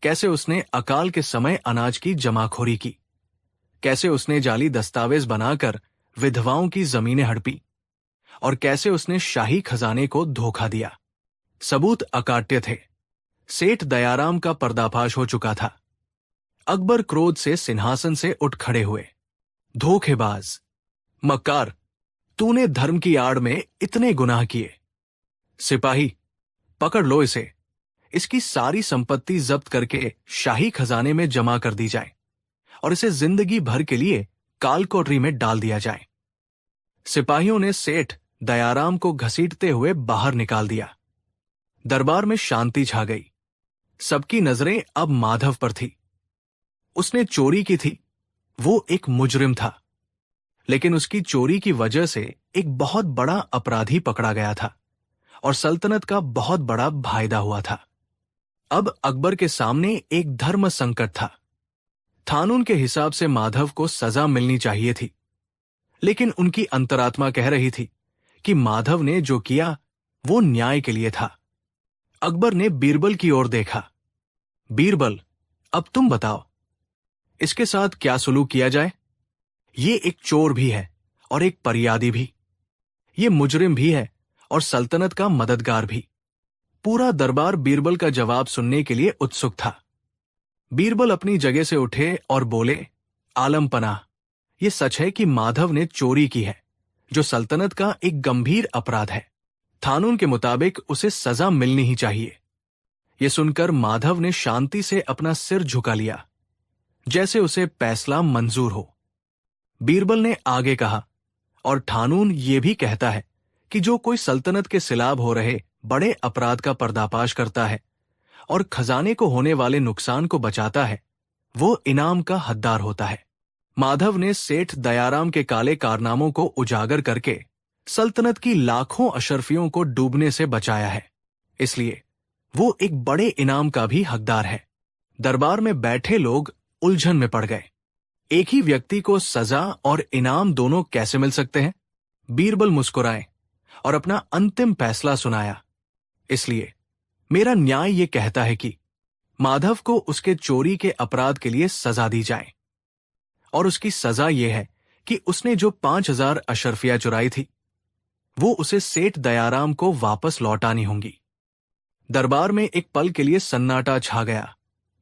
कैसे उसने अकाल के समय अनाज की जमाखोरी की, कैसे उसने जाली दस्तावेज बनाकर विधवाओं की जमीनें हड़पी और कैसे उसने शाही खजाने को धोखा दिया। सबूत अकाट्य थे। सेठ दयाराम का पर्दाफाश हो चुका था। अकबर क्रोध से सिंहासन से उठ खड़े हुए। धोखेबाज, मक्कार, तूने धर्म की आड़ में इतने गुनाह किए। सिपाही, पकड़ लो इसे। इसकी सारी संपत्ति जब्त करके शाही खजाने में जमा कर दी जाए और इसे जिंदगी भर के लिए काल कोठरी में डाल दिया जाए। सिपाहियों ने सेठ दयाराम को घसीटते हुए बाहर निकाल दिया। दरबार में शांति छा गई। सबकी नजरें अब माधव पर थी। उसने चोरी की थी, वो एक मुजरिम था, लेकिन उसकी चोरी की वजह से एक बहुत बड़ा अपराधी पकड़ा गया था और सल्तनत का बहुत बड़ा फायदा हुआ था। अब अकबर के सामने एक धर्म संकट था। कानून के हिसाब से माधव को सजा मिलनी चाहिए थी, लेकिन उनकी अंतरात्मा कह रही थी कि माधव ने जो किया वो न्याय के लिए था। अकबर ने बीरबल की ओर देखा। बीरबल, अब तुम बताओ, इसके साथ क्या सुलूक किया जाए? ये एक चोर भी है और एक फरियादी भी। ये मुजरिम भी है और सल्तनत का मददगार भी। पूरा दरबार बीरबल का जवाब सुनने के लिए उत्सुक था। बीरबल अपनी जगह से उठे और बोले, आलम पनाह, ये सच है कि माधव ने चोरी की है, जो सल्तनत का एक गंभीर अपराध है। कानून के मुताबिक उसे सजा मिलनी ही चाहिए। यह सुनकर माधव ने शांति से अपना सिर झुका लिया, जैसे उसे फैसला मंजूर हो। बीरबल ने आगे कहा, और कानून ये भी कहता है कि जो कोई सल्तनत के खिलाफ हो रहे बड़े अपराध का पर्दाफाश करता है और खजाने को होने वाले नुकसान को बचाता है, वो इनाम का हकदार होता है। माधव ने सेठ दयाराम के काले कारनामों को उजागर करके सल्तनत की लाखों अशरफियों को डूबने से बचाया है, इसलिए वो एक बड़े इनाम का भी हकदार है। दरबार में बैठे लोग उलझन में पड़ गए। एक ही व्यक्ति को सजा और इनाम दोनों कैसे मिल सकते हैं? बीरबल मुस्कुराए और अपना अंतिम फैसला सुनाया। इसलिए मेरा न्याय ये कहता है कि माधव को उसके चोरी के अपराध के लिए सजा दी जाए, और उसकी सजा यह है कि उसने जो 5,000 अशरफिया चुराई थी, वो उसे सेठ दयाराम को वापस लौटानी होंगी। दरबार में एक पल के लिए सन्नाटा छा गया।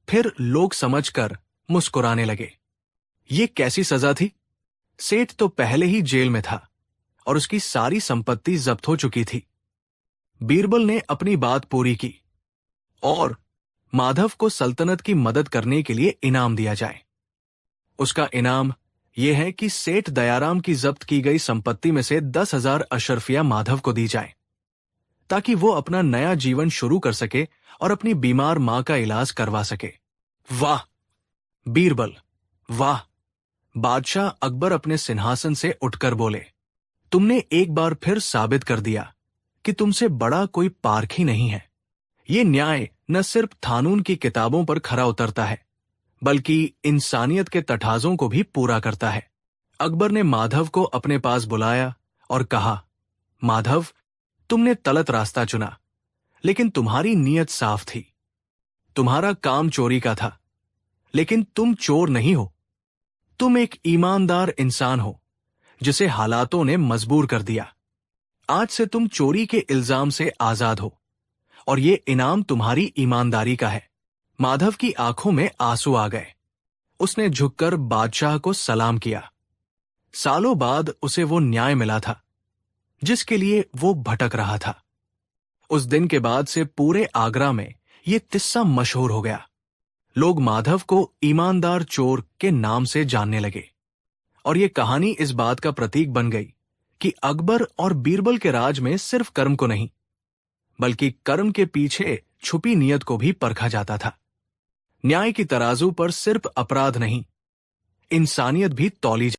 फिर लोग समझकर मुस्कुराने लगे। ये कैसी सजा थी? सेठ तो पहले ही जेल में था और उसकी सारी संपत्ति जब्त हो चुकी थी। बीरबल ने अपनी बात पूरी की, और माधव को सल्तनत की मदद करने के लिए इनाम दिया जाए। उसका इनाम यह है कि सेठ दयाराम की जब्त की गई संपत्ति में से 10,000 अशरफिया माधव को दी जाए, ताकि वो अपना नया जीवन शुरू कर सके और अपनी बीमार मां का इलाज करवा सके। वाह बीरबल, वाह! बादशाह अकबर अपने सिंहासन से उठकर बोले, तुमने एक बार फिर साबित कर दिया कि तुमसे बड़ा कोई पारखी नहीं है। ये न्याय न सिर्फ कानून की किताबों पर खरा उतरता है, बल्कि इंसानियत के तठाजों को भी पूरा करता है। अकबर ने माधव को अपने पास बुलाया और कहा, माधव, तुमने गलत रास्ता चुना, लेकिन तुम्हारी नीयत साफ थी। तुम्हारा काम चोरी का था, लेकिन तुम चोर नहीं हो। तुम एक ईमानदार इंसान हो, जिसे हालातों ने मजबूर कर दिया। आज से तुम चोरी के इल्जाम से आजाद हो, और ये इनाम तुम्हारी ईमानदारी का है। माधव की आंखों में आंसू आ गए। उसने झुककर बादशाह को सलाम किया। सालों बाद उसे वो न्याय मिला था जिसके लिए वो भटक रहा था। उस दिन के बाद से पूरे आगरा में ये किस्सा मशहूर हो गया। लोग माधव को ईमानदार चोर के नाम से जानने लगे, और ये कहानी इस बात का प्रतीक बन गई कि अकबर और बीरबल के राज में सिर्फ कर्म को नहीं, बल्कि कर्म के पीछे छुपी नीयत को भी परखा जाता था। न्याय की तराजू पर सिर्फ अपराध नहीं, इंसानियत भी तौली